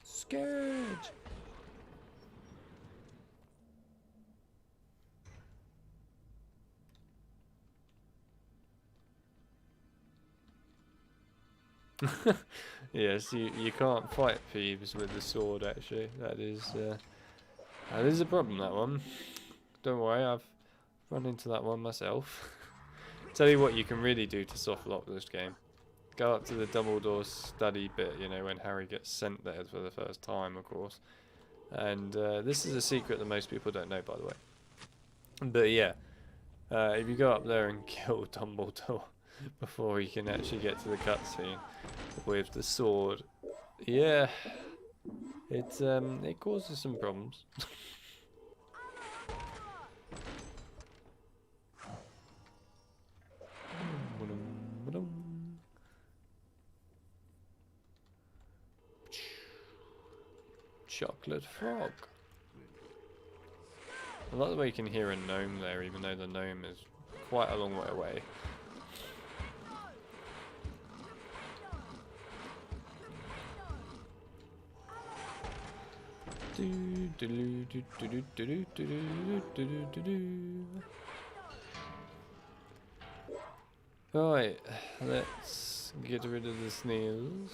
Scourge! Yes, you can't fight thieves with the sword. Actually, that is a problem. That one. Don't worry, I've run into that one myself. Tell you what, you can really do to soft lock this game. Go up to the Dumbledore study bit, you know, when Harry gets sent there for the first time, of course. And this is a secret that most people don't know, by the way. But yeah, if you go up there and kill Dumbledore before he can actually get to the cutscene with the sword, yeah, it causes some problems. Chocolate frog. I like the way you can hear a gnome there, even though the gnome is quite a long way away. Right, let's get rid of the snails.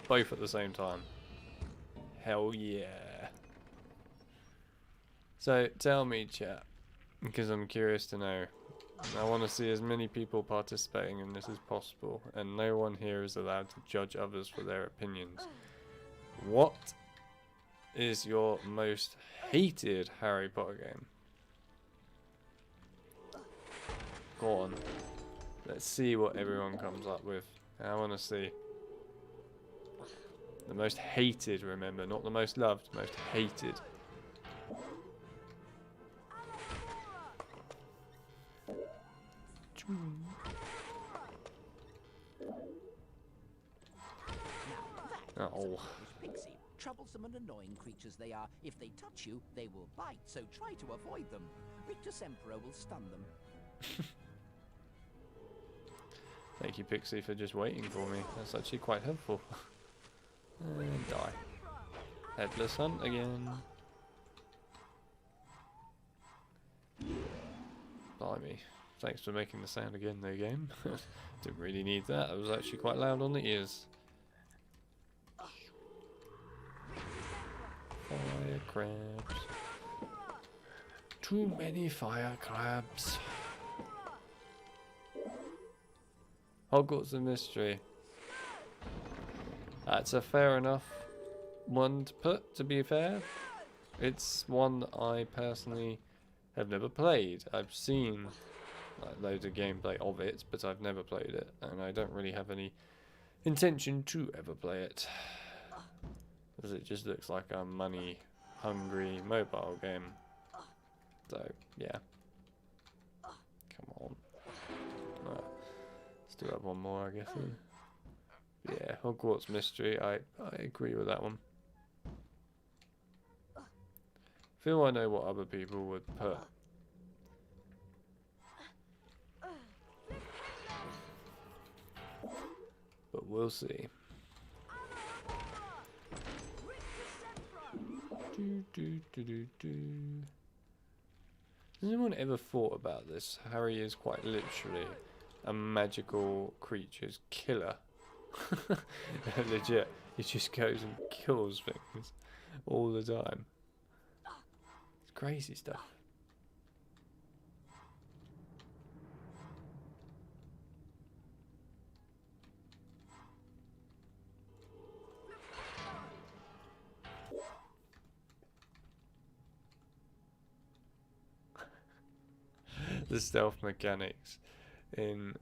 Both at the same time. Hell yeah. So tell me, chat, because I'm curious to know. I want to see as many people participating in this as possible, and no one here is allowed to judge others for their opinions. What is your most hated Harry Potter game? Go on. Let's see what everyone comes up with. I want to see. The most hated, remember, not the most loved, most hated. Oh. Pixie, troublesome and annoying creatures they are. If they touch you, they will bite, so try to avoid them. Rictus Emperor will stun them. Thank you, Pixie, for just waiting for me. That's actually quite helpful. And die. Headless Hunt again. Blimey. Thanks for making the sound again, though, game. Didn't really need that. It was actually quite loud on the ears. Fire crabs. Too many fire crabs. Hogwarts a mystery. That's a fair enough one to put, to be fair. It's one that I personally have never played. I've seen like loads of gameplay of it, but I've never played it, and I don't really have any intention to ever play it, because it just looks like a money-hungry mobile game. So, yeah. Come on. Still have one more, I guess. Yeah, Hogwarts Mystery, I agree with that one. Feel I know what other people would put. But we'll see. Has anyone ever thought about this? Harry is quite literally a magical creature's killer. Legit, he just goes and kills things all the time. It's crazy stuff. The stealth mechanics in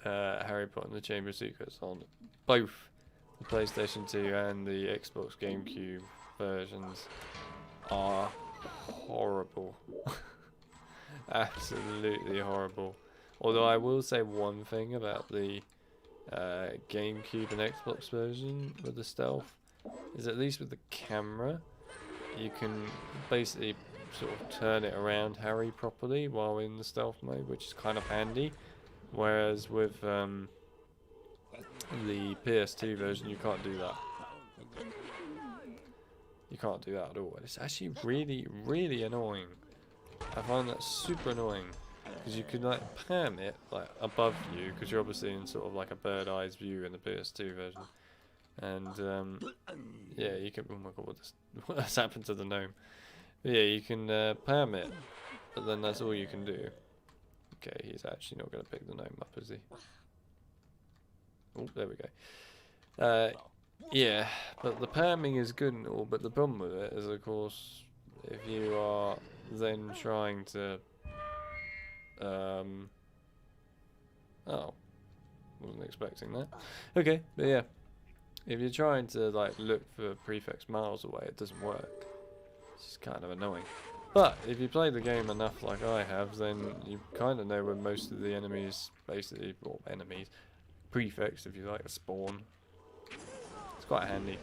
Harry Potter and the Chamber of Secrets on both the PlayStation 2 and the Xbox GameCube versions are horrible. Absolutely horrible. Although I will say one thing about the GameCube and Xbox version with the stealth is, at least with the camera, you can basically sort of turn it around Harry properly while in the stealth mode, which is kind of handy. Whereas with the PS2 version, you can't do that. You can't do that at all. It's actually really, really annoying. I find that super annoying. because you can like pan it like above you, because you're obviously in sort of like a bird eyes view in the PS2 version, and yeah, you can. Oh my god, what has happened to the gnome? But yeah, you can pan it, but then that's all you can do. Okay, he's actually not going to pick the gnome up, is he? Oh, there we go. Yeah, but the palming is good and all, but the problem with it is, of course, if you are then trying to oh, wasn't expecting that. Okay, but yeah, if you're trying to like look for prefects miles away, it doesn't work. It's just kind of annoying. But if you play the game enough like I have, then you kind of know where most of the enemies, basically, or enemies, prefects if you like, spawn. It's quite handy.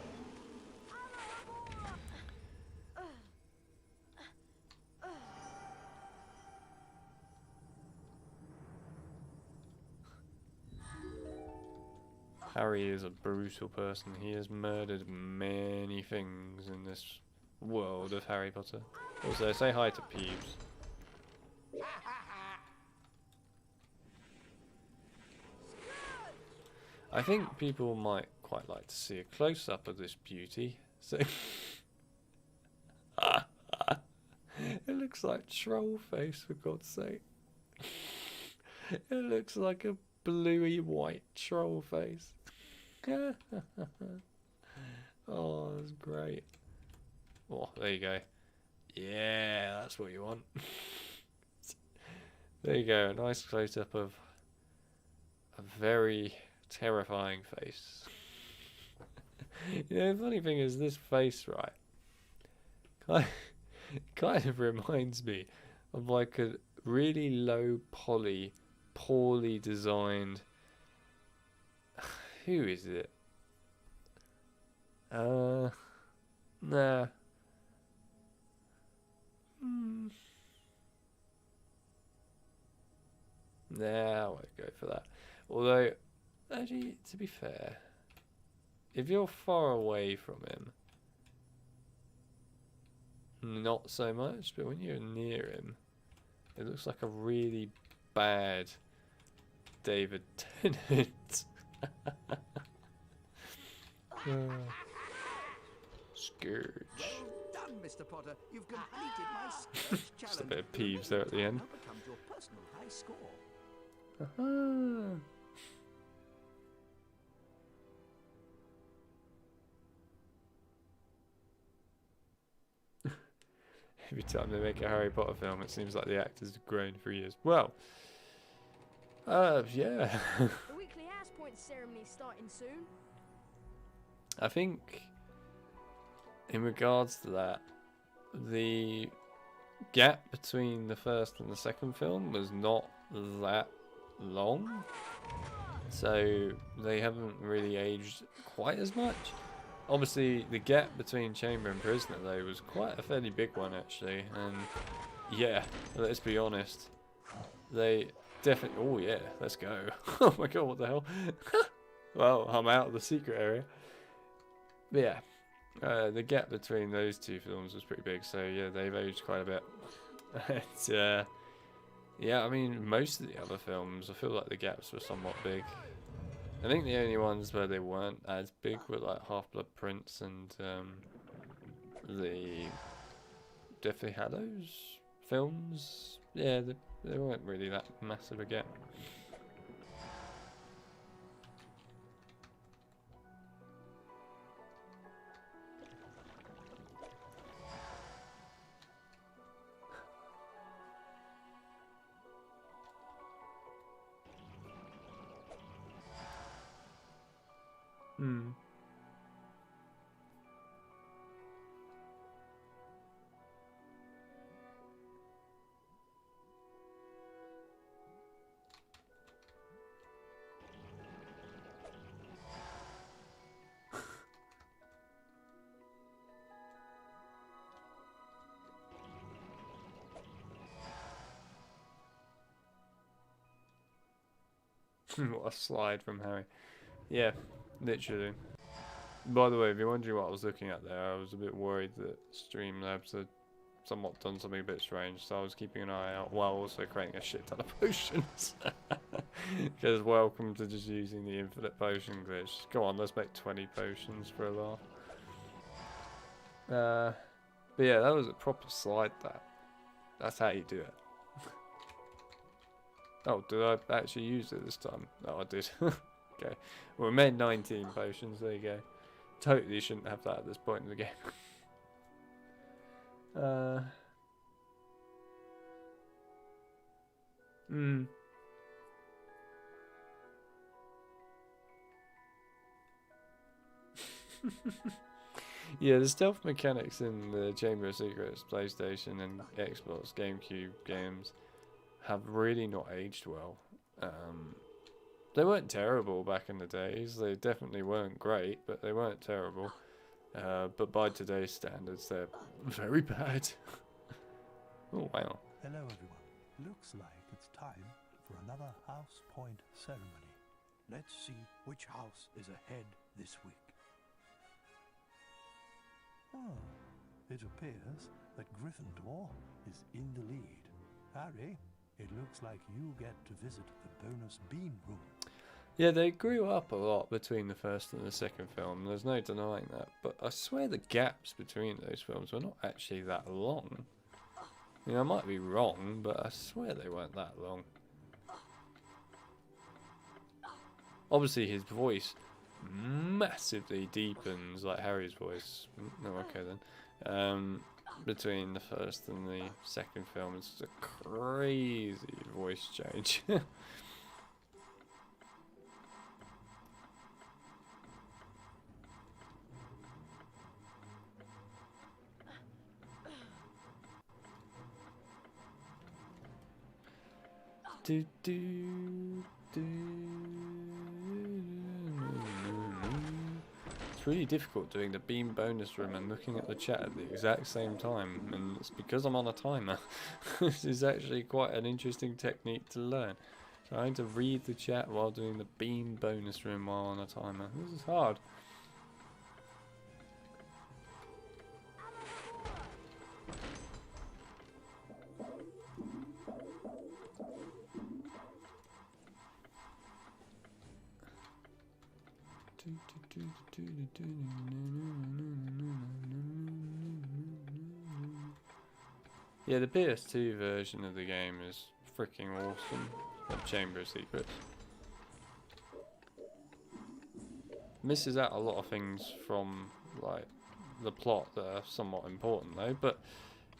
Harry is a brutal person. He has murdered many things in this world of Harry Potter. Also, say hi to Peeves. I think people might quite like to see a close-up of this beauty. So it looks like troll face, for God's sake. It looks like a bluey white troll face. Oh, that's great. Oh, there you go. Yeah, that's what you want. There you go, a nice close-up of a very terrifying face. You know, the funny thing is, this face, right, kind of reminds me of like a really low poly, poorly designed... Who is it? Nah. Nah, I won't go for that. Although, actually, to be fair, if you're far away from him, not so much, but when you're near him, it looks like a really bad David Tennant. Scourge. Well done, Mr. Potter. You've completed my Scourge challenge. Just a bit of Peeves there at the end. Now becomes your personal high score. Every time they make a Harry Potter film, it seems like the actors have grown for years. Well, yeah. The weekly house point ceremony is starting soon. I think, in regards to that, the gap between the first and the second film was not that long, so they haven't really aged quite as much. Obviously, the gap between Chamber and Prisoner, though, was quite a fairly big one, actually, and yeah, let's be honest, they definitely... Oh yeah, let's go. Oh my god, what the hell? Well, I'm out of the secret area. But yeah, the gap between those two films was pretty big, so yeah, they've aged quite a bit. And, yeah, I mean, most of the other films, I feel like the gaps were somewhat big. I think the only ones where they weren't as big were like Half-Blood Prince and the Deathly Hallows films. Yeah, they weren't really that massive a gap. What a slide from Harry. Yeah, literally. By the way, if you're wondering what I was looking at there, I was a bit worried that Streamlabs had somewhat done something a bit strange, so I was keeping an eye out while also creating a shit ton of potions. Because welcome to just using the infinite potion glitch. Go on, let's make 20 potions for a laugh. But yeah, that was a proper slide, that. That's how you do it. Oh, did I actually use it this time? No, I did. Okay. Well, we made 19 potions, there you go. Totally shouldn't have that at this point in the game. Yeah, the stealth mechanics in the Chamber of Secrets, PlayStation and Xbox, GameCube games have really not aged well. They weren't terrible back in the days. They definitely weren't great, but they weren't terrible. But by today's standards, they're very bad. Oh, wow. Hello, everyone. Looks like it's time for another House Point ceremony. Let's see which house is ahead this week. Oh, it appears that Gryffindor is in the lead. Harry, it looks like you get to visit the bonus bean room. Yeah, they grew up a lot between the first and the second film. There's no denying that. But I swear the gaps between those films were not actually that long. I mean, I might be wrong, but I swear they weren't that long. Obviously, his voice massively deepens, like Harry's voice. No, okay then. Between the first and the second film, it's a crazy voice change. It's really difficult doing the beam bonus room and looking at the chat at the exact same time, and it's because I'm on a timer. This is actually quite an interesting technique to learn. Trying to read the chat while doing the beam bonus room while on a timer. This is hard. Yeah, the PS2 version of the game is freaking awesome. The Chamber of Secrets. Misses out a lot of things from like the plot that are somewhat important though, but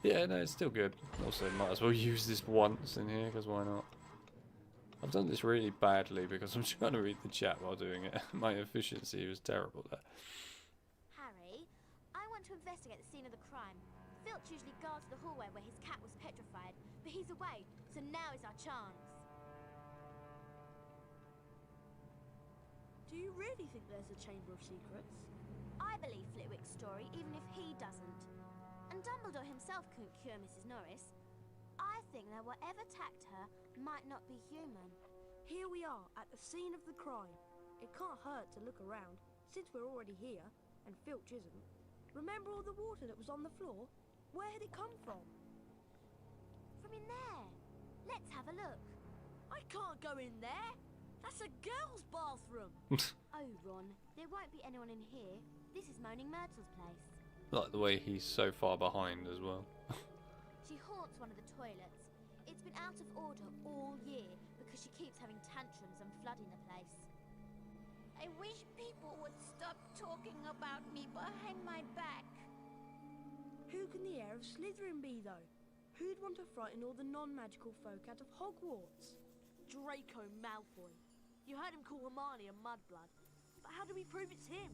yeah, no, it's still good. Also, might as well use this once in here, because why not? I've done this really badly because I'm trying to read the chat while doing it. My efficiency was terrible there. Harry, I want to investigate the scene of the crime. Filch usually guards the hallway where his cat was petrified, but he's away, so now is our chance. Do you really think there's a Chamber of Secrets? I believe Flitwick's story, even if he doesn't. And Dumbledore himself couldn't cure Mrs. Norris. I think that whatever attacked her might not be human. Here we are, at the scene of the crime. It can't hurt to look around, since we're already here, and Filch isn't. Remember all the water that was on the floor? Where had it come from? From in there. Let's have a look. I can't go in there. That's a girl's bathroom. Oh, Ron, there won't be anyone in here. This is Moaning Myrtle's place. Like the way he's so far behind as well. She haunts one of the toilets. It's been out of order all year because she keeps having tantrums and flooding the place. I wish people would stop talking about me behind my back. Who can the heir of Slytherin be, though? Who'd want to frighten all the non-magical folk out of Hogwarts? Draco Malfoy. You heard him call Hermione a mudblood. But how do we prove it's him?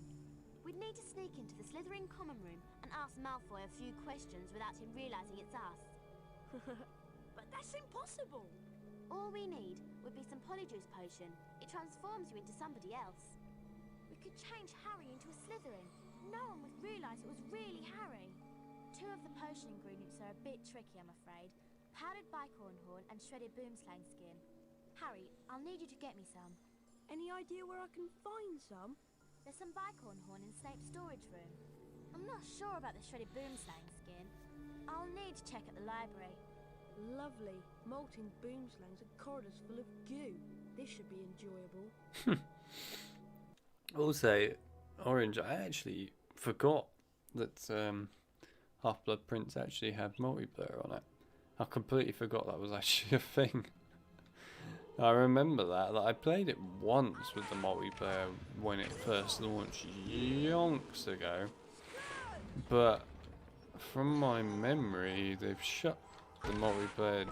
We'd need to sneak into the Slytherin common room and ask Malfoy a few questions without him realising it's us. But that's impossible! All we need would be some Polyjuice potion. It transforms you into somebody else. We could change Harry into a Slytherin. No one would realise it was really Harry. Two of the potion ingredients are a bit tricky, I'm afraid. Powdered bicorn horn and shredded boomslang skin. Harry, I'll need you to get me some. Any idea where I can find some? There's some bicorn horn in Snape's storage room. I'm not sure about the shredded boomslang skin. I'll need to check at the library. Lovely. Molten boomslangs and corridors full of goo. This should be enjoyable. Also, Orange, I actually forgot that Half-Blood Prince actually had multiplayer on it. I completely forgot that was actually a thing. I remember that I played it once with the multiplayer when it first launched yonks ago. But from my memory, they've shut the multiplayer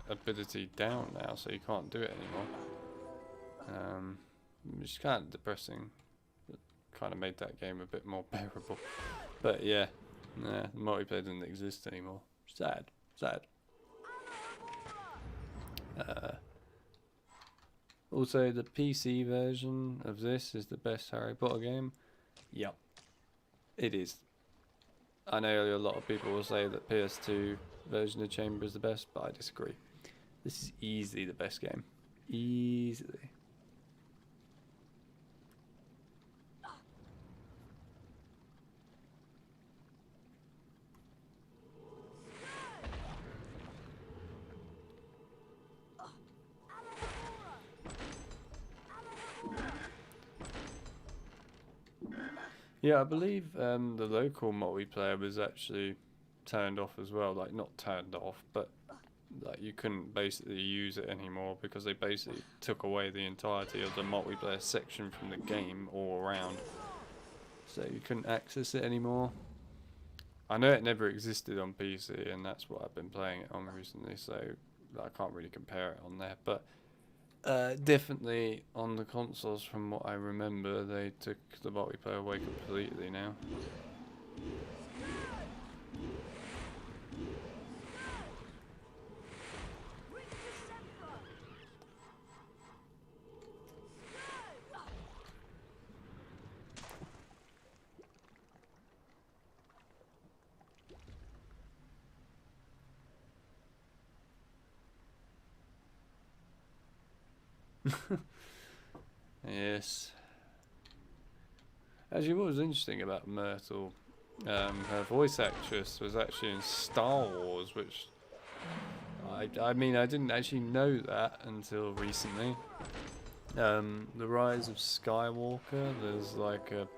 ability down now, so you can't do it anymore. Which is kind of depressing. It kind of made that game a bit more bearable. But yeah, the multiplayer doesn't exist anymore. Sad, sad. Also, the PC version of this is the best Harry Potter game. Yep, it is. I know a lot of people will say that PS2 version of Chamber is the best, but I disagree. This is easily the best game. Easily. Yeah, I believe the local multiplayer was actually turned off as well. Like, not turned off, but like you couldn't basically use it anymore because they basically took away the entirety of the multiplayer section from the game all around. So you couldn't access it anymore. I know it never existed on PC, and that's what I've been playing it on recently, so I can't really compare it on there. But definitely on the consoles, from what I remember, they took the multiplayer away completely now. Yes. Actually, what was interesting about Myrtle, her voice actress was actually in Star Wars, which I mean, I didn't actually know that until recently. The Rise of Skywalker, there's like a,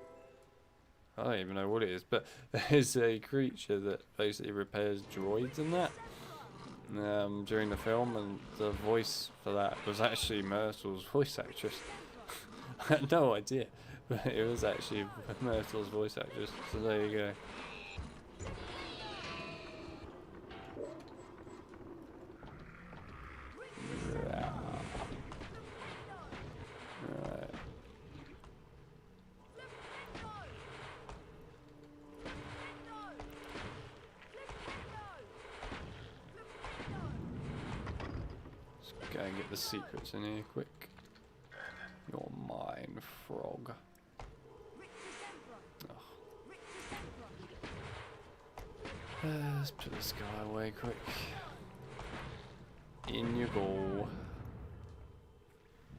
I don't even know what it is, but there's a creature that basically repairs droids and that. During the film, and the voice for that was actually Myrtle's voice actress. I had no idea, but it was actually Myrtle's voice actress, so there you go. Right. Go and get the secrets in here quick. You're mine, frog. Let's put this guy away quick. In you go.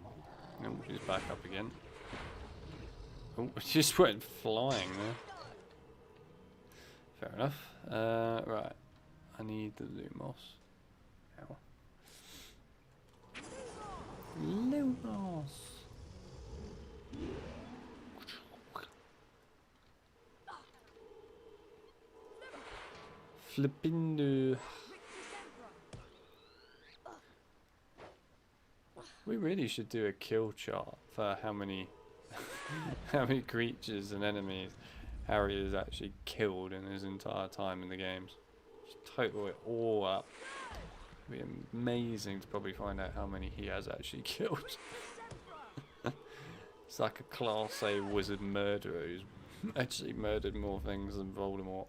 Oh, he's back up again. Oh, it just went flying there. Fair enough. Right. I need the Lumos. Ow. Lumos. Flipping. We really should do a kill chart for how many how many creatures and enemies Harry has actually killed in his entire time in the games. Just total it all up. It'd be amazing to probably find out how many he has actually killed. It's like a Class A wizard murderer who's actually murdered more things than Voldemort.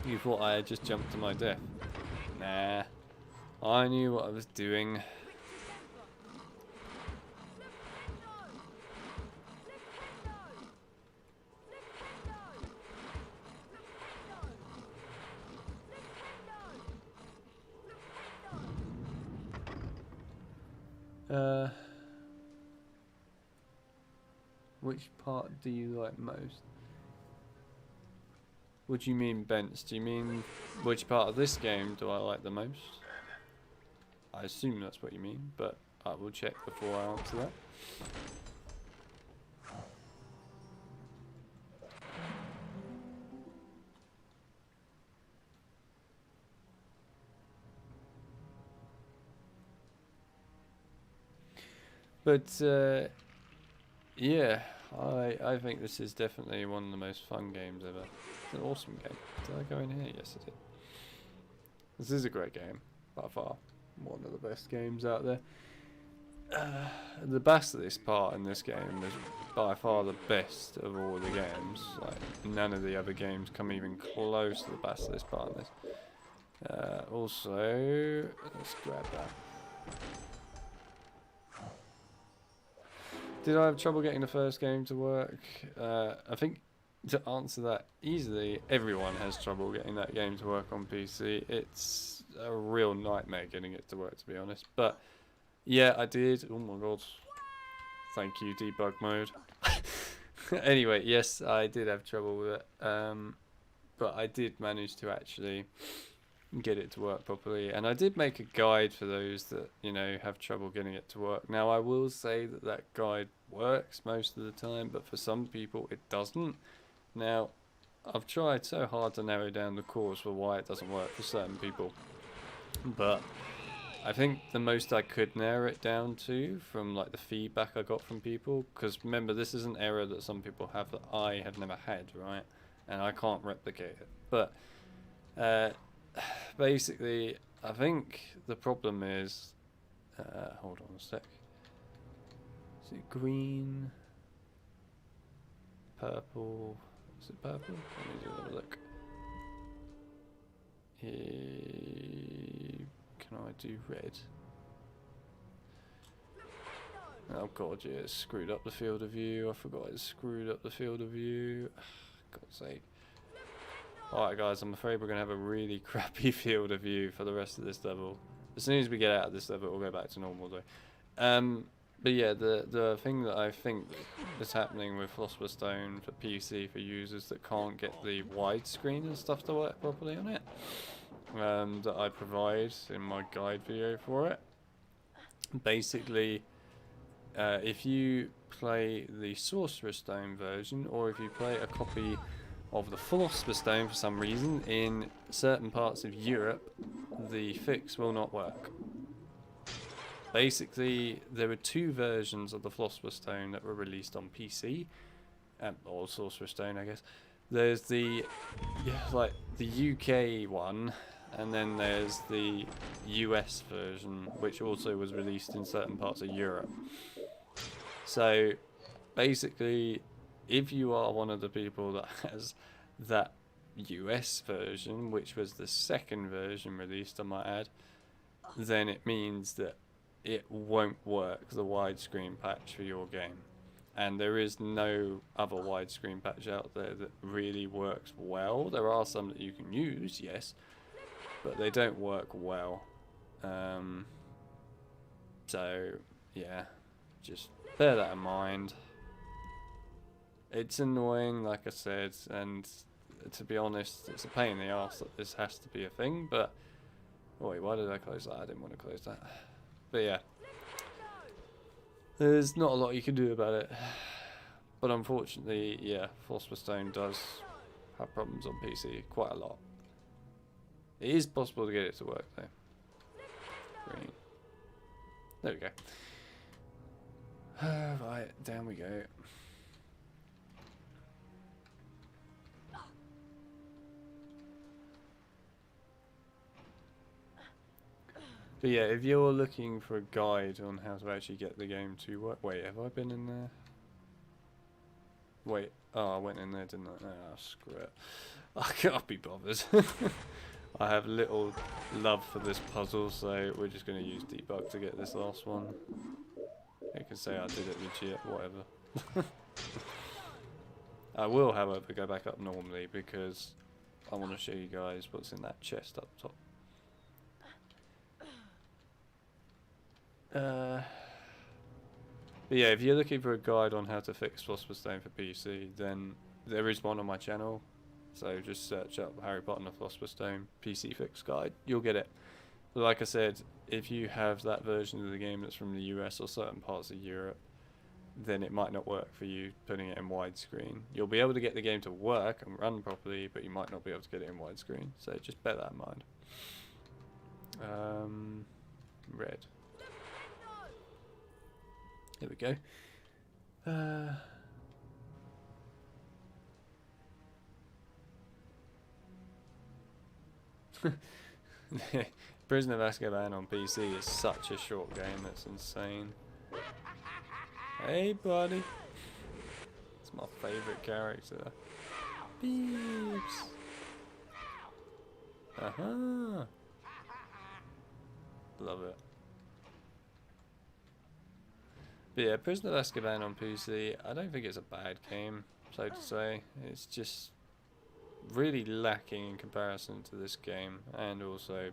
You thought I had just jumped to my death? Nah, I knew what I was doing. Which part do you like most? What do you mean, Bents? Do you mean which part of this game do I like the most? I assume that's what you mean, but I will check before I answer that. But yeah, I think this is definitely one of the most fun games ever. It's an awesome game. Did I go in here? Yes, I did. This is a great game, by far. One of the best games out there. The bass of this part in this game is by far the best of all the games. Like, none of the other games come even close to the bass of this part in this. Also, let's grab that. Did I have trouble getting the first game to work? I think to answer that easily, everyone has trouble getting that game to work on PC. It's a real nightmare getting it to work, to be honest. But yeah, I did. Oh my god. Thank you, Debug Mode. Anyway, yes, I did have trouble with it. But I did manage to actually get it to work properly, and I did make a guide for those that, you know, have trouble getting it to work. Now I will say that that guide works most of the time, but for some people it doesn't. Now I've tried so hard to narrow down the cause for why it doesn't work for certain people, but I think the most I could narrow it down to from like the feedback I got from people, because remember, this is an error that some people have that I have never had, right? And I can't replicate it. But basically, I think the problem is, hold on a sec. Is it green? Purple? Is it purple? Let me just have a look. Can I do red? Oh god, yeah, it screwed up the field of view. I forgot it screwed up the field of view. God's sake. Alright guys, I'm afraid we're going to have a really crappy field of view for the rest of this level. As soon as we get out of this level, we'll go back to normal though. But yeah, the thing that I think is happening with Philosopher Stone for PC for users that can't get the widescreen and stuff to work properly on it, that I provide in my guide video for it. Basically, if you play the Sorcerer's Stone version, or if you play a copy of the Philosopher Stone for some reason in certain parts of Europe, the fix will not work. Basically, there were two versions of the Philosopher Stone that were released on PC, or Sorcerer's Stone, I guess. There's the like the UK one, and then there's the US version, which also was released in certain parts of Europe. So basically, if you are one of the people that has that US version, which was the second version released, I might add, then it means that it won't work, the widescreen patch for your game. And there is no other widescreen patch out there that really works well. There are some that you can use, yes, but they don't work well. So yeah, just bear that in mind. It's annoying, like I said, and to be honest, it's a pain in the arse that this has to be a thing, but... Oh wait, why did I close that? I didn't want to close that. But yeah, there's not a lot you can do about it. But unfortunately, yeah, Philosopher Stone does have problems on PC, quite a lot. It is possible to get it to work though. Green. There we go. Right, down we go. But yeah, if you're looking for a guide on how to actually get the game to work... Wait, have I been in there? Wait, oh, I went in there, didn't I? Oh, screw it. I can't be bothered. I have little love for this puzzle, so we're just going to use debug to get this last one. You can say I did it legit, whatever. I will, however, go back up normally because I want to show you guys what's in that chest up top. But yeah, if you're looking for a guide on how to fix Philosopher Stone for PC, then there is one on my channel. So just search up Harry Potter and the Philosopher's Stone PC fix guide. You'll get it. But like I said, if you have that version of the game that's from the US or certain parts of Europe, then it might not work for you putting it in widescreen. You'll be able to get the game to work and run properly, but you might not be able to get it in widescreen. So just bear that in mind. Red. Here we go. Prisoner of Azkaban on PC is such a short game, it's insane. Hey buddy. It's my favourite character. Beeps. Aha. Love it. But yeah, Prisoner of Azkaban on PC, I don't think it's a bad game, so to say. It's just really lacking in comparison to this game, and also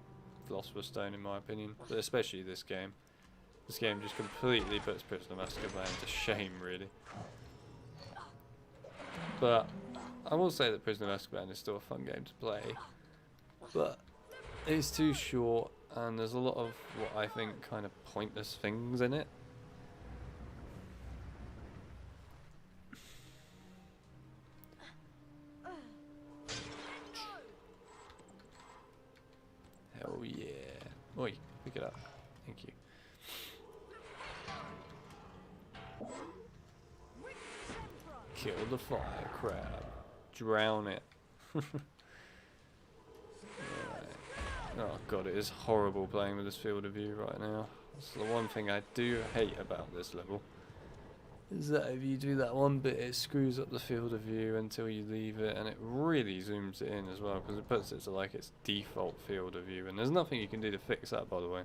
Philosopher's Stone in my opinion, but especially this game. This game just completely puts Prisoner of Azkaban to shame, really. But I will say that Prisoner of Azkaban is still a fun game to play, but it's too short, and there's a lot of what I think kind of pointless things in it. Hell yeah. Oi, pick it up. Thank you. Kill the fire crab. Drown it. Right. Oh god, it is horrible playing with this field of view right now. That's the one thing I do hate about this level. Is that if you do that one bit, it screws up the field of view until you leave it, and it really zooms it in as well, because it puts it to like its default field of view, and there's nothing you can do to fix that, by the way,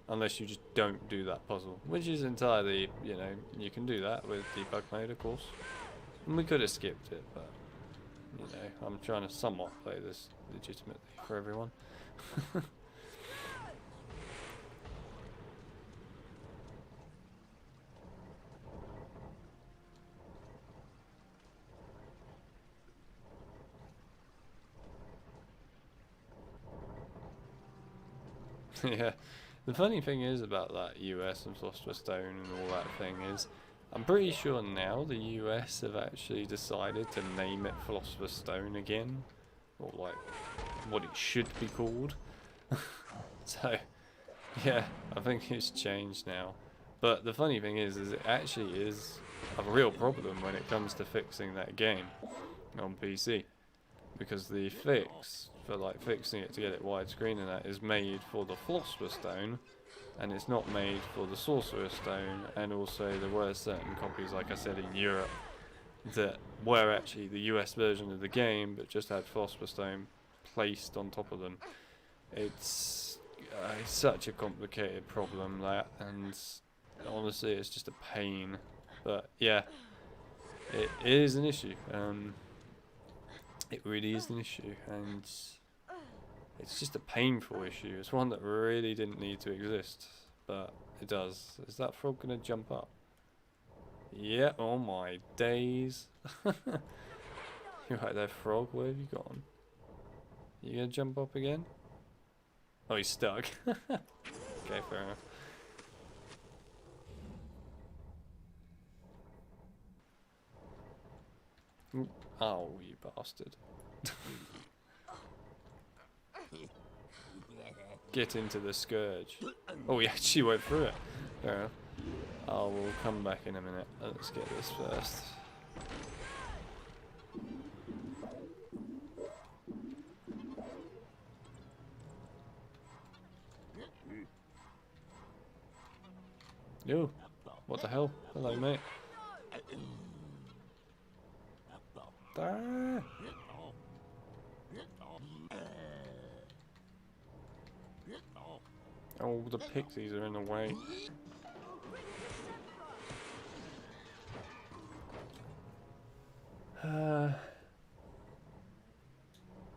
unless you just don't do that puzzle, which is entirely, you know, you can do that with Debug Mode, of course, and we could have skipped it, but, you know, I'm trying to somewhat play this legitimately for everyone. Yeah, the funny thing is about that US and Philosopher's Stone and all that thing is, I'm pretty sure now the US have actually decided to name it Philosopher's Stone again, or like what it should be called. So, yeah, I think it's changed now. But the funny thing is it actually is a real problem when it comes to fixing that game on PC, because the fix for like fixing it to get it widescreen and that is made for the Philosopher's Stone, and it's not made for the Sorcerer's Stone. And also there were certain copies, like I said, in Europe that were actually the US version of the game but just had Philosopher's Stone placed on top of them. It's such a complicated problem, that, and honestly it's just a pain. But yeah, it is an issue. It really is an issue, and it's just a painful issue. It's one that really didn't need to exist, but it does. Is that frog gonna jump up? Yeah, oh my days. You're right there, frog, where have you gone? You gonna jump up again? Oh, he's stuck. Okay, fair enough. Oh, you bastard. Get into the Scourge. Oh, he actually went through it. Fair enough. Oh, we'll come back in a minute. Let's get this first. Yo, what the hell? Hello, mate. Ah. Oh, the pixies are in the way.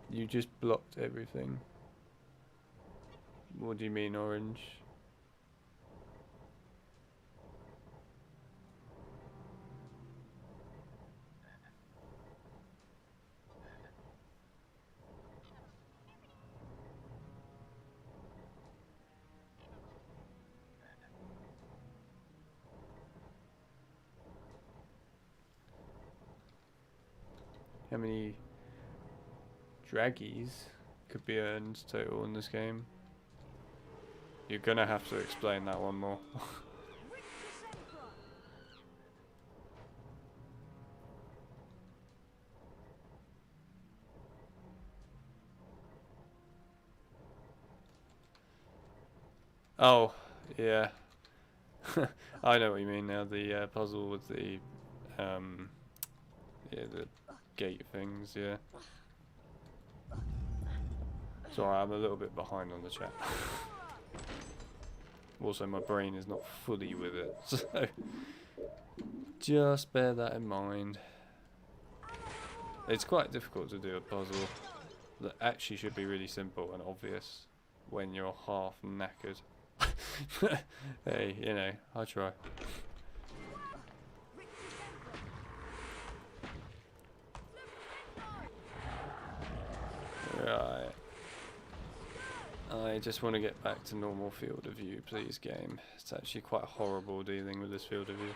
You just blocked everything. What do you mean, orange? how many draggies could be earned total in this game. You're gonna have to explain that one more. Oh, yeah. I know what you mean now. The puzzle with the yeah, the gate things, yeah. Sorry, I'm a little bit behind on the chat. Also, my brain is not fully with it, so just bear that in mind. It's quite difficult to do a puzzle that actually should be really simple and obvious when you're half knackered. Hey, you know, I try. Right. I just want to get back to normal field of view, please, game. It's actually quite horrible dealing with this field of view.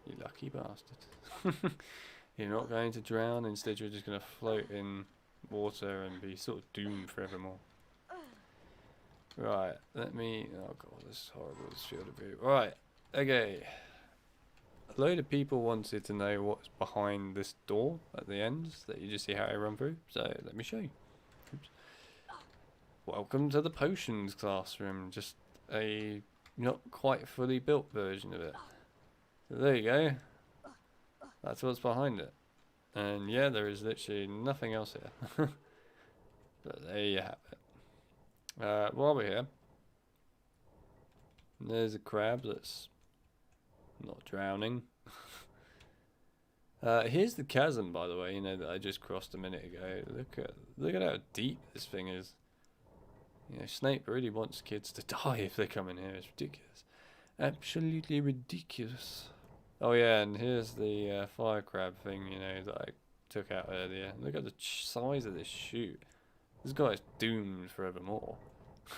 You lucky bastard. You're not going to drown, instead you're just going to float in water and be sort of doomed forevermore. Right, let me... Oh god, this is horrible, this field of view. Right, okay. A load of people wanted to know what's behind this door at the end that you just see Harry run through, so let me show you. Oops. Welcome to the potions classroom, just a not quite fully built version of it. So there you go. That's what's behind it. And yeah, there is literally nothing else here. But there you have it. While we're here, there's a crab that's not drowning. Here's the chasm, by the way, you know, that I just crossed a minute ago. Look at how deep this thing is. You know, Snape really wants kids to die if they come in here. It's ridiculous. Absolutely ridiculous. Oh yeah, and here's the fire crab thing, you know, that I took out earlier. Look at the size of this chute. This guy's doomed forevermore.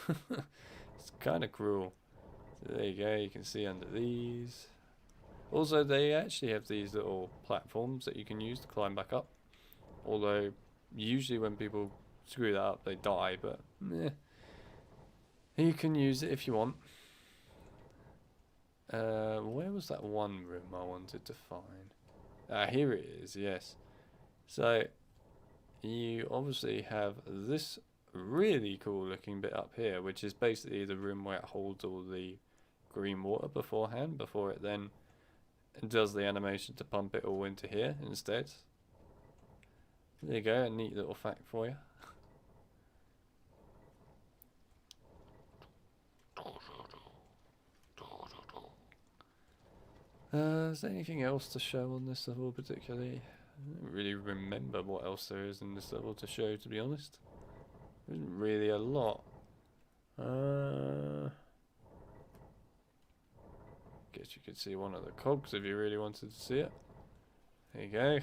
It's kind of cruel. So there you go, you can see under these. Also, they actually have these little platforms that you can use to climb back up. Although, usually when people screw that up, they die, but eh. You can use it if you want. Where was that one room I wanted to find? Here it is, yes. So, you obviously have this really cool looking bit up here, which is basically the room where it holds all the green water beforehand, before it then does the animation to pump it all into here instead. There you go, a neat little fact for you. Is there anything else to show on this level particularly? I don't really remember what else there is in this level to show, to be honest. There isn't really a lot. Guess you could see one of the cogs if you really wanted to see it. There you go.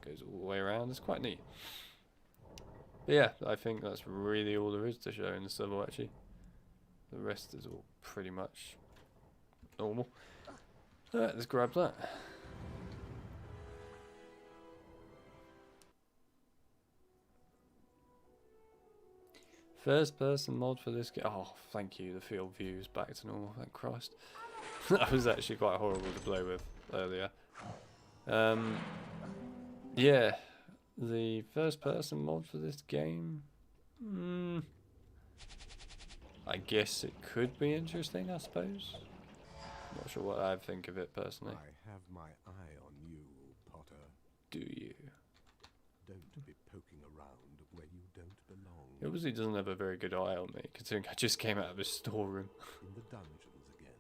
Goes all the way around. It's quite neat. But yeah, I think that's really all there is to show in this level, actually. The rest is all pretty much normal. Alright, let's grab that. First person mod for this game. Oh, thank you. The field view is back to normal. Thank Christ. That was actually quite horrible to play with earlier. Yeah, the first person mod for this game. I guess it could be interesting, I suppose. Not sure what I think of it personally. I have my eye on you, Potter. Do you? Don't be poking around where you don't belong. He obviously doesn't have a very good eye on me, considering I just came out of his storeroom. In the dungeons again.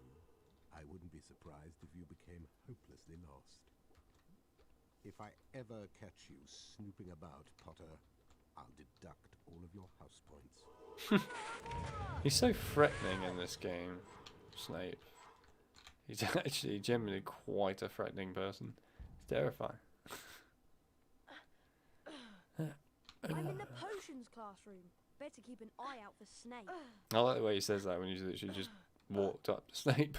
I wouldn't be surprised if you became hopelessly lost. If I ever catch you snooping about, Potter, I'll deduct all of your house points. He's so threatening in this game, Snape. He's actually generally quite a threatening person. It's terrifying. I'm in the potions classroom. Better keep an eye out for Snape. I like the way he says that when he's literally just walked up to Snape.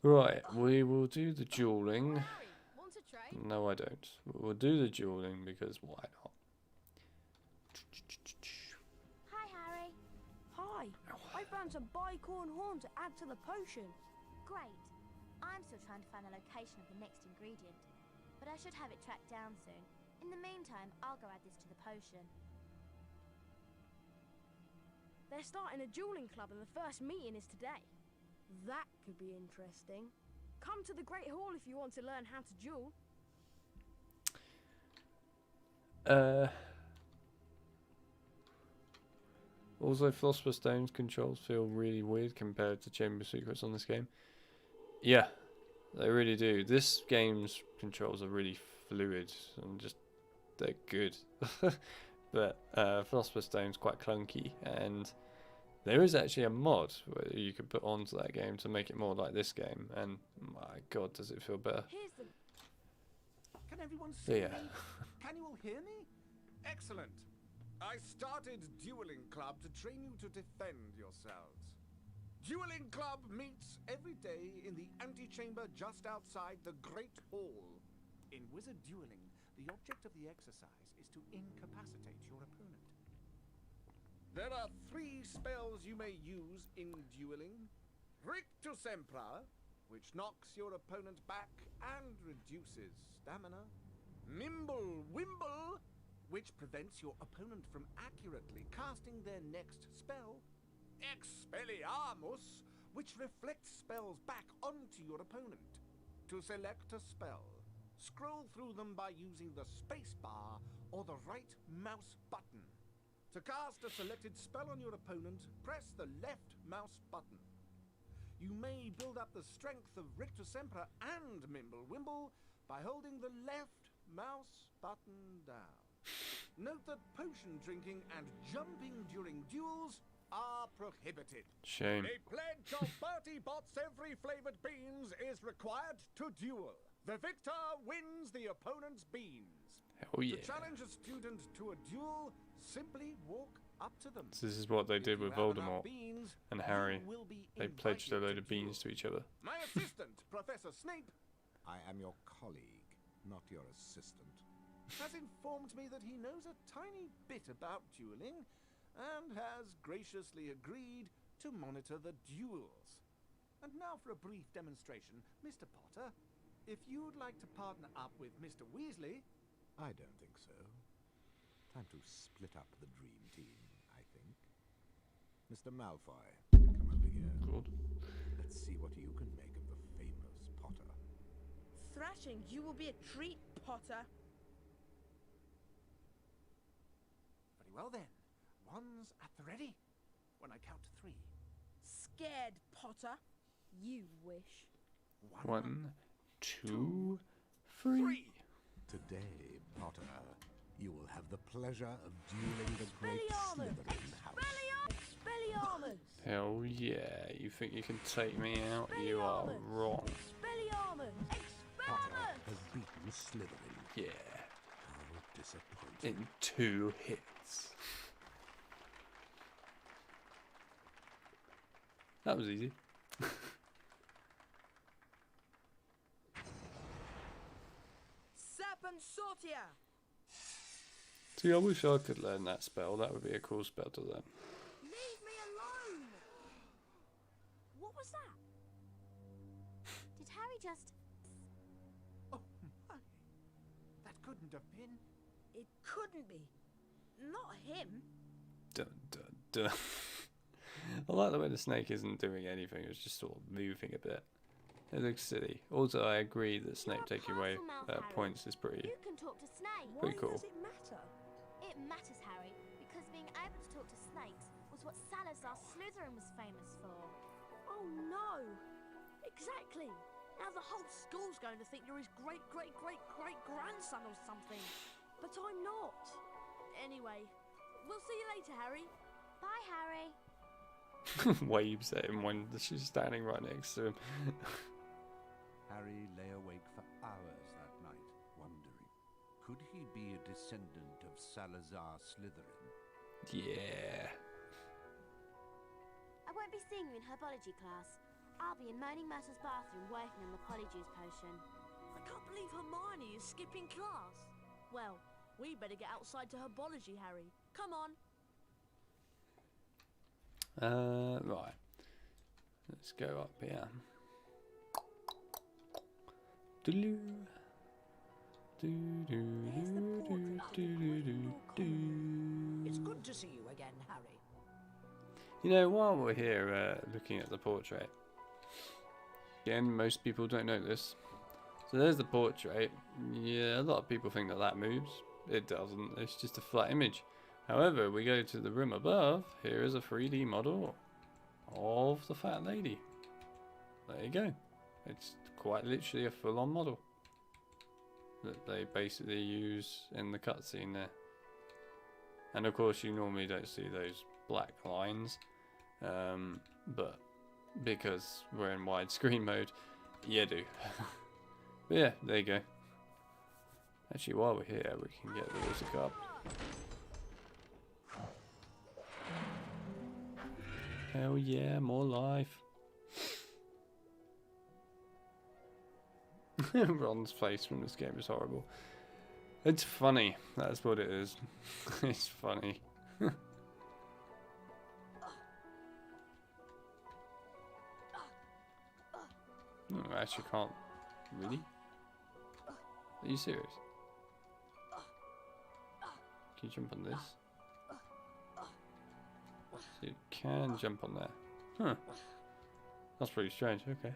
Right, we will do the dueling. Harry, want to trade? No, I don't. We'll do the dueling because why not? Hi, Harry. Hi. I found some bicorn horn to add to the potion. Great. I'm still trying to find the location of the next ingredient, but I should have it tracked down soon. In the meantime, I'll go add this to the potion. They're starting a dueling club and the first meeting is today. That could be interesting. Come to the Great Hall if you want to learn how to duel. Also, Philosopher Stones controls feel really weird compared to Chamber of Secrets on this game. Yeah, they really do. This game's controls are really fluid and just, they're good. But Philosopher Stone's quite clunky, and there is actually a mod where you could put onto that game to make it more like this game, and my god, does it feel better. Can everyone see Yeah. me? Can you all hear me? Excellent. I started Dueling Club to train you to defend yourselves. Dueling Club meets every day in the antechamber just outside the Great Hall. In Wizard Dueling, the object of the exercise is to incapacitate your opponent. There are 3 spells you may use in dueling. Rictus Sempra, which knocks your opponent back and reduces stamina. Nimble Wimble, which prevents your opponent from accurately casting their next spell. Expelliarmus, which reflects spells back onto your opponent. To select a spell, scroll through them by using the space bar or the right mouse button. To cast a selected spell on your opponent, press the left mouse button. You may build up the strength of Rictus Sempra and Mimble Wimble by holding the left mouse button down. Note that potion drinking and jumping during duels are prohibited. Shame. A pledge of Bertie Bott's every flavored beans is required to duel. The victor wins the opponent's beans. Hell yeah. To challenge a student to a duel, simply walk up to them. So this is what they did with Voldemort beans, and Harry. you will be They pledged a invited load to of beans to each other. My assistant, Professor Snape, I am your colleague, not your assistant. has informed me that he knows a tiny bit about dueling and has graciously agreed to monitor the duels. And now for a brief demonstration. Mr. Potter, if you'd like to partner up with Mr. Weasley... I don't think so. Time to split up the dream team, I think. Mr. Malfoy, come over here. Good. Let's see what you can make of the famous Potter. Thrashing, you will be a treat, Potter. Very well then. One's at the ready. When I count to 3. Scared, Potter. You wish. 1, 2, 3. Today, Potter, you will have the pleasure of dueling the great Slytherin house. Expelliarmus! Hell yeah, you think you can take me out? You are wrong. Expelliarmus! Potter has beaten Slytherin. Yeah. How disappointing. In 2 hits. That was easy. Serpent Sortia! See, I wish I could learn that spell. That would be a cool spell to learn. Leave me alone! What was that? Did Harry just... Oh my! That couldn't have been... It couldn't be. Not him. Dun, dun, dun. I like the way the snake isn't doing anything. It's just sort of moving a bit. It looks silly. Also, I agree that Snape taking away points is pretty talk to snakes. pretty cool. Why does it matter? It matters, Harry, because being able to talk to snakes was what Salazar Slytherin was famous for. Oh no! Exactly! Now the whole school's going to think you're his great-great-great-great-grandson or something. But I'm not. Anyway, we'll see you later, Harry. Bye, Harry. Waves at him when she's standing right next to him. Harry lay awake for hours that night, wondering, could he be a descendant of Salazar Slytherin? Yeah. I won't be seeing you in herbology class. I'll be in Moaning Myrtle's bathroom working on the polyjuice potion. I can't believe Hermione is skipping class. Well, we better get outside to herbology, Harry. Come on. Right. Let's go up here. Doo-doo. It's good to see you again, Harry. You know, while we're here looking at the portrait, again, most people don't know this. So there's the portrait. Yeah, a lot of people think that that moves. It doesn't. It's just a flat image. However, we go to the room above. Here is a 3D model of the fat lady. There you go. It's quite literally a full-on model that they basically use in the cutscene there. And of course, you normally don't see those black lines, but because we're in widescreen mode, you do. But yeah, there you go. Actually, while we're here, we can get the wizard card. Hell yeah, more life. Ron's face from this game is horrible. It's funny, that's what it is. It's funny. No, I actually can't. Really? Are you serious? Can you jump on this? So you can jump on there. Huh. That's pretty strange, okay.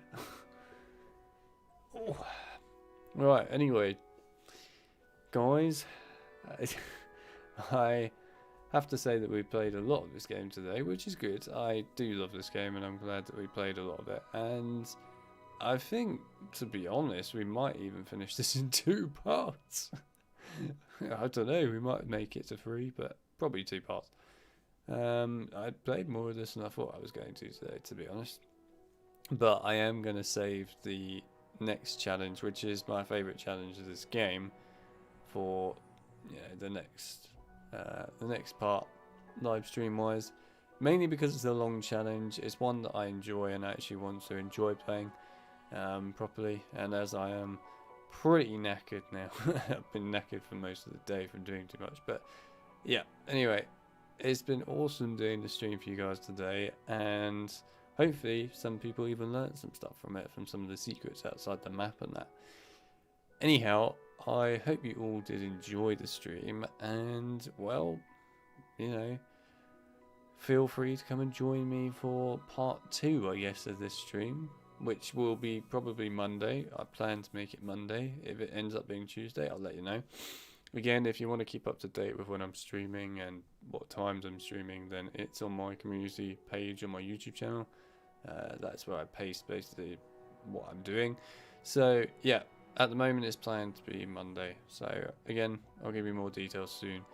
Oh. Right, anyway. Guys, I have to say that we played a lot of this game today, which is good. I do love this game and I'm glad that we played a lot of it. And I think, to be honest, we might even finish this in 2 parts. I don't know, we might make it to 3, but probably 2 parts. I played more of this than I thought I was going to today, to be honest. But I am going to save the next challenge, which is my favourite challenge of this game, for the next part, live stream wise. Mainly because it's a long challenge. It's one that I enjoy and I actually want to enjoy playing properly. And as I am pretty knackered now, I've been knackered for most of the day from doing too much. But yeah, anyway, it's been awesome doing the stream for you guys today, and hopefully some people even learned some stuff from it, from some of the secrets outside the map and that. Anyhow, I hope you all did enjoy the stream, and well, feel free to come and join me for part 2, I guess, of this stream, which will be probably Monday. I plan to make it Monday. If it ends up being Tuesday, I'll let you know. Again, if you want to keep up to date with when I'm streaming and what times I'm streaming, then it's on my community page on my YouTube channel. That's where I paste basically what I'm doing. So yeah, at the moment it's planned to be Monday. So again, I'll give you more details soon.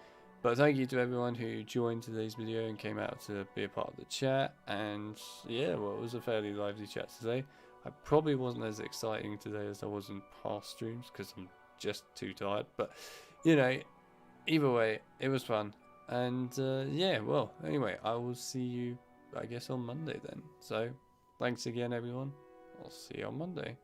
But thank you to everyone who joined today's video and came out to be a part of the chat. And yeah, well, it was a fairly lively chat today. I probably wasn't as exciting today as I was in past streams because I'm just too tired. But either way, it was fun. And yeah, well, anyway, I will see you, I guess, on Monday then. So thanks again, everyone. I'll see you on Monday.